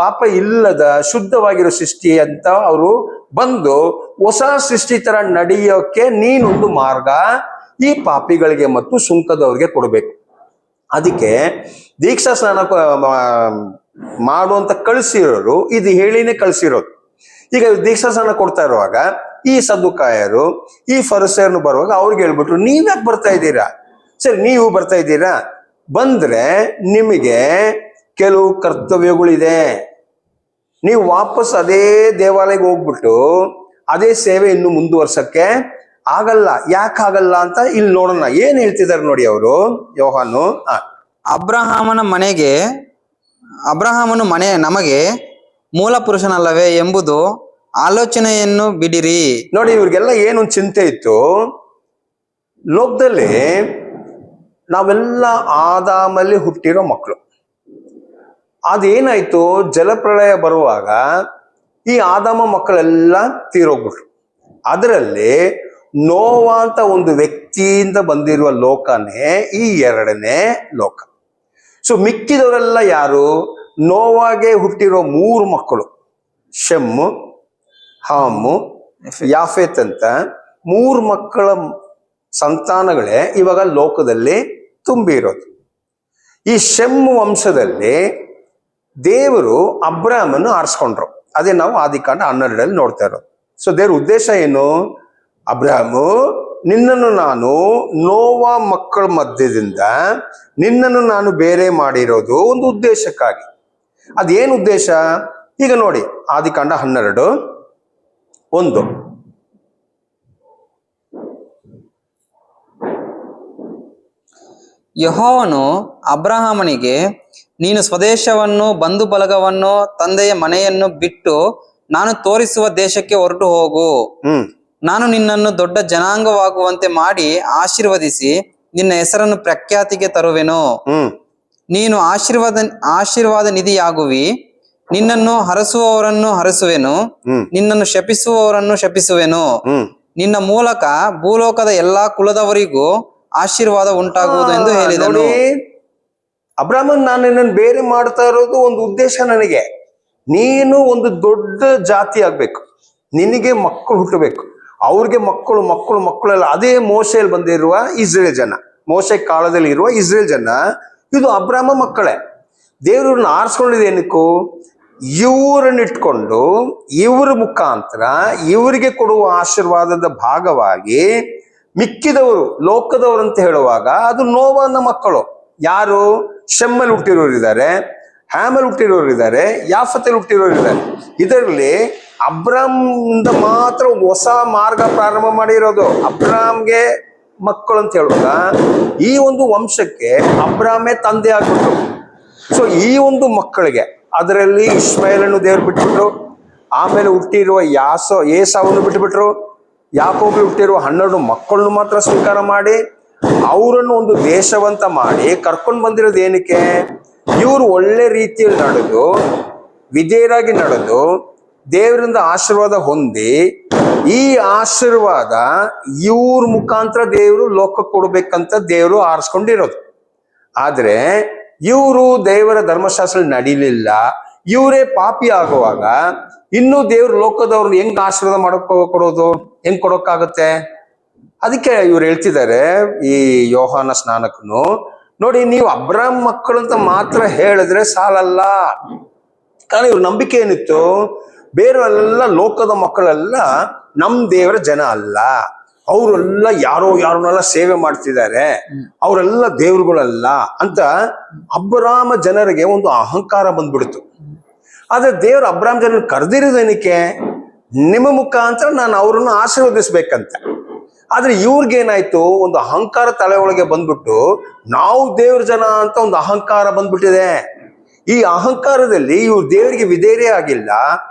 ಪಾಪ ಇಲ್ಲದ ಶುದ್ಧವಾಗಿರೋ ಸೃಷ್ಟಿ ಅಂತ ಅವರು ಬಂದು ಹೊಸ ಸೃಷ್ಟಿ ತರ ನಡೆಯೋಕೆ ನೀನೊಂದು ಮಾರ್ಗ ಈ ಪಾಪಿಗಳಿಗೆ ಮತ್ತು ಸುಂಕದವ್ರಿಗೆ ಕೊಡ್ಬೇಕು. ಅದಕ್ಕೆ ದೀಕ್ಷಾ ಸ್ನಾನ ಮಾಡುವಂತ ಕಳಿಸಿರೋರು ಇದು ಹೇಳಿನೇ ಕಳಿಸಿರೋದು. ಈಗ ದೀಕ್ಷಾ ಸ್ನಾನ ಕೊಡ್ತಾ ಇರುವಾಗ ಈ ಸದ್ದುಕಾಯರು ಈ ಫರಿಸಾಯರು ಬರುವಾಗ ಅವ್ರಿಗೆ ಹೇಳ್ಬಿಟ್ರು, ನೀವ್ಯಾಕೆ ಬರ್ತಾ ಇದ್ದೀರಾ? ಸರಿ, ನೀವು ಬರ್ತಾ ಇದ್ದೀರಾ, ಬಂದ್ರೆ ನಿಮಗೆ ಕೆಲವು ಕರ್ತವ್ಯಗಳಿದೆ. ನೀವು ವಾಪಸ್ ಅದೇ ದೇವಾಲಯಕ್ಕೆ ಹೋಗ್ಬಿಟ್ಟು ಅದೇ ಸೇವೆ ಇನ್ನು ಮುಂದುವರ್ಸಕ್ಕೆ ಆಗಲ್ಲ. ಯಾಕಾಗಲ್ಲ ಅಂತ ಇಲ್ಲಿ ನೋಡೋಣ. ಏನ್ ಹೇಳ್ತಿದ್ದಾರೆ ನೋಡಿ ಅವರು, ಯೋಹಾನು. ಅಬ್ರಹಾಮನು ನಮಗೆ ಮೂಲ ಪುರುಷನಲ್ಲವೇ ಎಂಬುದು ಆಲೋಚನೆಯನ್ನು ಬಿಡಿರಿ. ನೋಡಿ, ಇವ್ರಿಗೆಲ್ಲ ಏನೊಂದು ಚಿಂತೆ ಇತ್ತು. ಲೋಕದಲ್ಲಿ ನಾವೆಲ್ಲ ಆದಾಮಲ್ಲಿ ಹುಟ್ಟಿರೋ ಮಕ್ಕಳು. ಅದೇನಾಯ್ತು, ಜಲಪ್ರಳಯ ಬರುವಾಗ ಈ ಆದಾಮ ಮಕ್ಕಳೆಲ್ಲ ತೀರೋಗ್ಬಿಟ್ರು. ಅದರಲ್ಲಿ ನೋವ ಅಂತ ಒಂದು ವ್ಯಕ್ತಿಯಿಂದ ಬಂದಿರುವ ಲೋಕನೇ ಈ 2ನೇ ಲೋಕ. ಸೊ ಮಿಕ್ಕಿದವರೆಲ್ಲ ಯಾರು? ನೋವಾಗೆ ಹುಟ್ಟಿರೋ 3 ಮಕ್ಕಳು, ಶೆಮ್ಮು, ಹಾಮು, ಯಾಫೆತ್ ಅಂತ 3 ಮಕ್ಕಳ ಸಂತಾನಗಳೇ ಇವಾಗ ಲೋಕದಲ್ಲಿ ತುಂಬಿರೋದು. ಈ ಶೆಮ್ ವಂಶದಲ್ಲಿ ದೇವರು ಅಬ್ರಾಮನ್ನು ಆರಿಸ್ಕೊಂಡ್ರು. ಅದೇ ನಾವು ಆದಿಕಾಂಡ 12 ನೋಡ್ತಾ ಇರೋದು. ಸೊ ದೇವ್ರ ಉದ್ದೇಶ ಏನು? ಅಬ್ರಾಮು, ನಿನ್ನನ್ನು ನಾನು ನೋವ ಮಕ್ಕಳ ಮಧ್ಯದಿಂದ ನಿನ್ನನ್ನು ನಾನು ಬೇರೆ ಮಾಡಿರೋದು ಒಂದು ಉದ್ದೇಶಕ್ಕಾಗಿ. ಅದೇನು ಉದ್ದೇಶ? ಈಗ ನೋಡಿ, ಆದಿಕಾಂಡ 12:1. ಯೆಹೋವನು ಅಬ್ರಹಾಮನಿಗೆ, ನೀನು ಸ್ವದೇಶವನ್ನು, ಬಂಧು ಬಲಗವನ್ನು, ತಂದೆಯ ಮನೆಯನ್ನು ಬಿಟ್ಟು ನಾನು ತೋರಿಸುವ ದೇಶಕ್ಕೆ ಹೊರಟು ಹೋಗು. ನಾನು ನಿನ್ನನ್ನು ದೊಡ್ಡ ಜನಾಂಗವಾಗುವಂತೆ ಮಾಡಿ ಆಶೀರ್ವದಿಸಿ ನಿನ್ನ ಹೆಸರನ್ನು ಪ್ರಖ್ಯಾತಿಗೆ ತರುವೆನು. ನೀನು ಆಶೀರ್ವಾದ ನಿಧಿಯಾಗುವಿ. ನಿನ್ನನ್ನು ಹರಸುವವರನ್ನು ಹರಸುವೆನು, ನಿನ್ನನ್ನು ಶಪಿಸುವವರನ್ನು ಶಪಿಸುವೆನು. ನಿನ್ನ ಮೂಲಕ ಭೂಲೋಕದ ಎಲ್ಲಾ ಕುಲದವರಿಗೂ ಆಶೀರ್ವಾದ ಉಂಟಾಗುವುದು ಎಂದು ಹೇಳಿದನು. ಅಬ್ರಾಹ್ಮನ್, ನಾನು ನಿನ್ನನ್ನು ಬೇರೆ ಮಾಡ್ತಾ ಇರೋದು ಒಂದು ಉದ್ದೇಶ. ನನಗೆ ನೀನು ಒಂದು ದೊಡ್ಡ ಜಾತಿ ಆಗ್ಬೇಕು, ನಿನಗೆ ಮಕ್ಕಳು ಹುಟ್ಟಬೇಕು, ಅವ್ರಿಗೆ ಮಕ್ಕಳು ಮಕ್ಕಳು ಮಕ್ಕಳೆಲ್ಲ. ಅದೇ ಮೋಶೆಯಲ್ಲಿ ಬಂದಿರುವ ಇಸ್ರೇಲ್ ಜನ, ಮೋಶೆ ಕಾಲದಲ್ಲಿ ಇರುವ ಇಸ್ರೇಲ್ ಜನ, ಇದು ಅಬ್ರಾಹ್ಮ ಮಕ್ಕಳೇ. ದೇವ್ರನ್ನ ಆರಿಸ್ಕೊಂಡಿದೆ ಏನಕ್ಕೂ? ಇವರನ್ನ ಇಟ್ಕೊಂಡು ಇವರ ಮುಖಾಂತರ ಇವರಿಗೆ ಕೊಡುವ ಆಶೀರ್ವಾದದ ಭಾಗವಾಗಿ ಮಿಕ್ಕಿದವರು ಲೋಕದವರು ಅಂತ ಹೇಳುವಾಗ ಅದು ನೋವನ ಮಕ್ಕಳು. ಯಾರು? ಶೆಮ್ಮಲ್ಲಿ ಹುಟ್ಟಿರೋರು ಇದ್ದಾರೆ, ಹ್ಯಾಮಲ್ಲಿ ಹುಟ್ಟಿರೋರು ಇದ್ದಾರೆ, ಯಾಫತಲ್ಲಿ ಹುಟ್ಟಿರೋರು ಇದ್ದಾರೆ. ಇದರಲ್ಲಿ ಅಬ್ರಾಮ್ದ ಮಾತ್ರ ಒಂದು ಹೊಸ ಮಾರ್ಗ ಪ್ರಾರಂಭ ಮಾಡಿರೋದು. ಅಬ್ರಾಮ್ಗೆ ಮಕ್ಕಳು ಅಂತ ಹೇಳುವಾಗ ಈ ಒಂದು ವಂಶಕ್ಕೆ ಅಬ್ರಾಮೇ ತಂದೆ ಆಗ್ಬಿಟ್ರು. ಸೊ ಈ ಒಂದು ಮಕ್ಕಳಿಗೆ ಅದರಲ್ಲಿ ಇಷ್ಮಾಯೇಲನ್ನು ದೇವ್ರು ಬಿಟ್ಬಿಟ್ರು. ಆಮೇಲೆ ಹುಟ್ಟಿರುವ ಏಸಾವನ್ನು ಬಿಟ್ಬಿಟ್ರು. ಯಾಕೋಬಲ್ಲಿ ಹುಟ್ಟಿರುವ 12 ಮಕ್ಕಳನ್ನು ಮಾತ್ರ ಸ್ವೀಕಾರ ಮಾಡಿ ಅವರನ್ನು ಒಂದು ದೇಶವಂತ ಮಾಡಿ ಕರ್ಕೊಂಡು ಬಂದಿರೋದು ಏನಕ್ಕೆ? ಇವರು ಒಳ್ಳೆ ರೀತಿಯಲ್ಲಿ ನಡೆದು, ವಿಧೇಯರಾಗಿ ನಡೆದು, ದೇವರಿಂದ ಆಶೀರ್ವಾದ ಹೊಂದಿ, ಈ ಆಶೀರ್ವಾದ ಇವ್ರ ಮುಖಾಂತರ ದೇವರು ಲೋಕಕ್ಕೆ ಕೊಡ್ಬೇಕಂತ ದೇವರು ಆರಿಸ್ಕೊಂಡಿರೋದು. ಆದ್ರೆ ಇವರು ದೇವರ ಧರ್ಮಶಾಸ್ತ್ರ ನಡೀಲಿಲ್ಲ. ಇವರೇ ಪಾಪಿ ಆಗುವಾಗ ಇನ್ನು ದೇವ್ರ ಲೋಕದವ್ರನ್ನ ಹೆಂಗ್ ಆಶೀರ್ವಾದ ಕೊಡೋದು? ಹೆಂಗ್ ಕೊಡೋಕ್ಕಾಗುತ್ತೆ? ಅದಕ್ಕೆ ಇವ್ರು ಹೇಳ್ತಿದ್ದಾರೆ, ಈ ಯೋಹಾನ ಸ್ನಾನಕನು, ನೋಡಿ, ನೀವು ಅಬ್ರಾಮ್ ಮಕ್ಕಳು ಅಂತ ಮಾತ್ರ ಹೇಳಿದ್ರೆ ಸಾಲಲ್ಲ. ಕಾರಣ ಇವ್ರ ನಂಬಿಕೆ ಏನಿತ್ತು? ಬೇರೆಲ್ಲ ಲೋಕದ ಮಕ್ಕಳೆಲ್ಲ ನಮ್ ದೇವರ ಜನ ಅಲ್ಲ, ಅವರೆಲ್ಲ ಯಾರನ್ನೆಲ್ಲ ಸೇವೆ ಮಾಡ್ತಿದ್ದಾರೆ, ಅವರೆಲ್ಲ ದೇವ್ರುಗಳಲ್ಲ ಅಂತ ಅಬ್ರಾಮ ಜನರಿಗೆ ಒಂದು ಅಹಂಕಾರ ಬಂದ್ಬಿಡ್ತು. ಆದ್ರೆ ದೇವ್ರ ಅಬ್ರಾಮ್ ಜನ ಕರೆದಿರೋದೇನಕ್ಕೆ? ನಿಮ್ಮ ಮುಖಾಂತರ ನಾನು ಅವ್ರನ್ನ ಆಶೀರ್ವದಿಸ್ಬೇಕಂತ. ಆದ್ರೆ ಇವ್ರಿಗೇನಾಯ್ತು? ಒಂದು ಅಹಂಕಾರ ತಲೆ ಒಳಗೆ ಬಂದ್ಬಿಟ್ಟು ನಾವು ದೇವ್ರ ಜನ ಅಂತ ಒಂದು ಅಹಂಕಾರ ಬಂದ್ಬಿಟ್ಟಿದೆ. ಈ ಅಹಂಕಾರದಲ್ಲಿ ಇವ್ರು ದೇವರಿಗೆ ವಿಧೇಯರೇ ಆಗಿಲ್ಲ,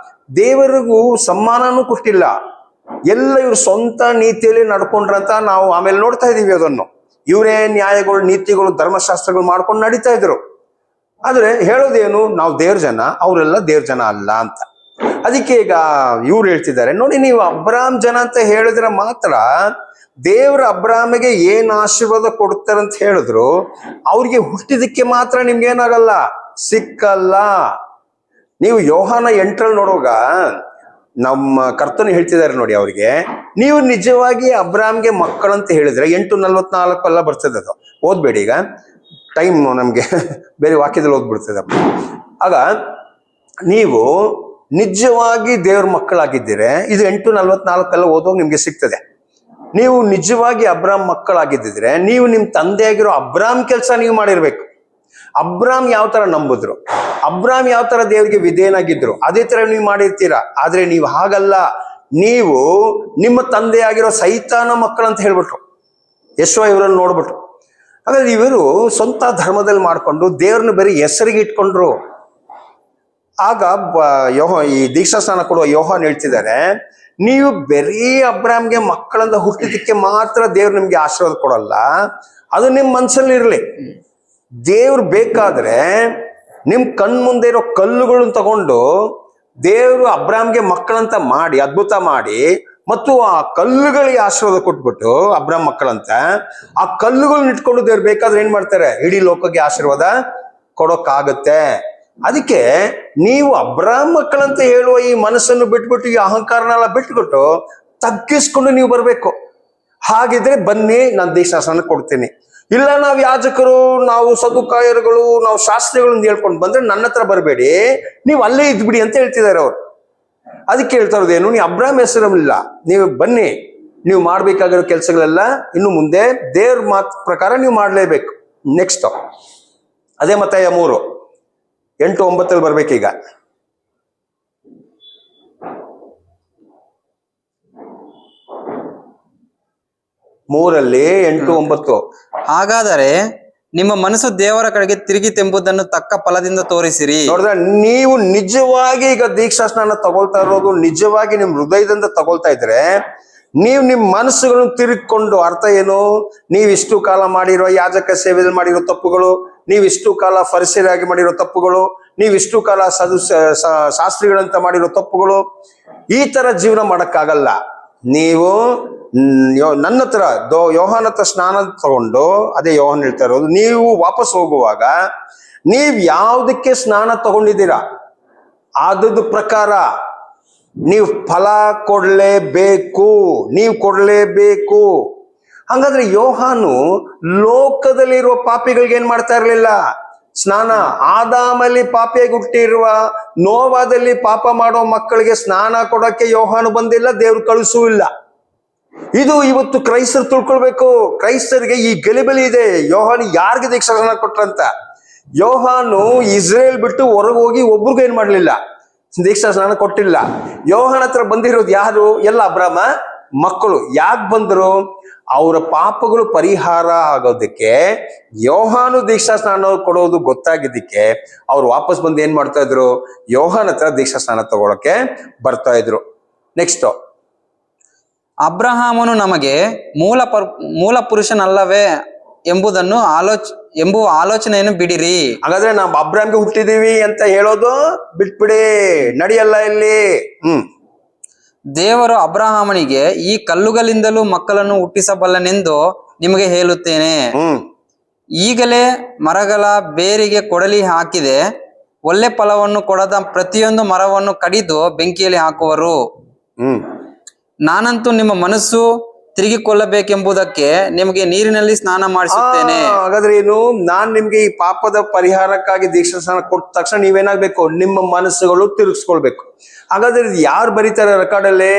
ದೇವರಿಗೂ ಸಮ್ಮಾನನೂ ಕೊಟ್ಟಿಲ್ಲ. ಎಲ್ಲ ಇವ್ರು ಸ್ವಂತ ನೀತಿಯಲ್ಲಿ ನಡ್ಕೊಂಡ್ರಂತ ನಾವು ಆಮೇಲೆ ನೋಡ್ತಾ ಇದೀವಿ. ಅದನ್ನು ಇವರೇ ನ್ಯಾಯಗಳು, ನೀತಿಗಳು, ಧರ್ಮಶಾಸ್ತ್ರಗಳು ಮಾಡ್ಕೊಂಡು ನಡೀತಾ ಇದ್ರು. ಆದ್ರೆ ಹೇಳೋದೇನು? ನಾವು ದೇವ್ರ ಜನ, ಅವರೆಲ್ಲ ದೇವ್ರ ಜನ ಅಲ್ಲ ಅಂತ. ಅದಕ್ಕೆ ಈಗ ಇವ್ರು ಹೇಳ್ತಿದ್ದಾರೆ, ನೋಡಿ, ನೀವು ಅಬ್ರಾಮ್ ಜನ ಅಂತ ಹೇಳಿದ್ರೆ ಮಾತ್ರ ದೇವ್ರ ಅಬ್ರಾಮಿಗೆ ಏನ್ ಆಶೀರ್ವಾದ ಕೊಡ್ತಾರಂತ ಹೇಳಿದ್ರು, ಅವ್ರಿಗೆ ಹುಟ್ಟಿದಕ್ಕೆ ಮಾತ್ರ ನಿಮ್ಗೆ ಏನಾಗಲ್ಲ, ಸಿಕ್ಕಲ್ಲ. ನೀವು ಯೋಹಾನ 8 ನೋಡುವಾಗ ನಮ್ಮ ಕರ್ತನು ಹೇಳ್ತಿದ್ದಾರೆ ನೋಡಿ ಅವ್ರಿಗೆ, ನೀವು ನಿಜವಾಗಿ ಅಬ್ರಾಮ್ಗೆ ಮಕ್ಕಳಂತ ಹೇಳಿದ್ರೆ 8:44 ಎಲ್ಲ ಬರ್ತದೆ. ಅದು ಓದ್ಬೇಡಿ, ಈಗ ಟೈಮ್ ನಮ್ಗೆ ಬೇರೆ ವಾಕ್ಯದಲ್ಲಿ ಓದ್ಬಿಡ್ತದೆ. ಆಗ ನೀವು ನಿಜವಾಗಿ ದೇವ್ರ ಮಕ್ಕಳಾಗಿದ್ದೀರೆ, ಇದು 8:44 ಎಲ್ಲ ಓದುವಾಗ ನಿಮ್ಗೆ ಸಿಗ್ತದೆ. ನೀವು ನಿಜವಾಗಿ ಅಬ್ರಾಮ್ ಮಕ್ಕಳಾಗಿದ್ದಿದ್ರೆ ನೀವು ನಿಮ್ ತಂದೆ ಆಗಿರೋ ಅಬ್ರಾಮ್ ಕೆಲಸ ನೀವು ಮಾಡಿರ್ಬೇಕು. ಅಬ್ರಾಮ್ ಯಾವ ತರ ನಂಬಿದ್ರು, ಅಬ್ರಾಮ್ ಯಾವ ತರ ದೇವರಿಗೆ ವಿಧೇಯನಾಗಿದ್ರು, ಅದೇ ತರ ನೀವು ಮಾಡಿರ್ತೀರಾ. ಆದ್ರೆ ನೀವು ಹಾಗಲ್ಲ, ನೀವು ನಿಮ್ಮ ತಂದೆ ಆಗಿರೋ ಸೈತಾನ ಮಕ್ಕಳಂತ ಹೇಳ್ಬಿಟ್ರು ಯೆಶುವ ಇವರನ್ನು ನೋಡ್ಬಿಟ್ರು. ಹಾಗಾದ್ರೆ ಇವರು ಸ್ವಂತ ಧರ್ಮದಲ್ಲಿ ಮಾಡ್ಕೊಂಡು ದೇವ್ರನ್ನ ಬರೀ ಹೆಸರಿಗೆ ಇಟ್ಕೊಂಡ್ರು. ಆಗ ಈ ದೀಕ್ಷಾ ಸ್ನಾನ ಕೊಡುವ ಯೋಹಾನ್ ಹೇಳ್ತಿದ್ದಾರೆ, ನೀವು ಬರೀ ಅಬ್ರಾಮ್ಗೆ ಮಕ್ಕಳಂದ ಹುಟ್ಟಿದಕ್ಕೆ ಮಾತ್ರ ದೇವ್ರು ನಿಮ್ಗೆ ಆಶೀರ್ವಾದ ಕೊಡಲ್ಲ, ಅದು ನಿಮ್ ಮನ್ಸಲ್ಲಿ ಇರ್ಲಿ. ದೇವ್ರು ಬೇಕಾದ್ರೆ ನಿಮ್ ಕಣ್ ಮುಂದೆ ಇರೋ ಕಲ್ಲುಗಳನ್ನ ತಗೊಂಡು ದೇವ್ರು ಅಬ್ರಾಮ್ಗೆ ಮಕ್ಕಳಂತ ಮಾಡಿ ಅದ್ಭುತ ಮಾಡಿ ಮತ್ತು ಆ ಕಲ್ಲುಗಳಿಗೆ ಆಶೀರ್ವಾದ ಕೊಟ್ಬಿಟ್ಟು ಅಬ್ರಾಮ್ ಮಕ್ಕಳಂತ ಆ ಕಲ್ಲುಗಳನ್ನ ಇಟ್ಕೊಂಡು ದೇವ್ರು ಬೇಕಾದ್ರೆ ಏನ್ ಮಾಡ್ತಾರೆ, ಇಡೀ ಲೋಕಕ್ಕೆ ಆಶೀರ್ವಾದ ಕೊಡೋಕ್ಕಾಗತ್ತೆ. ಅದಕ್ಕೆ ನೀವು ಅಬ್ರಾಮ್ ಮಕ್ಕಳಂತ ಹೇಳುವ ಈ ಮನಸ್ಸನ್ನು ಬಿಟ್ಬಿಟ್ಟು ಈ ಅಹಂಕಾರನೆಲ್ಲ ಬಿಟ್ಬಿಟ್ಟು ತಗ್ಗಿಸ್ಕೊಂಡು ನೀವು ಬರ್ಬೇಕು. ಹಾಗಿದ್ರೆ ಬನ್ನಿ, ನಾನು ದೀಕ್ಷಾಸ್ನಾನ ಕೊಡ್ತೀನಿ. ಇಲ್ಲ ನಾವು ಯಾಜಕರು, ನಾವು ಸದುಕಾಯರುಗಳು, ನಾವು ಶಾಸ್ತ್ರಿಗಳನ್ನ ಹೇಳ್ಕೊಂಡು ಬಂದ್ರೆ ನನ್ನ ಹತ್ರ ಬರಬೇಡಿ, ನೀವು ಅಲ್ಲೇ ಇದ್ಬಿಡಿ ಅಂತ ಹೇಳ್ತಿದ್ದಾರೆ ಅವ್ರು. ಅದಕ್ಕೆ ಹೇಳ್ತಾ ಇರೋದೇನು, ನೀವು ಅಬ್ರಾಮ್ ಹೆಸರಿಲ್ಲ, ನೀವು ಬನ್ನಿ, ನೀವು ಮಾಡ್ಬೇಕಾಗಿರೋ ಕೆಲಸಗಳೆಲ್ಲ ಇನ್ನು ಮುಂದೆ ದೇವ್ರ ಮಾತು ಪ್ರಕಾರ ನೀವು ಮಾಡಲೇಬೇಕು. ನೆಕ್ಸ್ಟ್ ಅದೇ ಮತ್ತಾಯ 3:8-9 ಬರ್ಬೇಕೀಗ. 3:8-9. ಹಾಗಾದರೆ ನಿಮ್ಮ ಮನಸ್ಸು ದೇವರ ಕಡೆಗೆ ತಿರುಗಿತೆಂಬುದನ್ನು ತಕ್ಕ ಫಲದಿಂದ ತೋರಿಸಿರಿ. ನೋಡಿದ್ರೆ ನೀವು ನಿಜವಾಗಿ ಈಗ ದೀಕ್ಷಾ ಸ್ನಾನ ತಗೊಳ್ತಾ ಇರೋದು ನಿಜವಾಗಿ ನಿಮ್ ಹೃದಯದಿಂದ ತಗೊಳ್ತಾ ಇದ್ರೆ, ನೀವು ನಿಮ್ ಮನಸ್ಸುಗಳನ್ನು ತಿರುಗಿಕೊಂಡು, ಅರ್ಥ ಏನು, ನೀವಿಷ್ಟು ಕಾಲ ಮಾಡಿರೋ ಯಾಜಕ ಸೇವೆಯಲ್ಲಿ ಮಾಡಿರೋ ತಪ್ಪುಗಳು, ನೀವಿಷ್ಟು ಕಾಲ ಫರಿಸೇಯರಾಗಿ ಮಾಡಿರೋ ತಪ್ಪುಗಳು, ನೀವಿಷ್ಟು ಕಾಲ ಶಾಸ್ತ್ರಿಗಳಂತ ಮಾಡಿರೋ ತಪ್ಪುಗಳು, ಈ ತರ ಜೀವನ ಮಾಡಕ್ಕಾಗಲ್ಲ. ನೀವು ನನ್ನ ಹತ್ರ ಯೋಹಾನ ಹತ್ರ ಸ್ನಾನ ತಗೊಂಡು, ಅದೇ ಯೋಹಾನ್ ಹೇಳ್ತಾ ಇರೋದು, ನೀವು ವಾಪಸ್ ಹೋಗುವಾಗ ನೀವ್ ಯಾವ್ದಕ್ಕೆ ಸ್ನಾನ ತಗೊಂಡಿದ್ದೀರಾ ಆದದ್ದು ಪ್ರಕಾರ ನೀವು ಫಲ ಕೊಡ್ಲೇಬೇಕು, ನೀವು ಕೊಡ್ಲೇಬೇಕು. ಹಂಗಾದ್ರೆ ಯೋಹಾನು ಲೋಕದಲ್ಲಿರುವ ಪಾಪಿಗಳಿಗೆ ಏನ್ ಮಾಡ್ತಾ ಇರ್ಲಿಲ್ಲ ಸ್ನಾನ. ಆದಾಮಲ್ಲಿ ಪಾಪಿಯಾಗಿ ಹುಟ್ಟಿರುವ, ನೋವಾದಲ್ಲಿ ಪಾಪ ಮಾಡೋ ಮಕ್ಕಳಿಗೆ ಸ್ನಾನ ಕೊಡಕ್ಕೆ ಯೋಹಾನು ಬಂದಿಲ್ಲ, ದೇವ್ರು ಕಳಿಸೂ ಇಲ್ಲ. ಇದು ಇವತ್ತು ಕ್ರೈಸ್ತರು ತಿಳ್ಕೊಳ್ಬೇಕು. ಕ್ರೈಸ್ತರಿಗೆ ಈ ಗಲಿಬಿಲಿ ಇದೆ. ಯೋಹಾನು ಯಾರಿಗೆ ದೀಕ್ಷಾ ಸ್ನಾನ ಕೊಟ್ರಂತ? ಯೋಹಾನು ಇಸ್ರೇಲ್ ಬಿಟ್ಟು ಹೊರಗೆ ಹೋಗಿ ಒಬ್ರಿಗೂ ಏನ್ ಮಾಡ್ಲಿಲ್ಲ, ದೀಕ್ಷಾ ಸ್ನಾನ ಕೊಟ್ಟಿಲ್ಲ. ಯೋಹಾನ ಹತ್ರ ಬಂದಿರೋದು ಯಾರು? ಎಲ್ಲ ಅಬ್ರಾಮ ಮಕ್ಕಳು. ಯಾಕೆ ಬಂದ್ರು? ಅವರ ಪಾಪಗಳು ಪರಿಹಾರ ಆಗೋದಕ್ಕೆ ಯೋಹಾನು ದೀಕ್ಷಾ ಸ್ನಾನ ಕೊಡೋದು ಗೊತ್ತಾಗಿದ್ದಕ್ಕೆ ಅವ್ರು ವಾಪಸ್ ಬಂದು ಏನ್ ಮಾಡ್ತಾ ಇದ್ರು, ಯೋಹಾನ ಹತ್ರ ದೀಕ್ಷಾ ಸ್ನಾನ ತಗೊಳಕ್ಕೆ ಬರ್ತಾ ಇದ್ರು. ನೆಕ್ಸ್ಟ್, ಅಬ್ರಹಾಮನು ನಮಗೆ ಮೂಲ ಪುರುಷನಲ್ಲವೇ ಎಂಬುವ ಆಲೋಚನೆಯನ್ನು ಬಿಡಿರಿ. ಹಾಗಾದ್ರೆ ನಾವು ಅಬ್ರಾಮ್ಗೆ ಹುಟ್ಟಿದೀವಿ ಅಂತ ಹೇಳೋದು ಬಿಟ್ಬಿಡಿ, ನಡೆಯಲ್ಲ ಇಲ್ಲಿ. ದೇವರು ಅಬ್ರಹಾಮನಿಗೆ ಈ ಕಲ್ಲುಗಳಿಂದಲೂ ಮಕ್ಕಳನ್ನು ಹುಟ್ಟಿಸಬಲ್ಲನೆಂದು ನಿಮಗೆ ಹೇಳುತ್ತೇನೆ. ಈಗಲೇ ಮರಗಳ ಬೇರಿಗೆ ಕೊಡಲಿ ಹಾಕಿದೆ, ಒಳ್ಳೆ ಫಲವನ್ನು ಕೊಡದ ಪ್ರತಿಯೊಂದು ಮರವನ್ನು ಕಡಿದು ಬೆಂಕಿಯಲ್ಲಿ ಹಾಕುವರು. ನಾನಂತೂ ನಿಮ್ಮ ಮನಸ್ಸು ತಿರುಗಿಕೊಳ್ಳಬೇಕೆಂಬುದಕ್ಕೆ ನಿಮಗೆ ನೀರಿನಲ್ಲಿ ಸ್ನಾನ ಮಾಡಿಸುತ್ತೇನೆ. ಹಾಗಾದ್ರೆ ಏನು, ನಾನ್ ನಿಮ್ಗೆ ಈ ಪಾಪದ ಪರಿಹಾರಕ್ಕಾಗಿ ದೀಕ್ಷಾ ಸ್ನಾನ ಕೊಟ್ಟ ತಕ್ಷಣ ನೀವೇನಾಗ್ಬೇಕು, ನಿಮ್ಮ ಮನಸ್ಸುಗಳು ತಿರುಗಿಸ್ಕೊಳ್ಬೇಕು. ಹಾಗಾದ್ರೆ ಯಾರು ಬರೀತಾರೆ ರೆಕಾರ್ಡ್ ಅಲ್ಲಿ?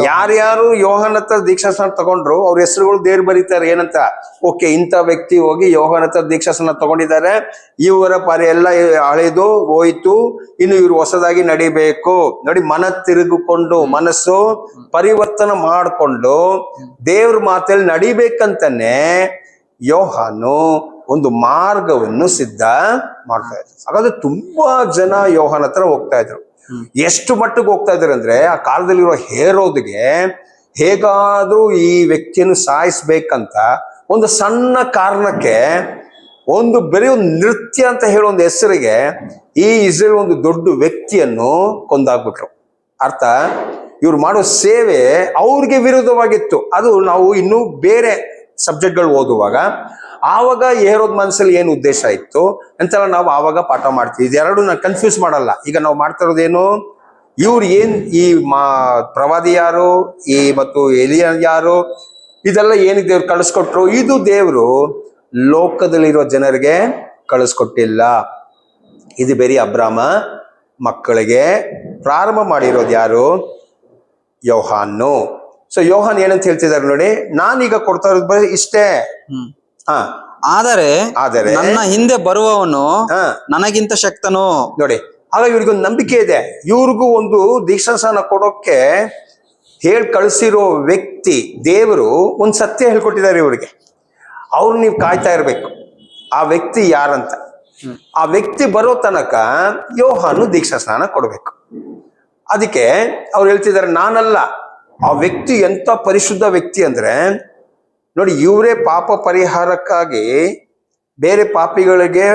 ಯಾರ್ಯಾರು ಯೋಹಾನ ಹತ್ರ ದೀಕ್ಷಾ ಸ್ನಾನ ತಗೊಂಡ್ರು ಅವ್ರ ಹೆಸರುಗಳು ದೇವ್ರು ಬರೀತಾರೆ. ಏನಂತ? ಓಕೆ, ಇಂಥ ವ್ಯಕ್ತಿ ಹೋಗಿ ಯೋಹಾನ ಹತ್ರ ದೀಕ್ಷಾ ಸ್ನಾನ ತಗೊಂಡಿದ್ದಾರೆ, ಇವರ ಪರಿ ಎಲ್ಲ ಹಳೆದು ಹೋಯ್ತು, ಇನ್ನು ಇವ್ರು ಹೊಸದಾಗಿ ನಡಿಬೇಕು. ನೋಡಿ, ತಿರುಗಿಕೊಂಡು ಮನಸ್ಸು ಪರಿವರ್ತನೆ ಮಾಡಿಕೊಂಡು ದೇವ್ರ ಮಾತಲ್ಲಿ ನಡಿಬೇಕಂತಾನೆ ಯೋಹಾನು ಒಂದು ಮಾರ್ಗವನ್ನು ಸಿದ್ಧ ಮಾಡ್ತಾ ಇದ್ರು. ಹಾಗಾದ್ರೆ ತುಂಬಾ ಜನ ಯೋಹಾನ ಹತ್ರ ಹೋಗ್ತಾ ಇದ್ರು. ಎಷ್ಟು ಮಟ್ಟಿಗೆ ಹೋಗ್ತಾ ಇದ್ದಾರೆ ಅಂದ್ರೆ, ಆ ಕಾಲದಲ್ಲಿರೋ ಹೇರೋದಿಗೆ ಹೇಗಾದ್ರೂ ಈ ವ್ಯಕ್ತಿಯನ್ನು ಸಾಯಿಸ್ಬೇಕಂತ ಒಂದು ಸಣ್ಣ ಕಾರಣಕ್ಕೆ, ಬರೀ ಒಂದು ನೃತ್ಯ ಅಂತ ಹೇಳೋ ಒಂದು ಹೆಸರಿಗೆ ಈ ಇಸ್ರೇಲ್ ಒಂದು ದೊಡ್ಡ ವ್ಯಕ್ತಿಯನ್ನು ಕೊಂದಾಗ್ಬಿಟ್ರು. ಅರ್ಥ, ಇವ್ರು ಮಾಡೋ ಸೇವೆ ಅವ್ರಿಗೆ ವಿರೋಧವಾಗಿತ್ತು. ಅದು ನಾವು ಇನ್ನು ಬೇರೆ ಸಬ್ಜೆಕ್ಟ್ಗಳು ಓದುವಾಗ ಆವಾಗ ಹೇರೋದ್ ಮನಸ್ಸಲ್ಲಿ ಏನು ಉದ್ದೇಶ ಇತ್ತು ಅಂತೆಲ್ಲ ನಾವು ಆವಾಗ ಪಾಠ ಮಾಡ್ತೀವಿ. ಇದೆರಡು ನಾನು ಕನ್ಫ್ಯೂಸ್ ಮಾಡಲ್ಲ. ಈಗ ನಾವು ಮಾಡ್ತಾ ಇರೋದೇನು, ಇವ್ರು ಏನ್ ಈ ಪ್ರವಾದಿ ಯಾರು, ಮತ್ತು ಎಲಿಯ ಯಾರು, ಇದೆಲ್ಲ ಏನಿದೆ ದೇವ್ರು ಕಳಿಸ್ಕೊಟ್ರು, ಇದು ದೇವರು ಲೋಕದಲ್ಲಿರೋ ಜನರಿಗೆ ಕಳಿಸ್ಕೊಟ್ಟಿಲ್ಲ. ಇದು ಬೇರೆ ಅಬ್ರಾಮ ಮಕ್ಕಳಿಗೆ ಪ್ರಾರಂಭ ಮಾಡಿರೋದು ಯಾರು? ಯೋಹಾನು. ಸೊ ಯೋಹಾನ್ ಏನಂತ ಹೇಳ್ತಿದ್ದಾರೆ ನೋಡಿ, ನಾನೀಗ ಕೊಡ್ತಾ ಇರೋದು ಇಷ್ಟೇ. ಆದರೆ ನನ್ನ ಹಿಂದೆ ಬರುವವನು ನನಗಿಂತ ಶಕ್ತನು. ನೋಡಿ, ಆಗ ಇವ್ರಿಗೊಂದು ನಂಬಿಕೆ ಇದೆ. ಇವ್ರಿಗೂ ಒಂದು ದೀಕ್ಷಾ ಸ್ನಾನ ಕೊಡೋಕೆ ಕಳಿಸಿರೋ ವ್ಯಕ್ತಿ ದೇವರು ಒಂದು ಸತ್ಯ ಹೇಳ್ಕೊಟ್ಟಿದ್ದಾರೆ ಇವ್ರಿಗೆ. ಅವ್ರು ನೀವು ಕಾಯ್ತಾ ಇರ್ಬೇಕು, ಆ ವ್ಯಕ್ತಿ ಯಾರಂತ. ಆ ವ್ಯಕ್ತಿ ಬರೋ ತನಕ ಯೋಹಾನು ದೀಕ್ಷಾ ಸ್ನಾನ ಕೊಡ್ಬೇಕು. ಅದಕ್ಕೆ ಅವ್ರು ಹೇಳ್ತಿದ್ದಾರೆ, ನಾನಲ್ಲ, ಆ ವ್ಯಕ್ತಿ ಎಂತ ಪರಿಶುದ್ಧ ವ್ಯಕ್ತಿ ಅಂದ್ರೆ ನೋಡಿ, ಇವರೇ ಪಾಪ ಪರಿಹಾರಕ್ಕಾಗಿ ಬೇರೆ ಪಾಪಿಗಳಿಗೆ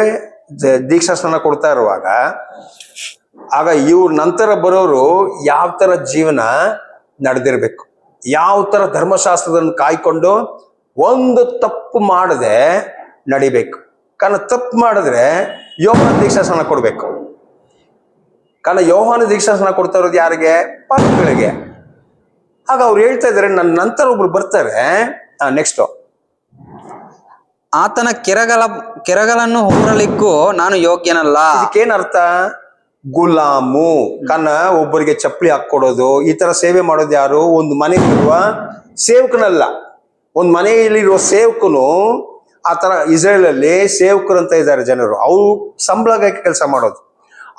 ದೀಕ್ಷಾ ಸ್ನಾನ ಕೊಡ್ತಾ ಇರುವಾಗ, ಆಗ ಇವ್ರ ನಂತರ ಬರೋರು ಯಾವ ತರ ಜೀವನ ನಡೆದಿರ್ಬೇಕು, ಯಾವ ತರ ಧರ್ಮಶಾಸ್ತ್ರದನ್ನು ಕಾಯ್ಕೊಂಡು ಒಂದು ತಪ್ಪು ಮಾಡದೆ ನಡಿಬೇಕು. ಕಾರಣ ತಪ್ಪು ಮಾಡಿದ್ರೆ ಯೋಹಾನ ದೀಕ್ಷಾ ಸ್ನಾನ ಕೊಡ್ಬೇಕು. ಕಾರಣ ಯೋಹಾನ ದೀಕ್ಷಾ ಸ್ನಾನ ಕೊಡ್ತಾ ಇರೋದು ಯಾರಿಗೆ? ಪಾಪಿಗಳಿಗೆ. ಆಗ ಅವ್ರು ಹೇಳ್ತಾ ಇದಾರೆ, ನನ್ನ ನಂತರ ಒಬ್ರು ಬರ್ತಾರೆ, ನೆಕ್ಸ್ಟ್. ಆತನ ಕೆರಗಳನ್ನು ಹೊರಲಿಕ್ಕೂ ನಾನು ಯೋಗ್ಯನಲ್ಲ. ಇದಕ್ಕೇನ್ ಅರ್ಥ? ಗುಲಾಮು. ಒಬ್ಬರಿಗೆ ಚಪ್ಪಲಿ ಹಾಕೊಡೋದು, ಈ ತರ ಸೇವೆ ಮಾಡೋದು ಯಾರು? ಒಂದು ಮನೆಯಲ್ಲಿರುವ ಸೇವಕನಲ್ಲ. ಒಂದು ಮನೆಯಲ್ಲಿರುವ ಸೇವಕನು ಆ ತರ ಇಸ್ರೇಲ್ ಅಲ್ಲಿ ಸೇವಕರು ಅಂತ ಇದ್ದಾರೆ ಜನರು, ಅವ್ರು ಸಂಬಳಕ್ಕೆ ಕೆಲಸ ಮಾಡೋದು,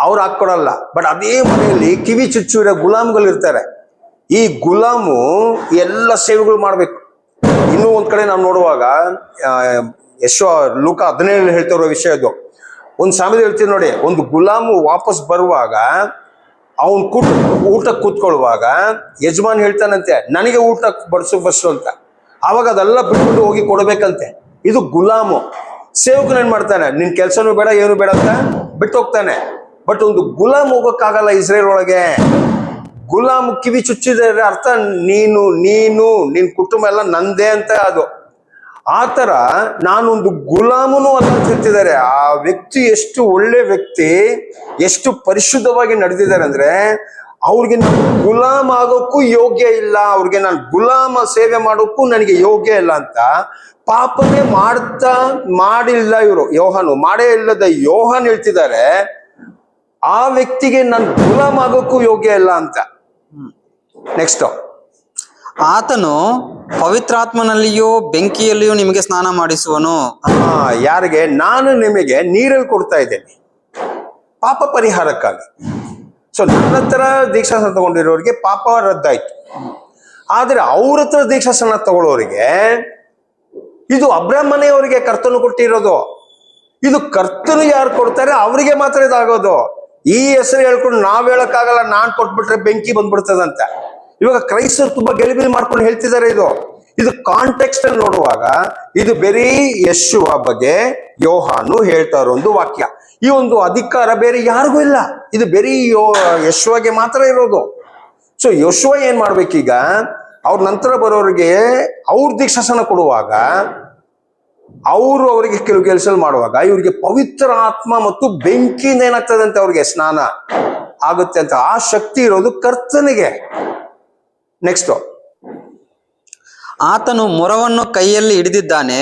ಅವ್ರು ಹಾಕೊಡಲ್ಲ. ಬಟ್ ಅದೇ ಮನೆಯಲ್ಲಿ ಕಿವಿ ಚುಚ್ಚಿರೋ ಗುಲಾಮ್ಗಳು ಇರ್ತಾರೆ. ಈ ಗುಲಾಮು ಎಲ್ಲ ಸೇವೆಗಳು ಮಾಡ್ಬೇಕು. ಇನ್ನೂ ಒಂದ್ ಕಡೆ ನಾವು ನೋಡುವಾಗ ಲೂಕ 17 ಹೇಳ್ತಾ ಇರೋ ವಿಷಯ ಅದು. ಒಂದ್ ಸಾಮ್ಯದಲ್ಲಿ ಹೇಳ್ತೀವಿ ನೋಡಿ, ಒಂದು ಗುಲಾಮು ವಾಪಸ್ ಬರುವಾಗ ಅವನ್ ಊಟಕ್ಕೆ ಕೂತ್ಕೊಳ್ಳುವಾಗ ಯಜಮಾನ್ ಹೇಳ್ತಾನಂತೆ, ನನಗೆ ಊಟ ಬಡಿಸು ಫಸ್ಟ್ ಅಂತ. ಅವಾಗ ಅದೆಲ್ಲ ಬಿಟ್ಬಿಟ್ಟು ಹೋಗಿ ಕೊಡ್ಬೇಕಂತೆ. ಇದು ಗುಲಾಮು. ಸೇವಕನ ಏನ್ ಮಾಡ್ತಾನೆ, ನಿನ್ ಕೆಲ್ಸನೂ ಬೇಡ ಏನು ಬೇಡ ಅಂತ ಬಿಟ್ಟು ಹೋಗ್ತಾನೆ. ಬಟ್ ಒಂದು ಗುಲಾಮ್ ಹೋಗಕ್ಕಾಗಲ್ಲ ಇಸ್ರೇಲ್ ಒಳಗೆ. ಗುಲಾಮ್ ಕಿವಿ ಚುಚ್ಚಿದರೆ ಅರ್ಥ ನಿನ್ ಕುಟುಂಬ ಎಲ್ಲ ನಂದೇ ಅಂತ. ಅದು ಆ ತರ ನಾನೊಂದು ಗುಲಾಮನು ಅಲ್ಲ ಅಂತ ಹೇಳ್ತಿದ್ದಾರೆ. ಆ ವ್ಯಕ್ತಿ ಎಷ್ಟು ಒಳ್ಳೆ ವ್ಯಕ್ತಿ, ಎಷ್ಟು ಪರಿಶುದ್ಧವಾಗಿ ನಡೆದಿದ್ದಾರೆ ಅಂದ್ರೆ, ಅವ್ರಿಗೆ ನಾನು ಗುಲಾಮ್ ಆಗೋಕ್ಕೂ ಯೋಗ್ಯ ಇಲ್ಲ, ಅವ್ರಿಗೆ ನಾನು ಗುಲಾಮ ಸೇವೆ ಮಾಡೋಕ್ಕೂ ನನಗೆ ಯೋಗ್ಯ ಇಲ್ಲ ಅಂತ ಪಾಪನೇ ಮಾಡಿಲ್ಲ ಇವರು. ಯೋಹಾನು ಮಾಡೇ ಇಲ್ಲದ ಯೋಹಾನ್ ಹೇಳ್ತಿದ್ದಾರೆ, ಆ ವ್ಯಕ್ತಿಗೆ ನಾನು ಗುಲಾಮ್ ಆಗೋಕ್ಕೂ ಯೋಗ್ಯ ಇಲ್ಲ ಅಂತ. ನೆಕ್ಸ್ಟ್. ಆತನು ಪವಿತ್ರಾತ್ಮನಲ್ಲಿಯೂ ಬೆಂಕಿಯಲ್ಲಿಯೂ ನಿಮಗೆ ಸ್ನಾನ ಮಾಡಿಸುವನು. ಯಾರಿಗೆ? ನಾನು ನಿಮಗೆ ನೀರಲ್ಲಿ ಕೊಡ್ತಾ ಇದ್ದೇನೆ ಪಾಪ ಪರಿಹಾರಕ್ಕಾಗಿ. ಸೊ ನನ್ನ ಹತ್ರ ದೀಕ್ಷಾಸ್ನಾನ ತಗೊಂಡಿರೋರಿಗೆ ಪಾಪ ರದ್ದಾಯ್ತು. ಆದ್ರೆ ಅವ್ರ ಹತ್ರ ದೀಕ್ಷಾಸ್ನಾನ ತಗೊಳ್ಳೋರಿಗೆ ಇದು ಅಬ್ರಾಮ್ ಮನೆಯವರಿಗೆ ಕರ್ತನು ಕೊಟ್ಟಿರೋದು. ಇದು ಕರ್ತನು ಯಾರು ಕೊಡ್ತಾರೆ ಅವರಿಗೆ ಮಾತ್ರ ಇದಾಗೋದು. ಈ ಹೆಸರು ಹೇಳ್ಕೊಂಡು ನಾವ್ ಹೇಳಕ್ಕಾಗಲ್ಲ, ನಾನ್ ಕೊಟ್ಬಿಟ್ರೆ ಬೆಂಕಿ ಬಂದ್ಬಿಡ್ತದಂತ. ಇವಾಗ ಕ್ರೈಸ್ತರು ತುಂಬಾ ಗೆಲಿಬಿಲಿ ಮಾಡ್ಕೊಂಡು ಹೇಳ್ತಿದ್ದಾರೆ. ಇದು ಕಾಂಟೆಕ್ಸ್ಟ್ ಅಲ್ಲಿ ನೋಡುವಾಗ ಇದು ಬರೀ ಯೇಸುವ ಬಗ್ಗೆ ಯೋಹಾನು ಹೇಳ್ತಾ ಇರೋ ಒಂದು ವಾಕ್ಯ. ಈ ಒಂದು ಅಧಿಕಾರ ಬೇರೆ ಯಾರಿಗೂ ಇಲ್ಲ, ಇದು ಬರೀ ಯೇಸುವಿಗೆ ಮಾತ್ರ ಇರೋದು. ಸೊ ಯೇಸುವ ಏನ್ ಮಾಡ್ಬೇಕೀಗ, ಅವ್ರ ನಂತರ ಬರೋರಿಗೆ ಅವ್ರ ದೀಕ್ಷಾಸನ ಕೊಡುವಾಗ, ಅವರಿಗೆ ಕೆಲವು ಕೆಲಸ ಮಾಡುವಾಗ ಇವ್ರಿಗೆ ಪವಿತ್ರ ಆತ್ಮ ಮತ್ತು ಬೆಂಕಿಯಿಂದ ಏನಾಗ್ತದೆ ಅಂತ ಅವ್ರಿಗೆ ಸ್ನಾನ ಆಗುತ್ತೆ ಅಂತ. ಆ ಶಕ್ತಿ ಇರೋದು ಕರ್ತನಿಗೆ. ನೆಕ್ಸ್ಟ್. ಆತನು ಮೊರವನ್ನು ಕೈಯಲ್ಲಿ ಹಿಡಿದಿದ್ದಾನೆ,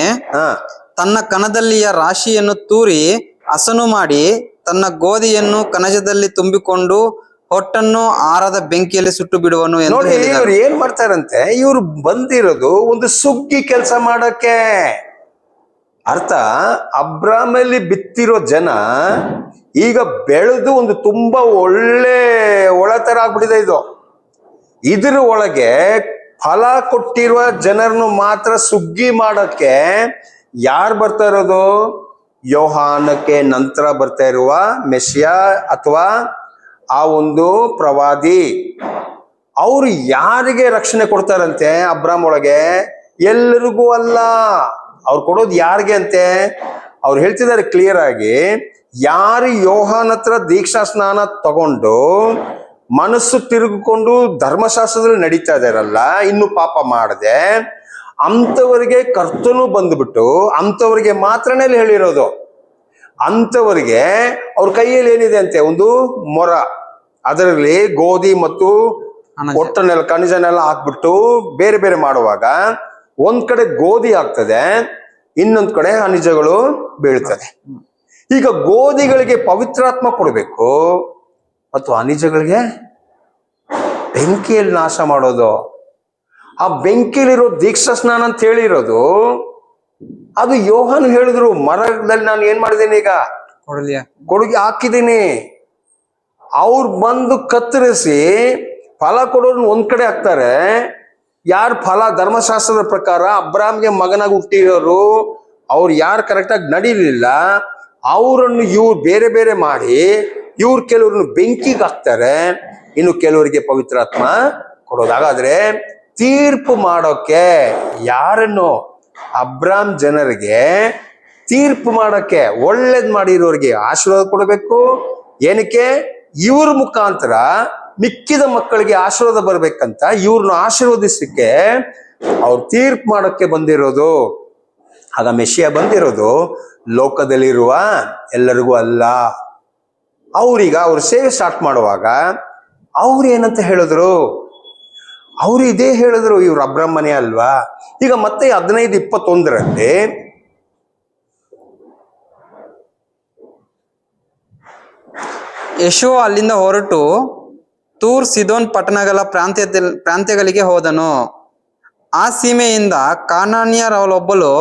ತನ್ನ ಕಣದಲ್ಲಿಯ ರಾಶಿಯನ್ನು ತೂರಿ ಹಸನು ಮಾಡಿ ತನ್ನ ಗೋಧಿಯನ್ನು ಕಣಜದಲ್ಲಿ ತುಂಬಿಕೊಂಡು ಹೊಟ್ಟನ್ನು ಆರದ ಬೆಂಕಿಯಲ್ಲಿ ಸುಟ್ಟು ಬಿಡುವನು ಎಂದು ಹೇಳಿದನು. ಇವ್ರು ಏನ್ ಮಾಡ್ತಾರಂತೆ, ಇವ್ರು ಬಂದಿರೋದು ಒಂದು ಸುಗ್ಗಿ ಕೆಲಸ ಮಾಡಕ್ಕೆ. ಅರ್ಥ, ಅಬ್ರಾಮಲ್ಲಿ ಬಿತ್ತಿರೋ ಜನ ಈಗ ಬೆಳೆದು ಒಂದು ತುಂಬಾ ಒಳ್ಳೆ ಒಳತರ ಆಗ್ಬಿಟ್ಟಿದೆ. ಇದ್ರ ಒಳಗೆ ಫಲ ಕೊಟ್ಟಿರುವ ಜನರನ್ನು ಮಾತ್ರ ಸುಗ್ಗಿ ಮಾಡಕ್ಕೆ ಯಾರು ಬರ್ತಾ ಇರೋದು? ಯೋಹಾನಕ್ಕೆ ನಂತರ ಬರ್ತಾ ಇರುವ ಮೆಸ್ಸಿಯ ಅಥವಾ ಆ ಒಂದು ಪ್ರವಾದಿ. ಅವರು ಯಾರಿಗೆ ರಕ್ಷಣೆ ಕೊಡ್ತಾರಂತೆ ಅಬ್ರಾಮ್ ಒಳಗೆ? ಎಲ್ಲರಿಗೂ ಅಲ್ಲ. ಅವ್ರು ಕೊಡೋದು ಯಾರಿಗೆ ಅಂತೆ? ಅವ್ರು ಹೇಳ್ತಿದ್ದಾರೆ ಕ್ಲಿಯರ್ ಆಗಿ, ಯಾರು ಯೋಹಾನ ಹತ್ರ ದೀಕ್ಷಾ ಸ್ನಾನ ತಗೊಂಡು ಮನಸ್ಸು ತಿರುಗಿಕೊಂಡು ಧರ್ಮಶಾಸ್ತ್ರದಲ್ಲಿ ನಡೀತಾ ಇದಾರಲ್ಲ, ಇನ್ನು ಪಾಪ ಮಾಡದೆ, ಅಂಥವರಿಗೆ ಕರ್ತನು ಬಂದ್ಬಿಟ್ಟು ಅಂಥವ್ರಿಗೆ ಮಾತ್ರನೇ ಹೇಳಿರೋದು. ಅಂಥವರಿಗೆ ಅವ್ರ ಕೈಯಲ್ಲಿ ಏನಿದೆ ಅಂತೆ, ಒಂದು ಮೊರ, ಅದರಲ್ಲಿ ಗೋಧಿ ಮತ್ತು ಒಟ್ಟನೆಲ್ಲ ಕಣಜನೆಲ್ಲ ಹಾಕ್ಬಿಟ್ಟು ಬೇರೆ ಬೇರೆ ಮಾಡುವಾಗ ಒಂದ್ ಕಡೆ ಗೋಧಿ ಆಗ್ತದೆ, ಇನ್ನೊಂದ್ ಕಡೆ ಖನಿಜಗಳು ಬೀಳ್ತದೆ. ಈಗ ಗೋಧಿಗಳಿಗೆ ಪವಿತ್ರಾತ್ಮ ಕೊಡ್ಬೇಕು ಮತ್ತು ಖನಿಜಗಳಿಗೆ ಬೆಂಕಿಯಲ್ಲಿ ನಾಶ ಮಾಡೋದು. ಆ ಬೆಂಕಿಯಲ್ಲಿರೋ ದೀಕ್ಷಾ ಸ್ನಾನ ಅಂತ ಹೇಳಿರೋದು ಅದು ಯೋಹಾನು ಹೇಳಿದ್ರು. ಮರದಲ್ಲಿ ನಾನು ಏನ್ ಮಾಡಿದ್ದೀನಿ, ಈಗ ಕೊಡುಗೆ ಹಾಕಿದ್ದೀನಿ. ಅವ್ರು ಬಂದು ಕತ್ತರಿಸಿ ಫಲ ಕೊಡೋರು ಒಂದ್ ಕಡೆ ಹಾಕ್ತಾರೆ. ಯಾರು ಫಲ ಧರ್ಮಶಾಸ್ತ್ರದ ಪ್ರಕಾರ ಅಬ್ರಾಮ್ಗೆ ಮಗನಾಗಿ ಹುಟ್ಟಿರೋರು, ಅವ್ರು ಯಾರು ಕರೆಕ್ಟಾಗಿ ನಡೀಲಿಲ್ಲ, ಅವರನ್ನು ಇವ್ರು ಬೇರೆ ಬೇರೆ ಮಾಡಿ ಇವ್ರು ಕೆಲವ್ರನ್ನು ಬೆಂಕಿಗೆ ಹಾಕ್ತಾರೆ, ಇನ್ನು ಕೆಲವರಿಗೆ ಪವಿತ್ರಾತ್ಮ ಕೊಡೋದು. ಹಾಗಾದ್ರೆ ತೀರ್ಪು ಮಾಡೋಕೆ ಯಾರನ್ನು? ಅಬ್ರಾಮ್ ಜನರಿಗೆ ತೀರ್ಪು ಮಾಡೋಕೆ, ಒಳ್ಳೇದ್ ಮಾಡಿರೋರಿಗೆ ಆಶೀರ್ವಾದ ಕೊಡಬೇಕು. ಏನಕ್ಕೆ? ಇವ್ರ ಮುಖಾಂತರ ಮಿಕ್ಕಿದ ಮಕ್ಕಳಿಗೆ ಆಶೀರ್ವಾದ ಬರ್ಬೇಕಂತ ಇವ್ರನ್ನ ಆಶೀರ್ವದಿಸಕ್ಕೆ ಅವ್ರು ತೀರ್ಪು ಮಾಡೋಕ್ಕೆ ಬಂದಿರೋದು. ಆಗ ಮೆಸ್ಸಿಯ ಬಂದಿರೋದು ಲೋಕದಲ್ಲಿರುವ ಎಲ್ಲರಿಗೂ ಅಲ್ಲ. ಅವ್ರ ಸೇವೆ ಸ್ಟಾರ್ಟ್ ಮಾಡುವಾಗ ಅವ್ರು ಏನಂತ ಹೇಳಿದ್ರು? ಅವರು ಇದೇ ಹೇಳಿದ್ರು, ಇವ್ರು ಅಬ್ರಾಮ್ ಮನೆ ಅಲ್ವಾ. ಈಗ ಮತ್ತೆ 15:21 ಯೆಹೋಶುವ ಅಲ್ಲಿಂದ ಹೊರಟು ತೂರ್ ಸಿದೋನ್ ಪಟ್ಟಣಗಳ ಪ್ರಾಂತ್ಯಗಳಿಗೆ ಹೋದನು. ಆ ಸೀಮೆಯಿಂದ ಕಾನಾನ್ಯರೊಬ್ಬಳು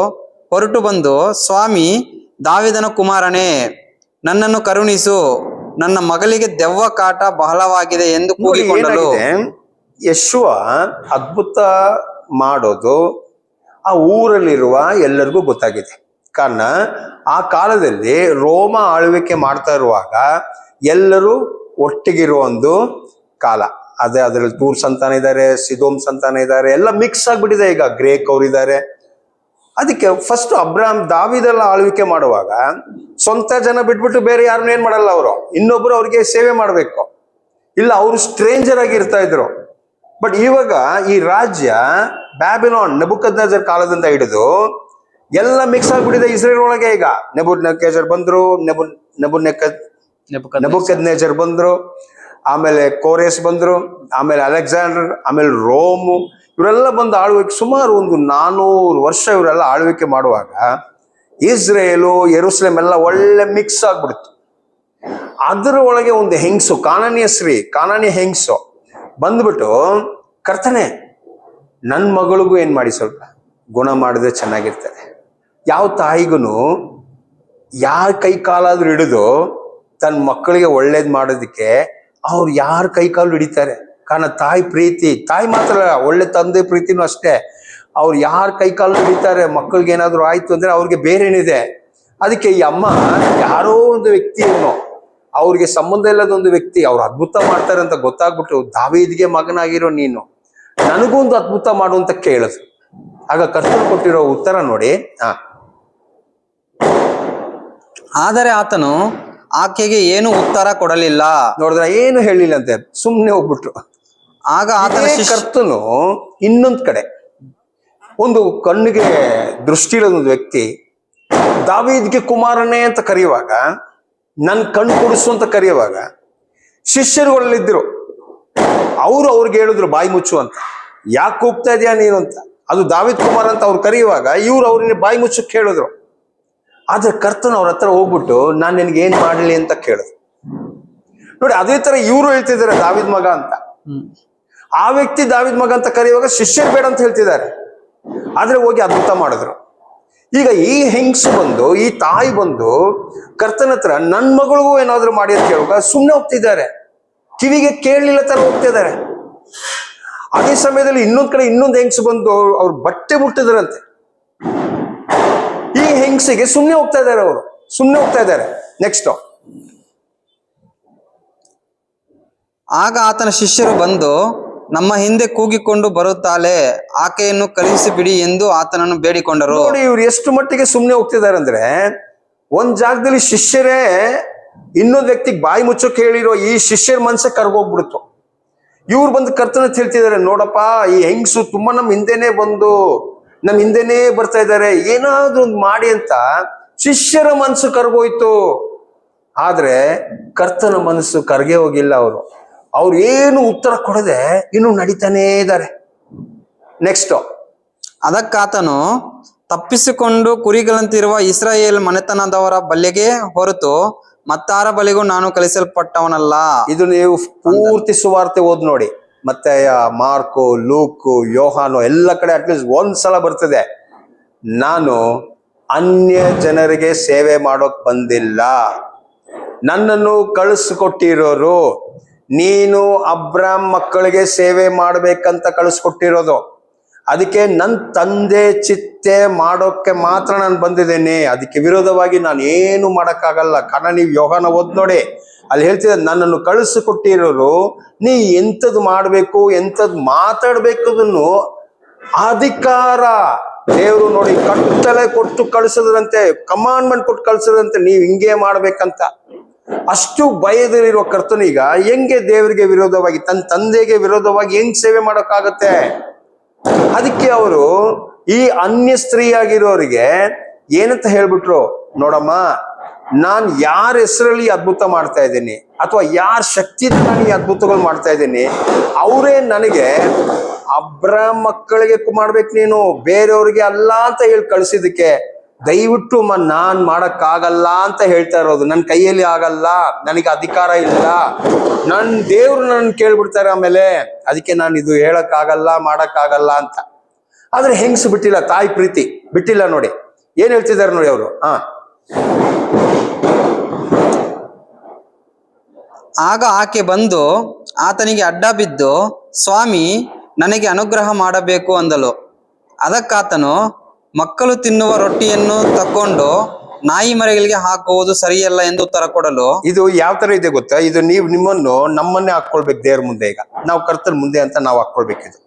ಹೊರಟು ಬಂದು, ಸ್ವಾಮಿ ದಾವೀದನ ಕುಮಾರನೇ, ನನ್ನನ್ನು ಕರುಣಿಸು, ನನ್ನ ಮಗಳಿಗೆ ದೆವ್ವ ಕಾಟ ಬಹಳವಾಗಿದೆ ಎಂದು ಕೂಗಿಕೊಂಡಳು. ಯೆಹೋಶುವ ಅದ್ಭುತ ಮಾಡೋದು ಆ ಊರಲ್ಲಿರುವ ಎಲ್ಲರಿಗೂ ಗೊತ್ತಾಗಿದೆ. ಕಾರಣ ಆ ಕಾಲದಲ್ಲಿ ರೋಮ ಆಳ್ವಿಕೆ ಮಾಡ್ತಾ ಇರುವಾಗ ಎಲ್ಲರೂ ಒಟ್ಟಿಗಿರುವ ಒಂದು ಕಾಲ. ಅದೇ ಅದರಲ್ಲಿ ತೂರ್ ಸಂತಾನ ಇದ್ದಾರೆ, ಸಿದೋಮ್ ಸಂತಾನ ಇದ್ದಾರೆ, ಎಲ್ಲ ಮಿಕ್ಸ್ ಆಗ್ಬಿಟ್ಟಿದೆ. ಈಗ ಗ್ರೇಕ್ ಅವರಿದ್ದಾರೆ. ಅದಕ್ಕೆ ಫಸ್ಟ್ ಅಬ್ರಾಮ್ ದಾವೀದೆಲ್ಲ ಆಳ್ವಿಕೆ ಮಾಡುವಾಗ ಸ್ವಂತ ಜನ ಬಿಟ್ಬಿಟ್ಟು ಬೇರೆ ಯಾರನ್ನ ಏನ್ ಮಾಡಲ್ಲ ಅವರು, ಇನ್ನೊಬ್ರು ಅವ್ರಿಗೆ ಸೇವೆ ಮಾಡ್ಬೇಕು. ಇಲ್ಲ, ಅವರು ಸ್ಟ್ರೇಂಜರ್ ಆಗಿ ಇರ್ತಾ ಇದ್ರು. ಬಟ್ ಇವಾಗ ಈ ರಾಜ್ಯ ಬ್ಯಾಬಿಲಾನ್ ನೆಬೂಕದ್ನೆಚ್ಚರ್ ಕಾಲದಿಂದ ಹಿಡಿದು ಎಲ್ಲ ಮಿಕ್ಸ್ ಆಗ್ಬಿಟ್ಟಿದೆ ಇಸ್ರೇಲ್ ಒಳಗೆ. ಈಗ ನೆಬೂಕದ್ನೆಚ್ಚರ್ ಬಂದ್ರು, ನೆಬೂಕದ್ನೆಚ್ಚರ್ ಬಂದ್ರು, ಆಮೇಲೆ ಕೋರೆಸ್ ಬಂದ್ರು, ಆಮೇಲೆ ಅಲೆಕ್ಸಾಂಡರ್, ಆಮೇಲೆ ರೋಮು, ಇವರೆಲ್ಲ ಬಂದು ಆಳ್ವಿಕೆ ಸುಮಾರು ಒಂದು 400 ವರ್ಷ ಇವರೆಲ್ಲ ಆಳ್ವಿಕೆ ಮಾಡುವಾಗ ಇಸ್ರೇಲು ಯೆರೂಸಲೇಮ್ ಎಲ್ಲ ಒಳ್ಳೆ ಮಿಕ್ಸ್ ಆಗ್ಬಿಡ್ತು. ಅದರ ಒಳಗೆ ಒಂದು ಹೆಂಗ್ಸು, ಕಾನಾನ್ಯ ಹೆಂಗ್ಸು ಬಂದ್ಬಿಟ್ಟು, ಕರ್ತನೆ ನನ್ನ ಮಗಳಿಗೂ ಏನ್ ಮಾಡಿ ಸ್ವಲ್ಪ ಗುಣ ಮಾಡಿದ್ರೆ ಚೆನ್ನಾಗಿರ್ತದೆ. ಯಾವ ತಾಯಿಗೂ ಯಾರ ಕೈ ಕಾಲಾದ್ರೂ ಹಿಡಿದು ತನ್ನ ಮಕ್ಕಳಿಗೆ ಒಳ್ಳೇದ್ ಮಾಡೋದಕ್ಕೆ ಅವ್ರು ಯಾರ ಕೈ ಕಾಲು ಹಿಡಿತಾರೆ. ಕಾರಣ ತಾಯಿ ಪ್ರೀತಿ, ತಾಯಿ ಮಾತ್ರ ಒಳ್ಳೆ ತಂದೆ ಪ್ರೀತಿನೂ ಅಷ್ಟೇ. ಅವ್ರು ಯಾರ ಕೈ ಕಾಲು ಹಿಡಿತಾರೆ, ಮಕ್ಕಳಿಗೆ ಏನಾದ್ರು ಆಯ್ತು ಅಂದ್ರೆ ಅವ್ರಿಗೆ ಬೇರೇನಿದೆ. ಅದಕ್ಕೆ ಈ ಅಮ್ಮ ಯಾರೋ ಒಂದು ವ್ಯಕ್ತಿಯನ್ನು, ಅವ್ರಿಗೆ ಸಂಬಂಧ ಇಲ್ಲದ ಒಂದು ವ್ಯಕ್ತಿ, ಅವ್ರು ಅದ್ಭುತ ಮಾಡ್ತಾರೆ ಅಂತ ಗೊತ್ತಾಗ್ಬಿಟ್ಟು, ದಾವೀದ್ಗೆ ಮಗನಾಗಿರೋ ನೀನು ನನಗೂ ಒಂದು ಅದ್ಭುತ ಮಾಡು ಅಂತ ಕೇಳಿದ್ರು. ಆಗ ಕರ್ತನು ಕೊಟ್ಟಿರೋ ಉತ್ತರ ನೋಡಿ. ಆದರೆ ಆತನು ಆಕೆಗೆ ಏನು ಉತ್ತರ ಕೊಡಲಿಲ್ಲ. ನೋಡಿದ್ರ, ಏನು ಹೇಳಿಲ್ಲ ಅಂತೆ, ಸುಮ್ನೆ ಹೋಗ್ಬಿಟ್ರು. ಆಗ ಆತನ ಕರ್ತನು ಇನ್ನೊಂದ್ ಕಡೆ ಒಂದು ಕಣ್ಣಿಗೆ ದೃಷ್ಟಿ ಇರೋದೊಂದು ವ್ಯಕ್ತಿ ದಾವೀದ್ಗೆ ಕುಮಾರನೇ ಅಂತ ಕರೆಯುವಾಗ, ನನ್ ಕಣ್ ಕೊಡಿಸು ಅಂತ ಕರೆಯುವಾಗ ಶಿಷ್ಯರುಗಳಲ್ಲಿದ್ರು. ಅವ್ರಿಗೆ ಹೇಳಿದ್ರು ಬಾಯಿ ಮುಚ್ಚು ಅಂತ. ಯಾಕೆ ಕೂಗ್ತಾ ಇದೆಯಾ ನೀನು ಅಂತ. ಅದು ದಾವೀದ್ ಕುಮಾರ್ ಅಂತ ಅವ್ರು ಕರೆಯುವಾಗ ಇವ್ರು ಅವ್ರನ್ನ ಬಾಯಿ ಮುಚ್ಚಕ್ಕೆ ಹೇಳಿದ್ರು. ಆದ್ರೆ ಕರ್ತನು ಅವ್ರ ಹತ್ರ ಹೋಗ್ಬಿಟ್ಟು, ನಾನ್ ನಿನ್ಗೆ ಏನ್ ಮಾಡ್ಲಿ ಅಂತ ಕೇಳಿದ್ರು. ನೋಡಿ, ಅದೇ ತರ ಇವ್ರು ಹೇಳ್ತಿದ್ದಾರೆ ದಾವೀದ್ ಮಗ ಅಂತ. ಆ ವ್ಯಕ್ತಿ ದಾವೀದ್ ಮಗ ಅಂತ ಕರೆಯುವಾಗ ಶಿಷ್ಯರು ಬೇಡ ಅಂತ ಹೇಳ್ತಿದ್ದಾರೆ. ಆದ್ರೆ ಹೋಗಿ ಅದ್ಭುತ ಮಾಡಿದ್ರು. ಈಗ ಈ ಹೆಂಗ್ಸು ಬಂದು, ಈ ತಾಯಿ ಬಂದು ಕರ್ತನ ಹತ್ರ ನನ್ ಮಗಳಿಗೂ ಏನಾದ್ರು ಮಾಡಿ ಅಂತ ಕೇಳುವಾಗ ಸುಮ್ನೆ ಹೋಗ್ತಿದ್ದಾರೆ, ಕಿವಿಗೆ ಕೇಳಲಿಲ್ಲ ತರ ಹೋಗ್ತಿದ್ದಾರೆ. ಅದೇ ಸಮಯದಲ್ಲಿ ಇನ್ನೊಂದ್ ಕಡೆ ಇನ್ನೊಂದು ಹೆಂಗ್ಸು ಬಂದು ಅವ್ರ ಬಟ್ಟೆ ಮುಟ್ಟಿದ್ರಂತೆ. ಈ ಹೆಂಗ್ಸಿಗೆ ಸುಮ್ನೆ ಹೋಗ್ತಾ ಇದ್ದಾರೆ. ನೆಕ್ಸ್ಟ್, ಆಗ ಆತನ ಶಿಷ್ಯರು ಬಂದು, ನಮ್ಮ ಹಿಂದೆ ಕೂಗಿಕೊಂಡು ಬರುತ್ತಾಳೆ, ಆಕೆಯನ್ನು ಕಳುಹಿಸಿ ಬಿಡಿ ಎಂದು ಆತನನ್ನು ಬೇಡಿಕೊಂಡರು. ನೋಡಿ, ಇವ್ರು ಎಷ್ಟು ಮಟ್ಟಿಗೆ ಸುಮ್ನೆ ಹೋಗ್ತಿದ್ದಾರೆ ಅಂದ್ರೆ, ಒಂದ್ ಜಾಗದಲ್ಲಿ ಶಿಷ್ಯರೇ ಇನ್ನೊಂದ್ ವ್ಯಕ್ತಿಗೆ ಬಾಯಿ ಮುಚ್ಚೋಕೆ ಹೇಳಿರೋ ಈ ಶಿಷ್ಯರ ಮನ್ಸೆ ಕರ್ಗೋಗ್ಬಿಡ್ತು. ಇವ್ರು ಬಂದು ಕರ್ತನ ಹೇಳ್ತಿದ್ದಾರೆ, ನೋಡಪ್ಪ ಈ ಹೆಂಗ್ಸು ತುಂಬಾ ನಮ್ ಹಿಂದೆನೇ ಬರ್ತಾ ಇದ್ದಾರೆ, ಏನಾದ್ರೂ ಒಂದು ಮಾಡಿ ಅಂತ. ಶಿಷ್ಯರ ಮನಸ್ಸು ಕರ್ಗೋಯ್ತು, ಆದ್ರೆ ಕರ್ತನ ಮನಸ್ಸು ಕರ್ಗೆ ಹೋಗಿಲ್ಲ. ಅವ್ರು ಏನು ಉತ್ತರ ಕೊಡದೆ ಇನ್ನು ನಡೀತಾನೇ ಇದ್ದಾರೆ. ನೆಕ್ಸ್ಟ್, ಅದಕ್ಕಾತನು ತಪ್ಪಿಸಿಕೊಂಡು ಕುರಿಗಳಂತಿರುವ ಇಸ್ರಾಯೇಲ್ ಮನೆತನದವರ ಬಳಿಗೆ ಹೊರತು ಮತ್ತಾರ ಬಳಿಗೂ ನಾನು ಕಳಿಸಲ್ಪಟ್ಟವನಲ್ಲ. ಇದು ನೀವು ಪೂರ್ತಿ ಸುವಾರ್ತೆ ಓದ್ ನೋಡಿ. ಮತ್ತೆ ಮಾರ್ಕು, ಲೂಕು, ಯೋಹಾನು ಎಲ್ಲ ಕಡೆ ಅಟ್ಲೀಸ್ಟ್ ಒಂದ್ಸಲ ಬರ್ತದೆ, ನಾನು ಅನ್ಯ ಜನರಿಗೆ ಸೇವೆ ಮಾಡೋಕ್ ಬಂದಿಲ್ಲ, ನನ್ನನ್ನು ಕಳಿಸ್ಕೊಟ್ಟಿರೋರು, ನೀನು ಅಬ್ರಾಮ್ ಮಕ್ಕಳಿಗೆ ಸೇವೆ ಮಾಡ್ಬೇಕಂತ ಕಳಿಸ್ಕೊಟ್ಟಿರೋದು. ಅದಕ್ಕೆ ನನ್ನ ತಂದೆ ಚಿತ್ತೆ ಮಾಡೋಕ್ಕೆ ಮಾತ್ರ ನಾನು ಬಂದಿದ್ದೇನೆ. ಅದಕ್ಕೆ ವಿರೋಧವಾಗಿ ನಾನು ಏನು ಮಾಡೋಕ್ಕಾಗಲ್ಲ. ಕಾರಣ ನೀವು ಯೋಹಾನ ಓದ್ ನೋಡಿ, ಅಲ್ಲಿ ಹೇಳ್ತಿದ್ದೆ, ನನ್ನನ್ನು ಕಳಿಸಿಕೊಟ್ಟಿರೋರು ನೀ ಎಂಥದ್ದು ಮಾಡ್ಬೇಕು, ಎಂಥದ್ದು ಮಾತಾಡ್ಬೇಕದನ್ನು ಅಧಿಕಾರ ದೇವರು ನೋಡಿ ಕಟ್ಟಲೆ ಕೊಟ್ಟು ಕಳಿಸದಂತೆ, ಕಮಾಂಡ್ಮೆಂಟ್ ಕೊಟ್ಟು ಕಳಿಸದಂತೆ ನೀವು ಹಿಂಗೆ ಮಾಡ್ಬೇಕಂತ. ಅಷ್ಟು ಭಯದಲ್ಲಿರುವ ಕರ್ತನೀಗ ಹೆಂಗೆ ದೇವರಿಗೆ ವಿರೋಧವಾಗಿ, ತನ್ನ ತಂದೆಗೆ ವಿರೋಧವಾಗಿ ಹೆಂಗ್ ಸೇವೆ ಮಾಡೋಕ್ಕಾಗತ್ತೆ? ಅದಕ್ಕೆ ಅವರು ಈ ಅನ್ಯ ಸ್ತ್ರೀ ಆಗಿರೋರಿಗೆ ಏನಂತ ಹೇಳ್ಬಿಟ್ರು, ನೋಡಮ್ಮ ನಾನು ಯಾರ ಹೆಸರಲ್ಲಿ ಅದ್ಭುತ ಮಾಡ್ತಾ ಇದ್ದೀನಿ ಅಥವಾ ಯಾರ ಶಕ್ತಿಯಿಂದ ನಾನು ಈ ಅದ್ಭುತಗಳು ಮಾಡ್ತಾ ಇದ್ದೀನಿ, ಅವರೇ ನನಗೆ ಅಬ್ರಾಮ್ ಮಕ್ಕಳಿಗೆ ಮಾಡ್ಬೇಕು, ನೀನು ಬೇರೆಯವ್ರಿಗೆ ಅಲ್ಲ ಅಂತ ಹೇಳಿ ಕಳ್ಸಿದಕ್ಕೆ ದಯವಿಟ್ಟು ನಾನ್ ಮಾಡಕ್ಕಾಗಲ್ಲ ಅಂತ ಹೇಳ್ತಾ ಇರೋದು. ನನ್ನ ಕೈಯಲ್ಲಿ ಆಗಲ್ಲ, ನನಗೆ ಅಧಿಕಾರ ಇಲ್ಲ, ನನ್ ದೇವ್ರು ನನ್ನ ಕೇಳ್ಬಿಡ್ತಾರೆ ಆಮೇಲೆ, ಅದಕ್ಕೆ ನಾನು ಇದು ಹೇಳಕ್ಕಾಗಲ್ಲ ಮಾಡಕ್ಕಾಗಲ್ಲ ಅಂತ. ಆದ್ರೆ ಹೆಂಗ್ಸ್ ಬಿಟ್ಟಿಲ್ಲ, ತಾಯಿ ಪ್ರೀತಿ ಬಿಟ್ಟಿಲ್ಲ. ನೋಡಿ ಏನ್ ಹೇಳ್ತಿದ್ದಾರೆ ನೋಡಿ ಅವರು. ಆಗ ಆಕೆ ಬಂದು ಆತನಿಗೆ ಅಡ್ಡ ಬಿದ್ದು, ಸ್ವಾಮಿ, ನನಗೆ ಅನುಗ್ರಹ ಮಾಡಬೇಕು ಅಂದಳು. ಅದಕ್ಕಾತನು, ಮಕ್ಕಳು ತಿನ್ನುವ ರೊಟ್ಟಿಯನ್ನು ತಕ್ಕೊಂಡು ನಾಯಿ ಮರಿಗಳಿಗೆ ಹಾಕುವುದು ಸರಿಯಲ್ಲ ಎಂದು ಉತ್ತರ ಕೊಡಲು. ಇದು ಯಾವ ತರ ಇದೆ ಗೊತ್ತಾ? ಇದು ನೀವು ನಮ್ಮನ್ನೇ ಹಾಕೊಳ್ಬೇಕು ದೇವ್ರ ಮುಂದೆ. ಈಗ ನಾವು ಕರ್ತನ ಮುಂದೆ ಅಂತ ನಾವು ಹಾಕೊಳ್ಬೇಕಿದು.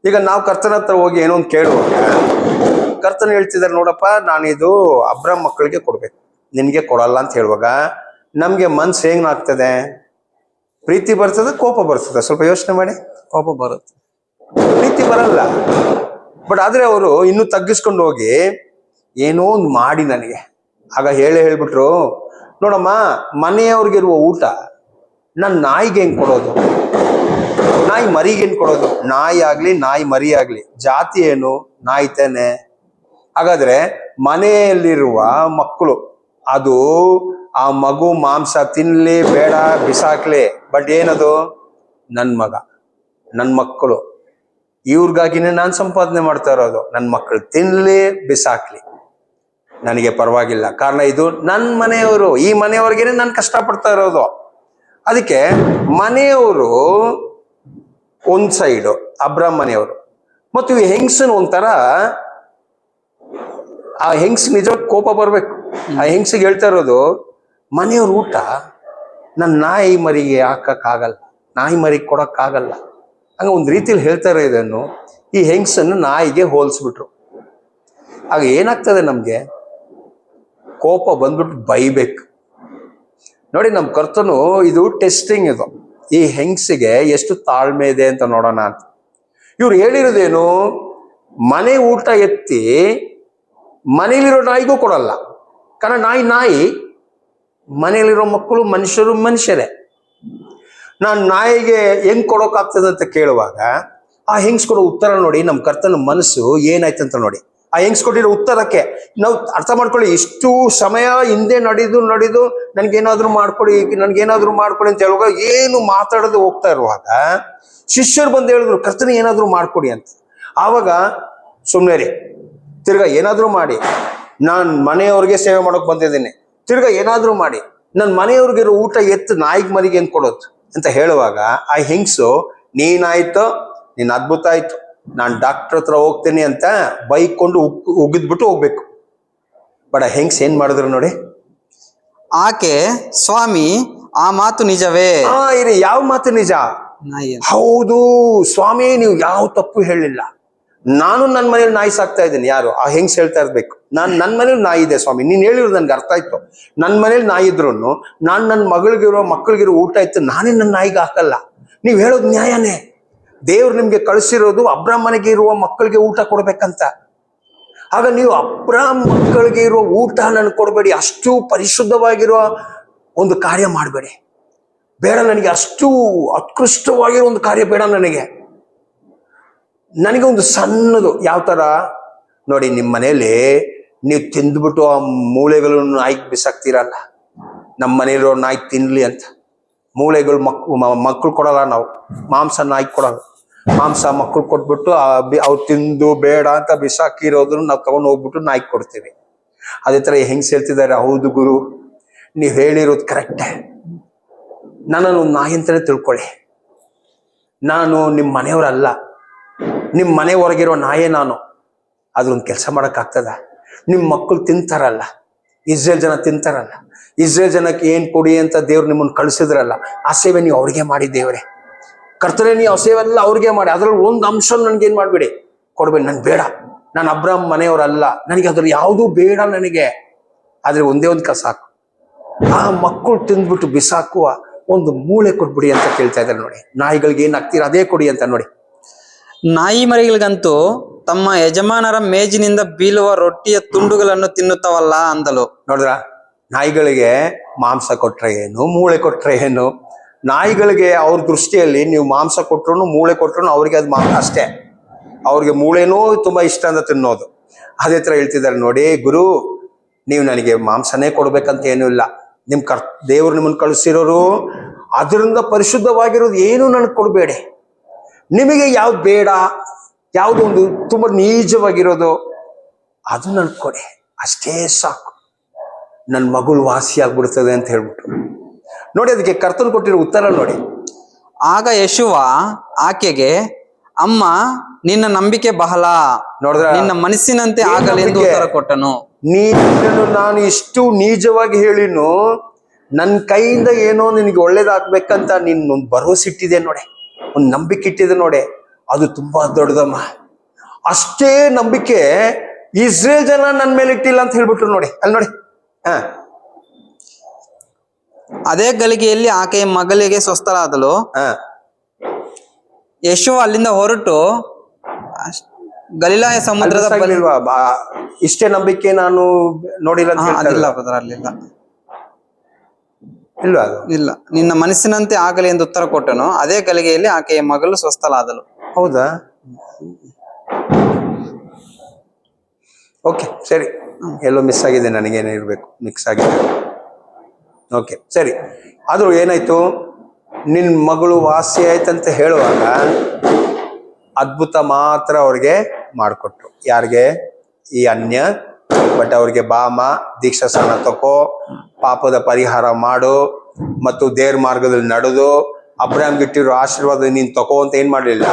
ಈಗ ನಾವು ಕರ್ತನ ಹತ್ರ ಹೋಗಿ ಏನೋ ಒಂದು ಕೇಳುವಾಗ ಕರ್ತನ ಹೇಳ್ತಿದಾರೆ, ನೋಡಪ್ಪ ನಾನಿದು ಅಬ್ರಾಮ್ ಮಕ್ಕಳಿಗೆ ಕೊಡ್ಬೇಕು, ನಿನ್ಗೆ ಕೊಡಲ್ಲ ಅಂತ ಹೇಳುವಾಗ ನಮ್ಗೆ ಮನ್ಸು ಹೆಂಗಾಗ್ತದೆ? ಪ್ರೀತಿ ಬರ್ತದೆ, ಕೋಪ ಬರ್ತದೆ? ಸ್ವಲ್ಪ ಯೋಚನೆ ಮಾಡಿ. ಕೋಪ ಬರುತ್ತೆ, ಪ್ರೀತಿ ಬರಲ್ಲ. ಬಟ್ ಆದ್ರೆ ಅವರು ಇನ್ನೂ ತಗ್ಗಿಸ್ಕೊಂಡು ಹೋಗಿ ಏನೋ ಒಂದು ಮಾಡಿ ನನಗೆ ಆಗ ಹೇಳ್ಬಿಟ್ರು, ನೋಡಮ್ಮ, ಮನೆಯವ್ರಿಗಿರುವ ಊಟ ನನ್ನ ನಾಯಿಗೆ ಹೆಂಗ್ ಕೊಡೋದು? ನಾಯಿ ಮರಿಗೆ ಹೆಂಗ್ ಕೊಡೋದು? ನಾಯಿ ಆಗ್ಲಿ ನಾಯಿ ಮರಿ ಆಗ್ಲಿ ಜಾತಿ ಏನು? ನಾಯಿ ತಾನೆ. ಹಾಗಾದ್ರೆ ಮನೆಯಲ್ಲಿರುವ ಮಕ್ಕಳು, ಅದು ಆ ಮಗು ಮಾಂಸ ತಿನ್ಲಿ ಬೇಡ ಬಿಸಾಕ್ಲಿ, ಬಟ್ ಏನದು? ನನ್ನ ಮಗ, ನನ್ನ ಮಕ್ಕಳು, ಇವ್ರಿಗಾಗಿನೇ ನಾನು ಸಂಪಾದನೆ ಮಾಡ್ತಾ ಇರೋದು. ನನ್ನ ಮಕ್ಕಳು ತಿನ್ಲಿ ಬಿಸಾಕ್ಲಿ ನನಗೆ ಪರವಾಗಿಲ್ಲ, ಕಾರಣ ಇದು ನನ್ನ ಮನೆಯವರು, ಈ ಮನೆಯವ್ರಿಗೇನೆ ನಾನು ಕಷ್ಟಪಡ್ತಾ ಇರೋದು. ಅದಕ್ಕೆ ಮನೆಯವರು ಒಂದ್ ಸೈಡು, ಅಬ್ರಾಮ್ ಮನೆಯವರು, ಮತ್ತು ಈ ಹೆಂಗ್ಸನ್ ಒಂಥರ, ಆ ಹೆಂಗ್ಸ್ ನಿಜ ಕೋಪ ಬರ್ಬೇಕು. ಆ ಹೆಂಗ್ಸಿಗೆ ಹೇಳ್ತಾ ಇರೋದು, ಮನೆಯವ್ರ ಊಟ ನನ್ನ ನಾಯಿ ಮರಿಗೆ ಹಾಕಕ್ಕಾಗಲ್ಲ, ನಾಯಿ ಮರಿಗೆ ಕೊಡಕ್ಕಾಗಲ್ಲ. ಹಂಗ ಒಂದ್ ರೀತಿಯಲ್ಲಿ ಹೇಳ್ತಾರೆ ಇದನ್ನು. ಈ ಹೆಂಗ್ಸನ್ನು ನಾಯಿಗೆ ಹೋಲಿಸ್ಬಿಟ್ರು. ಆಗ ಏನಾಗ್ತದೆ? ನಮ್ಗೆ ಕೋಪ ಬಂದ್ಬಿಟ್ಟು ಬೈಬೇಕು. ನೋಡಿ, ನಮ್ಮ ಕರ್ತನು ಇದು ಟೆಸ್ಟಿಂಗ್. ಇದು ಈ ಹೆಂಗ್ಸಿಗೆ ಎಷ್ಟು ತಾಳ್ಮೆ ಇದೆ ಅಂತ ನೋಡೋಣ ಅಂತ. ಇವ್ರು ಹೇಳಿರೋದೇನು? ಮನೆ ಊಟ ಎತ್ತಿ ಮನೇಲಿರೋ ನಾಯಿಗೂ ಕೊಡಲ್ಲ, ಕಾರಣ ನಾಯಿ, ಮನೆಯಲ್ಲಿರೋ ಮಕ್ಕಳು ಮನುಷ್ಯರೇ. ನಾನು ನಾಯಿಗೆ ಹೆಂಗ್ ಕೊಡೋಕಾಗ್ತದೆ ಅಂತ ಕೇಳುವಾಗ ಆ ಹೆಂಗ್ಸ್ ಕೊಡೋ ಉತ್ತರ ನೋಡಿ, ನಮ್ಮ ಕರ್ತನ ಮನಸ್ಸು ಏನಾಯ್ತಂತ ನೋಡಿ. ಆ ಹೆಂಗ್ಸ್ ಕೊಟ್ಟಿರೋ ಉತ್ತರಕ್ಕೆ ನಾವು ಅರ್ಥ ಮಾಡ್ಕೊಳ್ಳಿ. ಇಷ್ಟು ಸಮಯ ಹಿಂದೆ ನಡೆದು ನನ್ಗೇನಾದ್ರೂ ಮಾಡ್ಕೊಡಿ ಅಂತ ಹೇಳುವಾಗ ಏನು ಮಾತಾಡೋದು ಹೋಗ್ತಾ ಇರುವಾಗ ಶಿಷ್ಯರು ಬಂದು ಹೇಳಿದ್ರು, ಕರ್ತನ ಏನಾದ್ರೂ ಮಾಡ್ಕೊಡಿ ಅಂತ. ಆವಾಗ ಸುಮ್ಮನೆ ರೀ, ತಿರ್ಗಾ ಏನಾದ್ರೂ ಮಾಡಿ, ನಾನು ಮನೆಯವ್ರಿಗೆ ಸೇವೆ ಮಾಡೋಕೆ ಬಂದಿದ್ದೀನಿ, ತಿರ್ಗಾ ಏನಾದ್ರೂ ಮಾಡಿ ನನ್ನ ಮನೆಯವ್ರಿಗಿರೋ ಊಟ ಎತ್ತು ನಾಯಿಗೆ ಮರಿಗೆ ಏನ್ ಕೊಡೋದು ಅಂತ ಹೇಳುವಾಗ ಆ ಹೆಂಗ್ಸು, ನೀನಾಯ್ತು, ನೀನ್ ಅದ್ಭುತ ಆಯ್ತು, ನಾನು ಡಾಕ್ಟರ್ ಹತ್ರ ಹೋಗ್ತೀನಿ ಅಂತ ಬೈಕೊಂಡು ಉಗಿದ್ಬಿಟ್ಟು ಹೋಗ್ಬೇಕು. ಬಟ್ ಆ ಹೆಂಗ್ಸ್ ಏನ್ ಮಾಡಿದ್ರು ನೋಡಿ. ಆಕೆ, ಸ್ವಾಮಿ, ಆ ಮಾತು ನಿಜವೇ? ಇರಿ, ಯಾವ ಮಾತು ನಿಜ? ಹೌದು ಸ್ವಾಮಿ, ನೀವು ಯಾವ ತಪ್ಪು ಹೇಳಿಲ್ಲ, ನಾನು ನನ್ನ ಮನೇಲಿ ನಾಯಿ ಸಾಕ್ತಾ ಇದ್ದೀನಿ. ಯಾರು? ಆ ಹೆಂಗ್ಸ್ ಹೇಳ್ತಾ ಇರ್ಬೇಕು, ನನ್ನ ಮನೇಲಿ ನಾಯಿ ಇದೆ ಸ್ವಾಮಿ, ನೀನ್ ಹೇಳಿರೋದು ನನ್ಗೆ ಅರ್ಥ ಆಯ್ತು. ನನ್ನ ಮನೇಲಿ ನಾಯಿ ಇದ್ರು ನಾನು ನನ್ನ ಮಕ್ಕಳಿಗಿರೋ ಊಟ ಇತ್ತು, ನಾನೇ ನನ್ನ ನಾಯಿಗೆ ಹಾಕಲ್ಲ. ನೀವ್ ಹೇಳೋದು ನ್ಯಾಯನೇ. ದೇವ್ರು ನಿಮ್ಗೆ ಕಳಿಸಿರೋದು ಅಬ್ರಾಮ್ ಮನೆಗೆ ಇರುವ ಮಕ್ಕಳಿಗೆ ಊಟ ಕೊಡ್ಬೇಕಂತ. ಆಗ ನೀವು ಅಬ್ರಾಮ್ ಮಕ್ಕಳಿಗೆ ಇರುವ ಊಟ ನನ್ಗೆ ಕೊಡಬೇಡಿ, ಅಷ್ಟು ಪರಿಶುದ್ಧವಾಗಿರುವ ಒಂದು ಕಾರ್ಯ ಮಾಡಬೇಡಿ, ಬೇಡ ನನಗೆ. ಅಷ್ಟು ಉತ್ಕೃಷ್ಟವಾಗಿರೋ ಒಂದು ಕಾರ್ಯ ಬೇಡ ನನಗೆ ಒಂದು ಸಣ್ಣದು. ಯಾವ ತರ ನೋಡಿ, ನಿಮ್ಮ ಮನೇಲಿ ನೀವು ತಿಂದ್ಬಿಟ್ಟು ಆ ಮೂಳೆಗಳನ್ನು ನಾಯಿಗೆ ಬಿಸಾಕ್ತಿರಲ್ಲ. ನಮ್ಮ ಮನೇಲಿರೋ ನಾಯಿ ತಿನ್ಲಿ ಅಂತ ಮೂಳೆಗಳು ಮಕ್ಕಳು ಕೊಡಲ್ಲ, ನಾವು ಮಾಂಸ ನಾಯಿ ಕೊಡಲ್ಲ. ಮಾಂಸ ಮಕ್ಕಳು ಕೊಟ್ಬಿಟ್ಟು ಅವ್ರು ತಿಂದು ಬೇಡ ಅಂತ ಬಿಸಾಕಿರೋದನ್ನು ನಾವು ತಗೊಂಡು ಹೋಗ್ಬಿಟ್ಟು ನಾಯಿ ಕೊಡ್ತೀವಿ. ಅದೇ ತರ ಹೆಂಗ್ಸ್ ಹೇಳ್ತಿದ್ದಾರೆ, ಹೌದು ಗುರು, ನೀವ್ ಹೇಳಿರೋದು ಕರೆಕ್ಟೇ, ನನ್ನನ್ನು ನಾಯಿ ಅಂತಾನೆ ತಿಳ್ಕೊಳ್ಳಿ, ನಾನು ನಿಮ್ಮ ಮನೆಯವರಲ್ಲ, ನಿಮ್ಮ ಮನೆ ಹೊರಗಿರೋ ನಾಯೇ ನಾನು. ಅದ್ರೊಂದು ಕೆಲಸ ಮಾಡೋಕ್ಕಾಗ್ತದ? ನಿಮ್ಮ ಮಕ್ಕಳು ತಿಂತಾರಲ್ಲ, ಇಸ್ರೇಲ್ ಜನ ತಿಂತಾರಲ್ಲ, ಇಸ್ರೇಲ್ ಜನಕ್ಕೆ ಏನ್ ಕೊಡಿ ಅಂತ ದೇವ್ರು ನಿಮ್ಮನ್ನು ಕಳಿಸಿದ್ರಲ್ಲ, ಆ ಸೇವೆ ನೀವು ಅವ್ರಿಗೆ ಮಾಡಿ. ದೇವ್ರೆ ಕರ್ತನೆ, ನೀವು ಆ ಸೇವೆ ಎಲ್ಲ ಅವ್ರಿಗೆ ಮಾಡಿ, ಅದ್ರಲ್ಲಿ ಒಂದು ಅಂಶ ನನ್ಗೇನ್ ಮಾಡ್ಬೇಡಿ, ಕೊಡ್ಬೇಡಿ. ನನ್ ಬೇಡ, ನಾನು ಅಬ್ರಾಮ್ ಮನೆಯವರಲ್ಲ, ನನಗೆ ಅದ್ರ ಯಾವುದೂ ಬೇಡ ನನಗೆ. ಆದ್ರೆ ಒಂದೇ ಒಂದು ಕೆಲಸ ಸಾಕು, ಆ ಮಕ್ಕಳು ತಿಂದ್ಬಿಟ್ಟು ಬಿಸಾಕುವ ಒಂದು ಮೂಳೆ ಕೊಟ್ಬಿಡಿ ಅಂತ ಕೇಳ್ತಾ ಇದ್ದಾರೆ ನೋಡಿ. ನಾಯಿಗಳಿಗೆ ಏನ್ ಹಾಕ್ತೀರ ಅದೇ ಕೊಡಿ ಅಂತ ನೋಡಿ. ನಾಯಿ ಮರಿಗಳಿಗಂತೂ ತಮ್ಮ ಯಜಮಾನರ ಮೇಜಿನಿಂದ ಬೀಳುವ ರೊಟ್ಟಿಯ ತುಂಡುಗಳನ್ನು ತಿನ್ನುತ್ತವಲ್ಲ ಅಂದಲು. ನೋಡಿದ್ರ, ನಾಯಿಗಳಿಗೆ ಮಾಂಸ ಕೊಟ್ರೆ ಏನು, ಮೂಳೆ ಕೊಟ್ರೆ ಏನು? ನಾಯಿಗಳಿಗೆ ಅವ್ರ ದೃಷ್ಟಿಯಲ್ಲಿ ನೀವು ಮಾಂಸ ಕೊಟ್ರು ಮೂಳೆ ಕೊಟ್ರು ಅವ್ರಿಗೆ ಅದು ಅಷ್ಟೇ. ಅವ್ರಿಗೆ ಮೂಳೆನೂ ತುಂಬಾ ಇಷ್ಟ ಅಂತ ತಿನ್ನೋದು. ಅದೇ ತರ ಹೇಳ್ತಿದ್ದಾರೆ ನೋಡಿ, ಗುರು ನೀವು ನನಗೆ ಮಾಂಸನೇ ಕೊಡ್ಬೇಕಂತ ಏನೂ ಇಲ್ಲ. ದೇವರು ನಿಮ್ಮನ್ನು ಕಳಿಸಿರೋರು ಅದರಿಂದ ಪರಿಶುದ್ಧವಾಗಿರೋದು ಏನು ನನಗೆ ಕೊಡಬೇಡಿ. ನಿಮಗೆ ಯಾವ್ದು ಬೇಡ, ಯಾವುದು ಒಂದು ತುಂಬಾ ನೀಚವಾಗಿರೋದು ಅದು ನನಗೆ ಕೊಡಿ, ಅಷ್ಟೇ ಸಾಕು, ನನ್ನ ಮಗಳು ವಾಸಿ ಆಗ್ಬಿಡ್ತದೆ ಅಂತ ಹೇಳ್ಬಿಟ್ಟು ನೋಡಿ. ಅದಕ್ಕೆ ಕರ್ತನು ಕೊಟ್ಟಿರೋ ಉತ್ತರ ನೋಡಿ. ಆಗ ಯೇಸುವ ಆಕೆಗೆ, ಅಮ್ಮ, ನಿನ್ನ ನಂಬಿಕೆ ಬಹಳ, ನೋಡಿದ್ರ, ನಿನ್ನ ಮನಸ್ಸಿನಂತೆ ಆಗಲಿ ಎಂದು ಉತ್ತರ ಕೊಟ್ಟನು. ನೀನು ನಾನು ಇಷ್ಟು ನೀಚವಾಗಿ ಹೇಳಿನು, ನನ್ನ ಕೈಯಿಂದ ಏನೋ ನಿನಗೆ ಒಳ್ಳೇದಾಗ್ಬೇಕಂತ ನಿನ್ನೊಂದು ಭರವಸೆ ಇಟ್ಟಿದೆ ನೋಡಿ, ಒಂದು ನಂಬಿಕೆ ಇಟ್ಟಿದೆ ನೋಡಿ, ಅದು ತುಂಬಾ ದೊಡ್ಡದಮ್ಮ. ಅಷ್ಟೇ ನಂಬಿಕೆ ಇಸ್ರೇಲ್ ಜನ ನನ್ನ ಮೇಲೆ ಇಟ್ಟಿಲ್ಲ ಅಂತ ಹೇಳ್ಬಿಟ್ರು ನೋಡಿ. ಅಲ್ಲಿ ನೋಡಿ, ಅದೇ ಗಳಿಗೆಯಲ್ಲಿ ಆಕೆಯ ಮಗಳಿಗೆ ಸ್ವಸ್ಥರಾದಳು. ಯೇಸು ಅಲ್ಲಿಂದ ಹೊರಟು ಗಲಿಲಾಯ ಸಮುದ್ರದ ಇಷ್ಟೇ ನಂಬಿಕೆ ನಾನು ನೋಡಿಲ್ಲ ಅಂತ ಇಲ್ಲ, ನಿನ್ನ ಮನಸ್ಸಿನಂತೆ ಆಗಲಿ ಎಂದು ಉತ್ತರ ಕೊಟ್ಟನು. ಅದೇ ಗಳಿಗೆಯಲ್ಲಿ ಆಕೆಯ ಮಗಳು ಸ್ವಸ್ಥಳಾದಳು. ಹೌದಾ? ಓಕೆ, ಸರಿ. ಎಲ್ಲೋ ಮಿಸ್ ಆಗಿದೆ, ನನಗೇನೇ ಇರಬೇಕು, ಮಿಕ್ಸ್ ಆಗಿದೆ. ಓಕೆ, ಸರಿ. ಆದ್ರೂ ಏನಾಯ್ತು, ನಿನ್ನ ಮಗಳು ವಾಸಿ ಆಯ್ತಂತ ಹೇಳುವಾಗ ಅದ್ಭುತ ಮಾತ್ರ ಅವ್ರಿಗೆ ಮಾಡಿಕೊಟ್ರು. ಯಾರಿಗೆ? ಈ ಅನ್ಯ. ಬಟ್ ಅವ್ರಿಗೆ ಬಾಮ, ದೀಕ್ಷಾ ಸ್ನಾನ ತಕೋ, ಪಾಪದ ಪರಿಹಾರ ಮಾಡು, ಮತ್ತು ದೇವ್ರ ಮಾರ್ಗದಲ್ಲಿ ನಡೆದು ಅಬ್ರಾಹ್ಮ್ಗೆ ಇಟ್ಟಿರೋ ಆಶೀರ್ವಾದ ನೀನ್ ತಕೋ ಅಂತ ಏನ್ ಮಾಡ್ಲಿಲ್ಲ.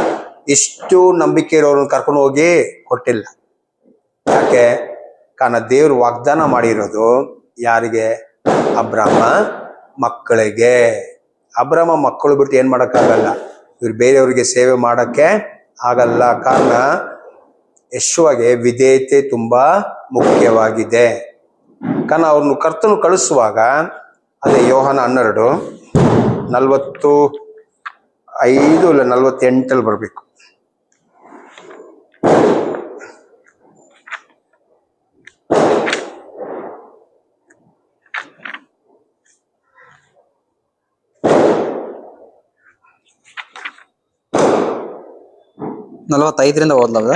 ಇಷ್ಟು ನಂಬಿಕೆ ಇರೋರನ್ನ ಕರ್ಕೊಂಡು ಹೋಗಿ ಕೊಟ್ಟಿಲ್ಲ. ಯಾಕೆ? ಕಾರಣ ದೇವ್ರು ವಾಗ್ದಾನ ಮಾಡಿರೋದು ಯಾರಿಗೆ? ಅಬ್ರಾಹ್ಮ ಮಕ್ಕಳಿಗೆ. ಅಬ್ರಾಹ್ಮ ಮಕ್ಕಳು ಬಿಟ್ಟು ಏನ್ ಮಾಡಕ್ಕಾಗಲ್ಲ, ಇವ್ರು ಬೇರೆಯವ್ರಿಗೆ ಸೇವೆ ಮಾಡಕ್ಕೆ ಆಗಲ್ಲ. ಕಾರಣ ಯೇಸುವಿಗೆ ವಿಧೇಯತೆ ತುಂಬಾ ಮುಖ್ಯವಾಗಿದೆ. ಕಾರಣ ಅವ್ರನ್ನು ಕರ್ತನು ಕಳಿಸುವಾಗ, ಅದೇ ಯೋಹಾನ 12:45 ಇಲ್ಲ 48 ಬರ್ಬೇಕು. ನಲವತ್ತೈದರಿಂದ ಓದ್ಲದ.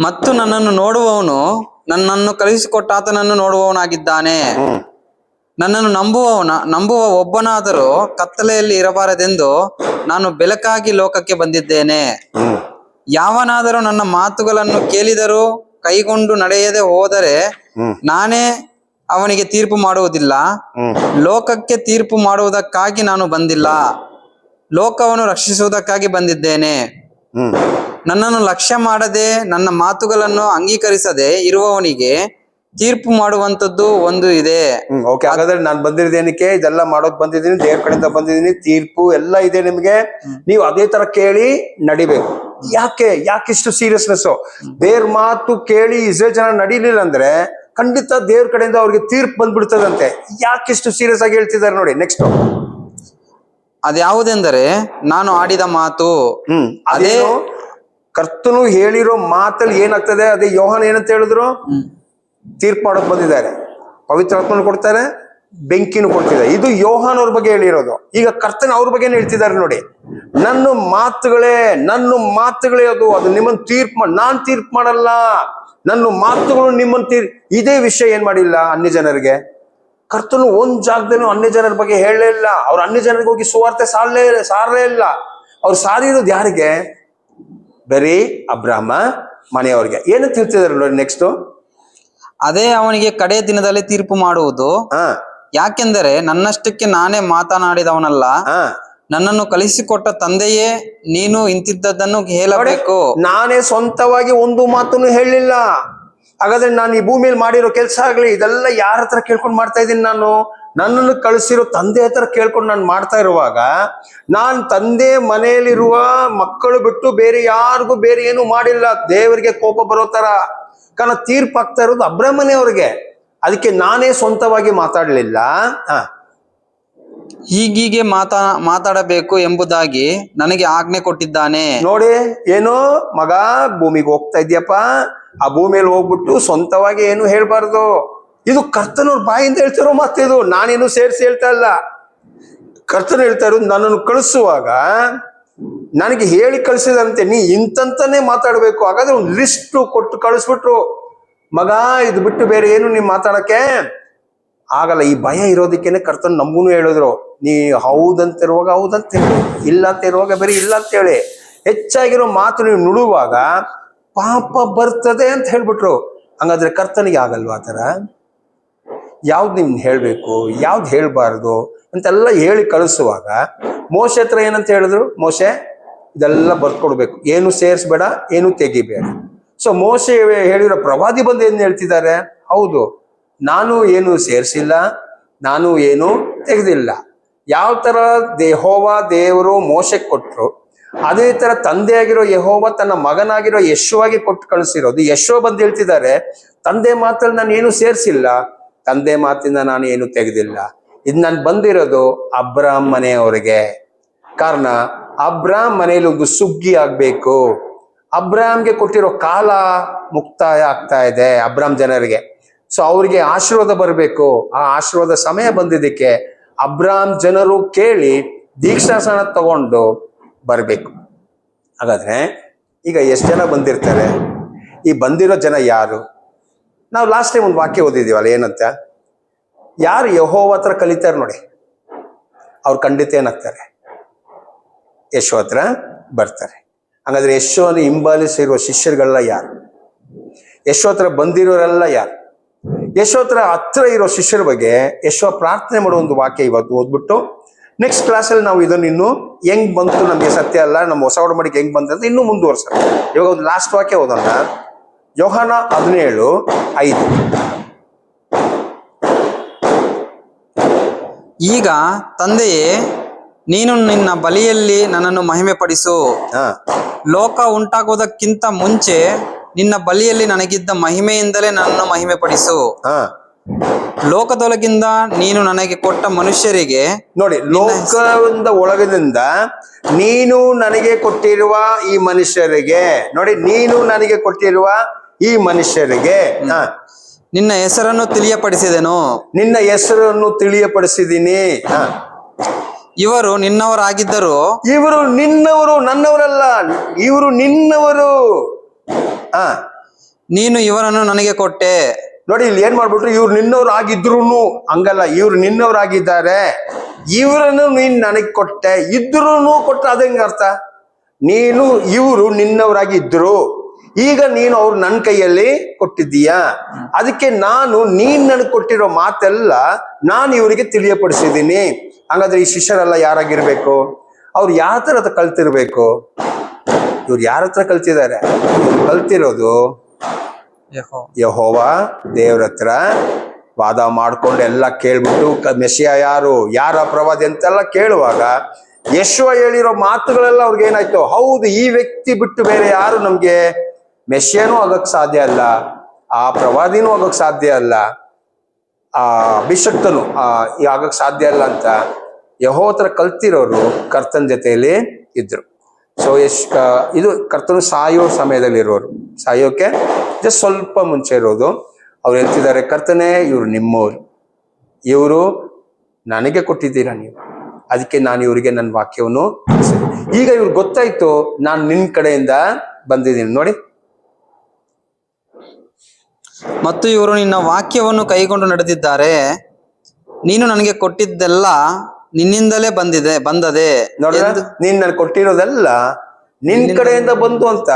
ಮತ್ತು ನನ್ನನ್ನು ನೋಡುವವನು ನನ್ನನ್ನು ಕಳುಹಿಸಿಕೊಟ್ಟಾತನನ್ನು ನೋಡುವವನಾಗಿದ್ದಾನೆ. ನನ್ನನ್ನು ನಂಬುವ ಒಬ್ಬನಾದರೂ ಕತ್ತಲೆಯಲ್ಲಿ ಇರಬಾರದೆಂದು ನಾನು ಬೆಳಕಾಗಿ ಲೋಕಕ್ಕೆ ಬಂದಿದ್ದೇನೆ. ಯಾವನಾದರೂ ನನ್ನ ಮಾತುಗಳನ್ನು ಕೇಳಿದರೂ ಕೈಗೊಂಡು ನಡೆಯದೆ ಹೋದರೆ ನಾನೇ ಅವನಿಗೆ ತೀರ್ಪು ಮಾಡುವುದಿಲ್ಲ. ಲೋಕಕ್ಕೆ ತೀರ್ಪು ಮಾಡುವುದಕ್ಕಾಗಿ ನಾನು ಬಂದಿಲ್ಲ, ಲೋಕವನ್ನು ರಕ್ಷಿಸುವುದಕ್ಕಾಗಿ ಬಂದಿದ್ದೇನೆ. ನನ್ನನ್ನು ಲಕ್ಷ್ಯ ಮಾಡದೆ ನನ್ನ ಮಾತುಗಳನ್ನು ಅಂಗೀಕರಿಸದೆ ಇರುವವನಿಗೆ ತೀರ್ಪು ಮಾಡುವಂತದ್ದು ಒಂದು ಇದೆ. ಓಕೆ, ಹಾಗಾದ್ರೆ ನಾನು ಬಂದಿರೋದೇನಕ್ಕೆ? ಇದೆಲ್ಲ ಮಾಡೋಕ್ ಬಂದಿದ್ದೀನಿ, ದೇವ್ರ ಕಡೆಯಿಂದ ಬಂದಿದ್ದೀನಿ, ತೀರ್ಪು ಎಲ್ಲ ಇದೆ ನಿಮ್ಗೆ. ನೀವು ಅದೇ ತರ ಕೇಳಿ ನಡಿಬೇಕು. ಯಾಕಿಷ್ಟು ಸೀರಿಯಸ್ನೆಸ್? ದೇವ್ರ ಮಾತು ಕೇಳಿ ಇಸ್ರೇಲ್ ಜನ ನಡೀಲಿಲ್ಲ ಅಂದ್ರೆ ಖಂಡಿತ ದೇವ್ರ ಕಡೆಯಿಂದ ಅವ್ರಿಗೆ ತೀರ್ಪು ಬಂದ್ಬಿಡ್ತದಂತೆ. ಯಾಕಿಷ್ಟು ಸೀರಿಯಸ್ ಆಗಿ ಹೇಳ್ತಿದ್ದಾರೆ ನೋಡಿ. ನೆಕ್ಸ್ಟ್ ಅದ್ಯಾವುದೆಂದರೆ, ನಾನು ಆಡಿದ ಮಾತು. ಅದೇ ಕರ್ತನು ಹೇಳಿರೋ ಮಾತಲ್ಲಿ ಏನಾಗ್ತದೆ, ಅದೇ ಯೋಹಾನ ಏನಂತ ಹೇಳಿದ್ರು? ತೀರ್ಪು ಮಾಡೋಕ್ ಬಂದಿದ್ದಾರೆ, ಪವಿತ್ರಾತ್ಮನ ಕೊಡ್ತಾರೆ, ಬೆಂಕಿನೂ ಕೊಡ್ತಿದ್ದಾರೆ. ಇದು ಯೋಹಾನ್ ಅವ್ರ ಬಗ್ಗೆ ಹೇಳಿರೋದು. ಈಗ ಕರ್ತನ ಅವ್ರ ಬಗ್ಗೆ ಹೇಳ್ತಿದ್ದಾರೆ ನೋಡಿ. ನನ್ನ ಮಾತುಗಳೇ ಅದು ನಿಮ್ಮನ್ನ ನಾನ್ ತೀರ್ಪು ಮಾಡಲ್ಲ, ನನ್ನ ಮಾತುಗಳು ನಿಮ್ಮನ್ನ ಇದೇ ವಿಷಯ ಏನ್ ಮಾಡಿಲ್ಲ ಅನ್ಯ ಜನರಿಗೆ. ಕರ್ತನು ಒಂದ್ ಜಾಗದಲ್ಲೂ ಅನ್ಯ ಜನರ ಬಗ್ಗೆ ಹೇಳಲೇ ಇಲ್ಲ. ಅವ್ರು ಅನ್ಯ ಜನರಿಗೆ ಹೋಗಿ ಸುವಾರ್ತೆ ಸಾರಲೇ ಇಲ್ಲ. ಅವ್ರು ಸಾರಿರೋದು ಯಾರಿಗೆ? ಬರೀ ಅಬ್ರಾಹ್ಮ ಮನೆಯವ್ರಿಗೆ. ಏನಂತ ಹೇಳ್ತಿದಾರೆ ನೋಡಿ ನೆಕ್ಸ್ಟ್. ಅದೇ ಅವನಿಗೆ ಕಡೆಯ ದಿನದಲ್ಲಿ ತೀರ್ಪು ಮಾಡುವುದು. ಯಾಕೆಂದರೆ ನನ್ನಷ್ಟಕ್ಕೆ ನಾನೇ ಮಾತನಾಡಿದವನಲ್ಲ, ನನ್ನನ್ನು ಕಲಿಸಿಕೊಟ್ಟ ತಂದೆಯೇ ನೀನು ಇಂತಿದ್ದದನ್ನು ಹೇಳಬೇಕು. ನಾನೇ ಸ್ವಂತವಾಗಿ ಒಂದು ಮಾತನ್ನು ಹೇಳಲಿಲ್ಲ. ಹಾಗಾದ್ರೆ ನಾನು ಈ ಭೂಮಿಯಲ್ಲಿ ಮಾಡಿರೋ ಕೆಲಸ ಆಗ್ಲಿ ಇದೆಲ್ಲ ಯಾರ ಹತ್ರ ಕೇಳ್ಕೊಂಡು ಮಾಡ್ತಾ ಇದ್ದೀನಿ? ನನ್ನನ್ನು ಕಳಿಸಿರೋ ತಂದೆ ಹತ್ರ ಕೇಳ್ಕೊಂಡು ನಾನು ಮಾಡ್ತಾ ಇರುವಾಗ, ನಾನ್ ತಂದೆ ಮನೆಯಲ್ಲಿರುವ ಮಕ್ಕಳು ಬಿಟ್ಟು ಬೇರೆ ಯಾರಿಗೂ ಬೇರೆ ಏನು ಮಾಡಿಲ್ಲ. ದೇವರಿಗೆ ಕೋಪ ಬರೋ ತರ. ಕಾರಣ ತೀರ್ಪು ಆಗ್ತಾ ಇರೋದು ಅಬ್ರಾಹ್ಮನೇ ಅವ್ರಿಗೆ. ಅದಕ್ಕೆ ನಾನೇ ಸ್ವಂತವಾಗಿ ಮಾತಾಡ್ಲಿಲ್ಲ. ಹೀಗೀಗೆ ಮಾತಾಡಬೇಕು ಎಂಬುದಾಗಿ ನನಗೆ ಆಜ್ಞೆ ಕೊಟ್ಟಿದ್ದಾನೆ. ನೋಡಿ, ಏನೋ ಮಗ ಭೂಮಿಗೆ ಹೋಗ್ತಾ ಇದ್ಯಪ್ಪ, ಆ ಭೂಮಿಯಲ್ಲಿ ಹೋಗ್ಬಿಟ್ಟು ಸ್ವಂತವಾಗಿ ಏನು ಹೇಳ್ಬಾರ್ದು. ಇದು ಕರ್ತನವ್ರ ಬಾಯಿಂದ ಹೇಳ್ತಾರೋ ಮಾತಿದು, ನಾನೇನು ಸೇರಿಸಿ ಹೇಳ್ತಾ ಇಲ್ಲ. ಕರ್ತನ ಹೇಳ್ತಾ ಇರೋದು, ನನ್ನನ್ನು ಕಳಿಸುವಾಗ ನನಗೆ ಹೇಳಿ ಕಳಿಸಿದಂತೆ ನೀ ಇಂತಂತಾನೆ ಮಾತಾಡ್ಬೇಕು. ಹಾಗಾದ್ರೆ ಒಂದು ಲಿಸ್ಟ್ ಕೊಟ್ಟು ಕಳಿಸ್ಬಿಟ್ರು, ಮಗ ಇದು ಬಿಟ್ಟು ಬೇರೆ ಏನು ನೀವ್ ಮಾತಾಡಕ್ಕೆ ಆಗಲ್ಲ. ಈ ಭಯ ಇರೋದಕ್ಕೇನೆ ಕರ್ತನ್ ನಮ್ಗೂ ಹೇಳಿದ್ರು, ನೀ ಹೌದಂತಿರುವಾಗ ಹೌದಂತ ಹೇಳಿ, ಇಲ್ಲ ಅಂತ ಇರುವಾಗ ಬೇರೆ ಇಲ್ಲ ಅಂತ ಹೇಳಿ. ಹೆಚ್ಚಾಗಿರೋ ಮಾತು ನೀವು ನುಡುವಾಗ ಪಾಪ ಬರ್ತದೆ ಅಂತ ಹೇಳ್ಬಿಟ್ರು. ಹಂಗಾದ್ರೆ ಕರ್ತನಿಗೆ ಆಗಲ್ವಾ ಆ ಥರ? ಯಾವ್ದು ನಿಮ್ಗೆ ಹೇಳ್ಬೇಕು, ಯಾವ್ದು ಹೇಳ್ಬಾರ್ದು ಅಂತೆಲ್ಲ ಹೇಳಿ ಕಳಿಸುವಾಗ ಮೋಶೆ ಹತ್ರ ಏನಂತ ಹೇಳಿದ್ರು, ಮೋಶೆ ಇದೆಲ್ಲ ಬರ್ಕೊಡ್ಬೇಕು, ಏನು ಸೇರಿಸ್ಬೇಡ, ಏನು ತೆಗಿಬೇಡ. ಸೊ ಮೋಶೆ ಹೇಳಿರೋ ಪ್ರವಾದಿ ಬಂದು ಏನ್ ಹೇಳ್ತಿದ್ದಾರೆ, ಹೌದು ನಾನು ಏನು ಸೇರಿಸಿಲ್ಲ, ನಾನು ಏನು ತೆಗೆದಿಲ್ಲ. ಯಾವ ತರ ಯೆಹೋವ ದೇವರು ಮೋಶೆಗೆ ಕೊಟ್ರು, ಅದೇ ತರ ತಂದೆಯಾಗಿರೋ ಯೆಹೋವ ತನ್ನ ಮಗನಾಗಿರೋ ಯೆಶುವಾಗಿ ಕೊಟ್ಟು ಕಳಿಸಿರೋದು. ಯೆಶುವ ಬಂದು ಹೇಳ್ತಿದ್ದಾರೆ, ತಂದೆ ಮಾತಲ್ಲಿ ನಾನು ಏನು ಸೇರಿಸಿಲ್ಲ, ತಂದೆ ಮಾತಿಂದ ನಾನು ಏನು ತೆಗೆದಿಲ್ಲ. ಇದು ನಾನು ಬಂದಿರೋದು ಅಬ್ರಾಮ್ ಮನೆಯವರಿಗೆ. ಕಾರಣ ಅಬ್ರಾಮ್ ಮನೆಯಲ್ಲಿ ಒಂದು ಸುಗ್ಗಿ ಆಗ್ಬೇಕು. ಅಬ್ರಾಮ್ಗೆ ಕೊಟ್ಟಿರೋ ಕಾಲ ಮುಕ್ತಾಯ ಆಗ್ತಾ ಇದೆ ಅಬ್ರಾಮ್ ಜನರಿಗೆ. ಸೊ ಅವ್ರಿಗೆ ಆಶೀರ್ವಾದ ಬರಬೇಕು. ಆ ಆಶೀರ್ವಾದ ಸಮಯ ಬಂದಿದ್ದಕ್ಕೆ ಅಬ್ರಾಮ್ ಜನರು ಕೇಳಿ ದೀಕ್ಷಾಸನ ತಗೊಂಡು ಬರಬೇಕು. ಹಾಗಾದ್ರೆ ಈಗ ಎಷ್ಟು ಜನ ಬಂದಿರ್ತಾರೆ? ಈ ಬಂದಿರೋ ಜನ ಯಾರು? ನಾವು ಲಾಸ್ಟ್ ಟೈಮ್ ಒಂದು ವಾಕ್ಯ ಓದಿದೀವಲ್ಲ, ಏನಂತ? ಯಾರು ಯೆಹೋವ ಹತ್ರ ಕಲಿತಾರೆ ನೋಡಿ, ಅವ್ರು ಖಂಡಿತ ಏನಾಗ್ತಾರೆ? ಯೆಶುವ ಹತ್ರ ಬರ್ತಾರೆ. ಹಾಗಾದ್ರೆ ಯೆಶುವನ ಹಿಂಬಾಲಿಸಿರುವ ಶಿಷ್ಯರುಗಳೆಲ್ಲ ಯಾರು? ಯೆಶುವ ಹತ್ರ ಬಂದಿರೋರೆಲ್ಲ ಯಾರು? ಯೆಶುವ ಹತ್ರ ಇರೋ ಶಿಷ್ಯರ ಬಗ್ಗೆ ಯೆಶುವ ಪ್ರಾರ್ಥನೆ ಮಾಡೋ ಒಂದು ವಾಕ್ಯ ಇವತ್ತು ಓದ್ಬಿಟ್ಟು ನೆಕ್ಸ್ಟ್ ಕ್ಲಾಸಲ್ಲಿ ನಾವು ಇದನ್ನು ಇನ್ನು ಹೆಂಗ್ ಬಂತು, ನಮಗೆ ಸತ್ಯ ಅಲ್ಲ, ನಮ್ಮ ಹೊಸ ಒಡಂಬಡಿಕೆ ಹೆಂಗ್ ಬಂತ ಅಂತ ಇನ್ನೂ ಮುಂದುವರ್ಸೋಣ. ಇವಾಗ ಒಂದು ಲಾಸ್ಟ್ ವಾಕ್ಯ ಓದೋಣ, ಯೋಹಾನ 17:5. ಈಗ ತಂದೆಯೇ, ನೀನು ನಿನ್ನ ಬಲಿಯಲ್ಲಿ ನನ್ನನ್ನು ಮಹಿಮೆ ಪಡಿಸು. ಲೋಕ ಉಂಟಾಗುವುದಕ್ಕಿಂತ ಮುಂಚೆ ನಿನ್ನ ಬಲಿಯಲ್ಲಿ ನನಗಿದ್ದ ಮಹಿಮೆಯಿಂದಲೇ ನನ್ನನ್ನು ಮಹಿಮೆ ಪಡಿಸು. ಲೋಕದೊಳಗಿಂದ ನೀನು ನನಗೆ ಕೊಟ್ಟ ಮನುಷ್ಯರಿಗೆ, ನೋಡಿ, ಲೋಕದ ಒಳಗದಿಂದ ನೀನು ನನಗೆ ಕೊಟ್ಟಿರುವ ಈ ಮನುಷ್ಯರಿಗೆ, ನೋಡಿ, ನೀನು ನನಗೆ ಕೊಟ್ಟಿರುವ ಈ ಮನುಷ್ಯರಿಗೆ ನಿನ್ನ ಹೆಸರನ್ನು ತಿಳಿಯಪಡಿಸಿದೆನು. ನಿನ್ನ ಹೆಸರನ್ನು ತಿಳಿಯಪಡಿಸಿದ್ದೀನಿ. ಇವರು ನಿನ್ನವರಾಗಿದ್ದರು. ಇವರು ನಿನ್ನವರು, ನನ್ನವರಲ್ಲ. ಇವರು ನಿನ್ನವರು. ನೀನು ಇವರನ್ನು ನನಗೆ ಕೊಟ್ಟೆ. ನೋಡಿ, ಇಲ್ಲಿ ಏನ್ ಮಾಡ್ಬಿಟ್ರು, ಇವ್ರು ನಿನ್ನವ್ರು ಆಗಿದ್ರು ಹಂಗಲ್ಲ, ಇವ್ರು ನಿನ್ನವರಾಗಿದ್ದಾರೆ, ಇವರನ್ನು ನೀನ್ ನನಗೆ ಕೊಟ್ಟೆ. ಇದ್ರು ಕೊಟ್ಟ ಅದಂಗ ಅರ್ಥ? ನೀನು ಇವರು ನಿನ್ನವರಾಗಿದ್ರು, ಈಗ ನೀನು ಅವ್ರು ನನ್ನ ಕೈಯಲ್ಲಿ ಕೊಟ್ಟಿದ್ದೀಯಾ. ಅದಕ್ಕೆ ನೀನ್ ನನಗೆ ಕೊಟ್ಟಿರೋ ಮಾತೆಲ್ಲ ನಾನು ಇವರಿಗೆ ತಿಳಿಯಪಡಿಸಿದ್ದೀನಿ. ಹಾಗಾದ್ರೆ ಈ ಶಿಷ್ಯರೆಲ್ಲ ಯಾರಾಗಿರ್ಬೇಕು? ಅವ್ರು ಯಾರ ಹತ್ರ ಕಲ್ತಿರ್ಬೇಕು? ಇವ್ರು ಯಾರ ಹತ್ರ ಕಲ್ತಿದ್ದಾರೆ? ಕಲ್ತಿರೋದು ಯೆಹೋವ ದೇವ್ರ ಹತ್ರ ವಾದ ಮಾಡ್ಕೊಂಡು ಎಲ್ಲ ಕೇಳ್ಬಿಟ್ಟು, ಮೆಸ್ಸಿಯ ಯಾರು, ಯಾರ ಪ್ರವಾದಿ ಅಂತೆಲ್ಲ ಕೇಳುವಾಗ ಯೆಶುವ ಹೇಳಿರೋ ಮಾತುಗಳೆಲ್ಲ ಅವ್ರಿಗೆ ಏನಾಯ್ತು, ಹೌದು, ಈ ವ್ಯಕ್ತಿ ಬಿಟ್ಟು ಬೇರೆ ಯಾರು ನಮ್ಗೆ ಮೆಸ್ಸಿಯನೂ ಆಗಕ್ ಸಾಧ್ಯ ಅಲ್ಲ, ಆ ಪ್ರವಾದಿನೂ ಆಗಕ್ ಸಾಧ್ಯ ಅಲ್ಲ, ಆ ಅಭಿಷಕ್ತನು ಆಗಕ್ ಸಾಧ್ಯ ಅಲ್ಲ ಅಂತ ಯೆಹೋವ ಹತ್ರ ಕಲ್ತಿರೋರು ಕರ್ತನ ಜೊತೆಯಲ್ಲಿ ಇದ್ರು. ಸೊ ಇದು ಕರ್ತನು ಸಾಯೋ ಸಮಯದಲ್ಲಿ ಇರೋರು, ಸಾಯೋಕೆ ಜಸ್ಟ್ ಸ್ವಲ್ಪ ಮುಂಚೆ ಇರೋದು. ಅವ್ರು ಹೇಳ್ತಿದ್ದಾರೆ, ಕರ್ತನೇ, ಇವ್ರು ನಿಮ್ಮವ್ರು, ಇವರು ನನಗೆ ಕೊಟ್ಟಿದ್ದೀರಾ ನೀವು, ಅದಕ್ಕೆ ನಾನು ಇವರಿಗೆ ನನ್ನ ವಾಕ್ಯವನ್ನು ಈಗ ಇವ್ರಿಗೆ ಗೊತ್ತಾಯ್ತು, ನಾನು ನಿನ್ ಕಡೆಯಿಂದ ಬಂದಿದ್ದೀನಿ. ನೋಡಿ, ಮತ್ತು ಇವರು ನಿನ್ನ ವಾಕ್ಯವನ್ನು ಕೈಗೊಂಡು ನಡೆದಿದ್ದಾರೆ. ನೀನು ನನಗೆ ಕೊಟ್ಟಿದ್ದೆಲ್ಲ ನಿನ್ನಿಂದಲೇ ಬಂದದೆ. ನೋಡಿ, ನೀನ್ ನನಗೆ ಕೊಟ್ಟಿರೋದೆಲ್ಲ ನಿನ್ ಕಡೆಯಿಂದ ಬಂತು ಅಂತ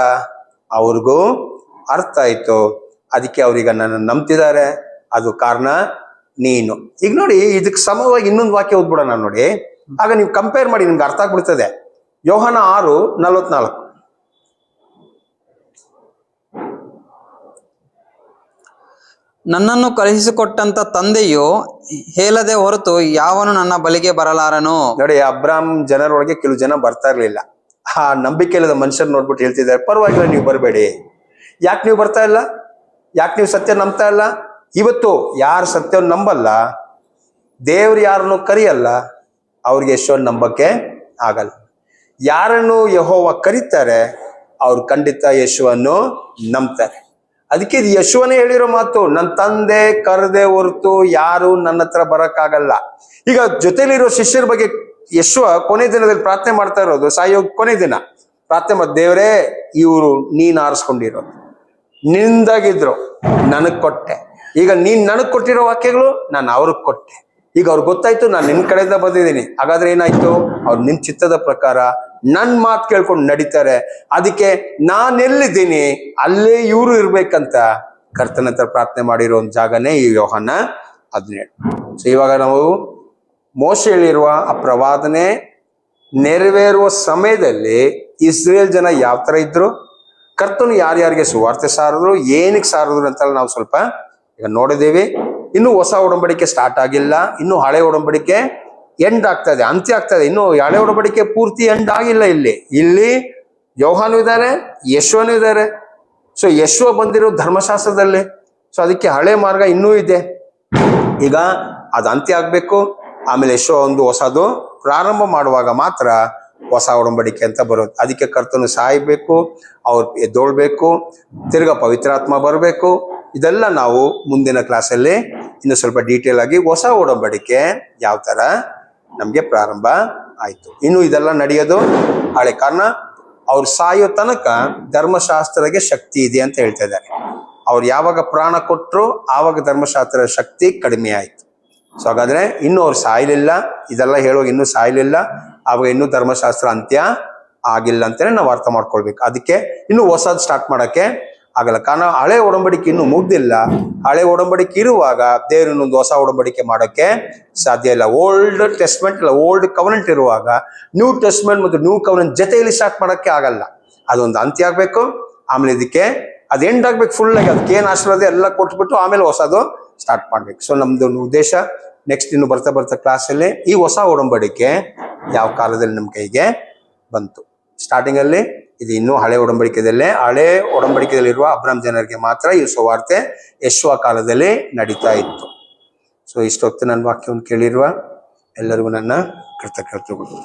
ಅವ್ರಿಗೂ ಅರ್ಥ ಆಯ್ತು. ಅದಕ್ಕೆ ಅವ್ರೀಗ ನನ್ನ ನಂಬ್ತಿದ್ದಾರೆ. ಅದು ಕಾರಣ ನೀನು. ಈಗ ನೋಡಿ, ಇದಕ್ಕೆ ಸಮವಾಗಿ ಇನ್ನೊಂದು ವಾಕ್ಯ ಓದ್ಬಿಡೋಣ ನೋಡಿ, ಆಗ ನೀವು ಕಂಪೇರ್ ಮಾಡಿ ನಿಮ್ಗೆ ಅರ್ಥ ಆಗ್ಬಿಡ್ತದೆ. ಯೋಹಾನ 6:44. ನನ್ನನ್ನು ಕಳುಹಿಸಿಕೊಟ್ಟಂತ ತಂದೆಯು ಹೇಳದೆ ಹೊರತು ಯಾವನು ನನ್ನ ಬಳಿಗೆ ಬರಲಾರನು. ನೋಡಿ, ಅಬ್ರಾಮ್ ಜನರೊಳಗೆ ಕೆಲವು ಜನ ಬರ್ತಾ ಇರ್ಲಿಲ್ಲ. ಆ ನಂಬಿಕೆ ಇಲ್ಲದ ಮನುಷ್ಯರು ನೋಡ್ಬಿಟ್ಟು ಹೇಳ್ತಿದ್ದಾರೆ, ಪರವಾಗಿಲ್ಲ, ನೀವು ಬರಬೇಡಿ. ಯಾಕೆ ನೀವು ಬರ್ತಾ ಇಲ್ಲ? ಯಾಕೆ ನೀವು ಸತ್ಯ ನಂಬ್ತಾ ಇಲ್ಲ? ಇವತ್ತು ಯಾರು ಸತ್ಯವನ್ನು ನಂಬಲ್ಲ, ದೇವ್ರು ಯಾರನ್ನು ಕರಿಯಲ್ಲ, ಅವ್ರಿಗೆ ಯೆಶುವನ್ನ ನಂಬಕ್ಕೆ ಆಗಲ್ಲ. ಯಾರನ್ನು ಯೆಹೋವ ಕರೀತಾರೆ, ಅವ್ರು ಖಂಡಿತ ಯೆಶುವನ್ನು ನಂಬ್ತಾರೆ. ಅದಕ್ಕೆ ಇದು ಯಶುವನೇ ಹೇಳಿರೋ ಮಾತು, ನನ್ನ ತಂದೆ ಕರೆದೆ ಹೊರತು ಯಾರು ನನ್ನ ಹತ್ರ ಬರಕ್ಕಾಗಲ್ಲ. ಈಗ ಜೊತೆಲಿರೋ ಶಿಷ್ಯರ ಬಗ್ಗೆ ಯಶುವ ಕೊನೆ ದಿನದಲ್ಲಿ ಪ್ರಾರ್ಥನೆ ಮಾಡ್ತಾ ಇರೋದು, ಸಾಯೋ ಕೊನೆ ದಿನ ಪ್ರಾರ್ಥನೆ ಮಾಡಿ, ದೇವರೇ ಇವರು ನೀನ್ ಆರಿಸ್ಕೊಂಡಿರೋದು, ನಿಂದಾಗಿದ್ರು ನನಗ್ ಕೊಟ್ಟೆ, ಈಗ ನೀನ್ ನನಗ್ ಕೊಟ್ಟಿರೋ ವಾಕ್ಯಗಳು ನಾನು ಅವ್ರಿಗೆ ಕೊಟ್ಟೆ, ಈಗ ಅವ್ರಿಗೆ ಗೊತ್ತಾಯ್ತು ನಾನು ನಿನ್ ಕಡೆಯಿಂದ ಬಂದಿದ್ದೀನಿ, ಹಾಗಾದ್ರೆ ಏನಾಯ್ತು, ಅವ್ರು ನಿನ್ ಚಿತ್ತದ ಪ್ರಕಾರ ನನ್ ಮಾತು ಕೇಳ್ಕೊಂಡು ನಡೀತಾರೆ, ಅದಕ್ಕೆ ನಾನೆಲ್ಲಿದ್ದೀನಿ ಅಲ್ಲೇ ಇವರು ಇರ್ಬೇಕಂತ ಕರ್ತನ ಹತ್ರ ಪ್ರಾರ್ಥನೆ ಮಾಡಿರೋ ಒಂದು ಜಾಗನೇ ಈ ಯೋಹನ್ನ 17. ಸೊ ಇವಾಗ ನಾವು ಮೋಶೆ ಹೇಳಿರುವ ಆ ಪ್ರವಾದನೆ ನೆರವೇರುವ ಸಮಯದಲ್ಲಿ ಇಸ್ರೇಲ್ ಜನ ಯಾವ ತರ ಇದ್ರು, ಕರ್ತನು ಯಾರ್ಯಾರಿಗೆ ಸುವಾರ್ತೆ ಸಾರಿದ್ರು, ಏನಕ್ಕೆ ಸಾರಿದ್ರು ಅಂತ ನಾವು ಸ್ವಲ್ಪ ಈಗ ನೋಡಿದೇವಿ. ಇನ್ನು ಹೊಸ ಒಡಂಬಡಿಕೆ ಸ್ಟಾರ್ಟ್ ಆಗಿಲ್ಲ, ಇನ್ನು ಹಳೆ ಒಡಂಬಡಿಕೆ ಎಂಡ್ ಆಗ್ತಾ ಇದೆ, ಅಂತ್ಯ ಆಗ್ತಾ ಇದೆ, ಇನ್ನು ಹಳೆ ಒಡಂಬಡಿಕೆ ಪೂರ್ತಿ ಎಂಡ್ ಆಗಿಲ್ಲ. ಇಲ್ಲಿ ಯೋಹಾನು ಇದ್ದಾರೆ, ಯಶುವನು ಇದ್ದಾರೆ. ಸೊ ಯಶುವ ಬಂದಿರೋ ಧರ್ಮಶಾಸ್ತ್ರದಲ್ಲಿ, ಸೊ ಅದಕ್ಕೆ ಹಳೆ ಮಾರ್ಗ ಇನ್ನೂ ಇದೆ. ಈಗ ಅದು ಅಂತ್ಯ ಆಗ್ಬೇಕು, ಆಮೇಲೆ ಯಶುವ ಒಂದು ಹೊಸದು ಪ್ರಾರಂಭ ಮಾಡುವಾಗ ಮಾತ್ರ ಹೊಸ ಒಡಂಬಡಿಕೆ ಅಂತ ಬರೋದು. ಅದಕ್ಕೆ ಕರ್ತನು ಸಾಯ್ಬೇಕು, ಅವ್ರು ಎದ್ದೋಳ್ಬೇಕು, ತಿರ್ಗಾ ಪವಿತ್ರಾತ್ಮ ಬರಬೇಕು. ಇದೆಲ್ಲ ನಾವು ಮುಂದಿನ ಕ್ಲಾಸಲ್ಲಿ ಇನ್ನು ಸ್ವಲ್ಪ ಡೀಟೇಲ್ ಆಗಿ ಹೊಸ ಒಡಂಬಡಿಕೆ ಯಾವ ತರ ನಮ್ಗೆ ಪ್ರಾರಂಭ ಆಯ್ತು, ಇನ್ನು ಇದೆಲ್ಲ ನಡೆಯೋದು ಹಳೆ. ಕಾರಣ ಅವ್ರು ಸಾಯೋ ತನಕ ಧರ್ಮಶಾಸ್ತ್ರಗೆ ಶಕ್ತಿ ಇದೆ ಅಂತ ಹೇಳ್ತಾ ಇದ್ದಾರೆ. ಅವ್ರು ಯಾವಾಗ ಪ್ರಾಣ ಕೊಟ್ಟರು ಆವಾಗ ಧರ್ಮಶಾಸ್ತ್ರದ ಶಕ್ತಿ ಕಡಿಮೆ ಆಯ್ತು. ಸೊ ಹಾಗಾದ್ರೆ ಇನ್ನೂ ಅವ್ರು ಸಾಯ್ಲಿಲ್ಲ, ಇದೆಲ್ಲ ಹೇಳುವಾಗ ಇನ್ನೂ ಸಾಯ್ಲಿಲ್ಲ, ಆವಾಗ ಇನ್ನೂ ಧರ್ಮಶಾಸ್ತ್ರ ಅಂತ್ಯ ಆಗಿಲ್ಲ ಅಂತಾನೆ ನಾವು ಅರ್ಥ ಮಾಡ್ಕೊಳ್ಬೇಕು. ಅದಕ್ಕೆ ಇನ್ನು ಹೊಸದ್ ಸ್ಟಾರ್ಟ್ ಮಾಡಕ್ಕೆ ಆಗಲ್ಲ, ಕಾರಣ ಹಳೆ ಒಡಂಬಡಿಕೆ ಇನ್ನೂ ಮುಗ್ದಿಲ್ಲ. ಹಳೆ ಒಡಂಬಡಿಕೆ ಇರುವಾಗ ದೇವ್ರ ಇನ್ನೊಂದು ಹೊಸ ಒಡಂಬಡಿಕೆ ಮಾಡೋಕ್ಕೆ ಸಾಧ್ಯ ಇಲ್ಲ. ಓಲ್ಡ್ ಟೆಸ್ಟ್ಮೆಂಟ್ ಇಲ್ಲ, ಓಲ್ಡ್ ಕವನೆಂಟ್ ಇರುವಾಗ ನ್ಯೂ ಟೆಸ್ಟ್ಮೆಂಟ್ ಮತ್ತು ನ್ಯೂ ಕವನೆಂಟ್ ಜೊತೆಯಲ್ಲಿ ಸ್ಟಾರ್ಟ್ ಮಾಡೋಕ್ಕೆ ಆಗಲ್ಲ. ಅದೊಂದು ಅಂತ್ಯ ಆಗ್ಬೇಕು, ಆಮೇಲೆ ಇದಕ್ಕೆ ಅದು ಎಂಡ್ ಆಗ್ಬೇಕು ಫುಲ್ ಆಗಿ, ಅದಕ್ಕೆ ಏನು ಆಶೀರ್ವಾದ ಎಲ್ಲ ಕೊಟ್ಬಿಟ್ಟು ಆಮೇಲೆ ಹೊಸದು ಸ್ಟಾರ್ಟ್ ಮಾಡ್ಬೇಕು. ಸೊ ನಮ್ದು ಉದ್ದೇಶ ನೆಕ್ಸ್ಟ್ ಇನ್ನು ಬರ್ತಾ ಕ್ಲಾಸಲ್ಲಿ ಈ ಹೊಸ ಒಡಂಬಡಿಕೆ ಯಾವ ಕಾಲದಲ್ಲಿ ನಮ್ಮ ಕೈಗೆ ಬಂತು. ಸ್ಟಾರ್ಟಿಂಗ್ ಅಲ್ಲಿ ಇದು ಇನ್ನೂ ಹಳೆ ಒಡಂಬಡಿಕೆಯಲ್ಲಿರುವ ಅಬ್ರಾಮ್ ಜನರಿಗೆ ಮಾತ್ರ ಈ ಸುವಾರ್ತೆ ಯೆಶುವ ಕಾಲದಲ್ಲಿ ನಡೀತಾ ಇತ್ತು. ಸೊ ಇಷ್ಟೊತ್ತು ನನ್ನ ವಾಕ್ಯವನ್ನು ಕೇಳಿರುವ ಎಲ್ಲರಿಗೂ ನನ್ನ ಕೃತಜ್ಞತೆಗಳು.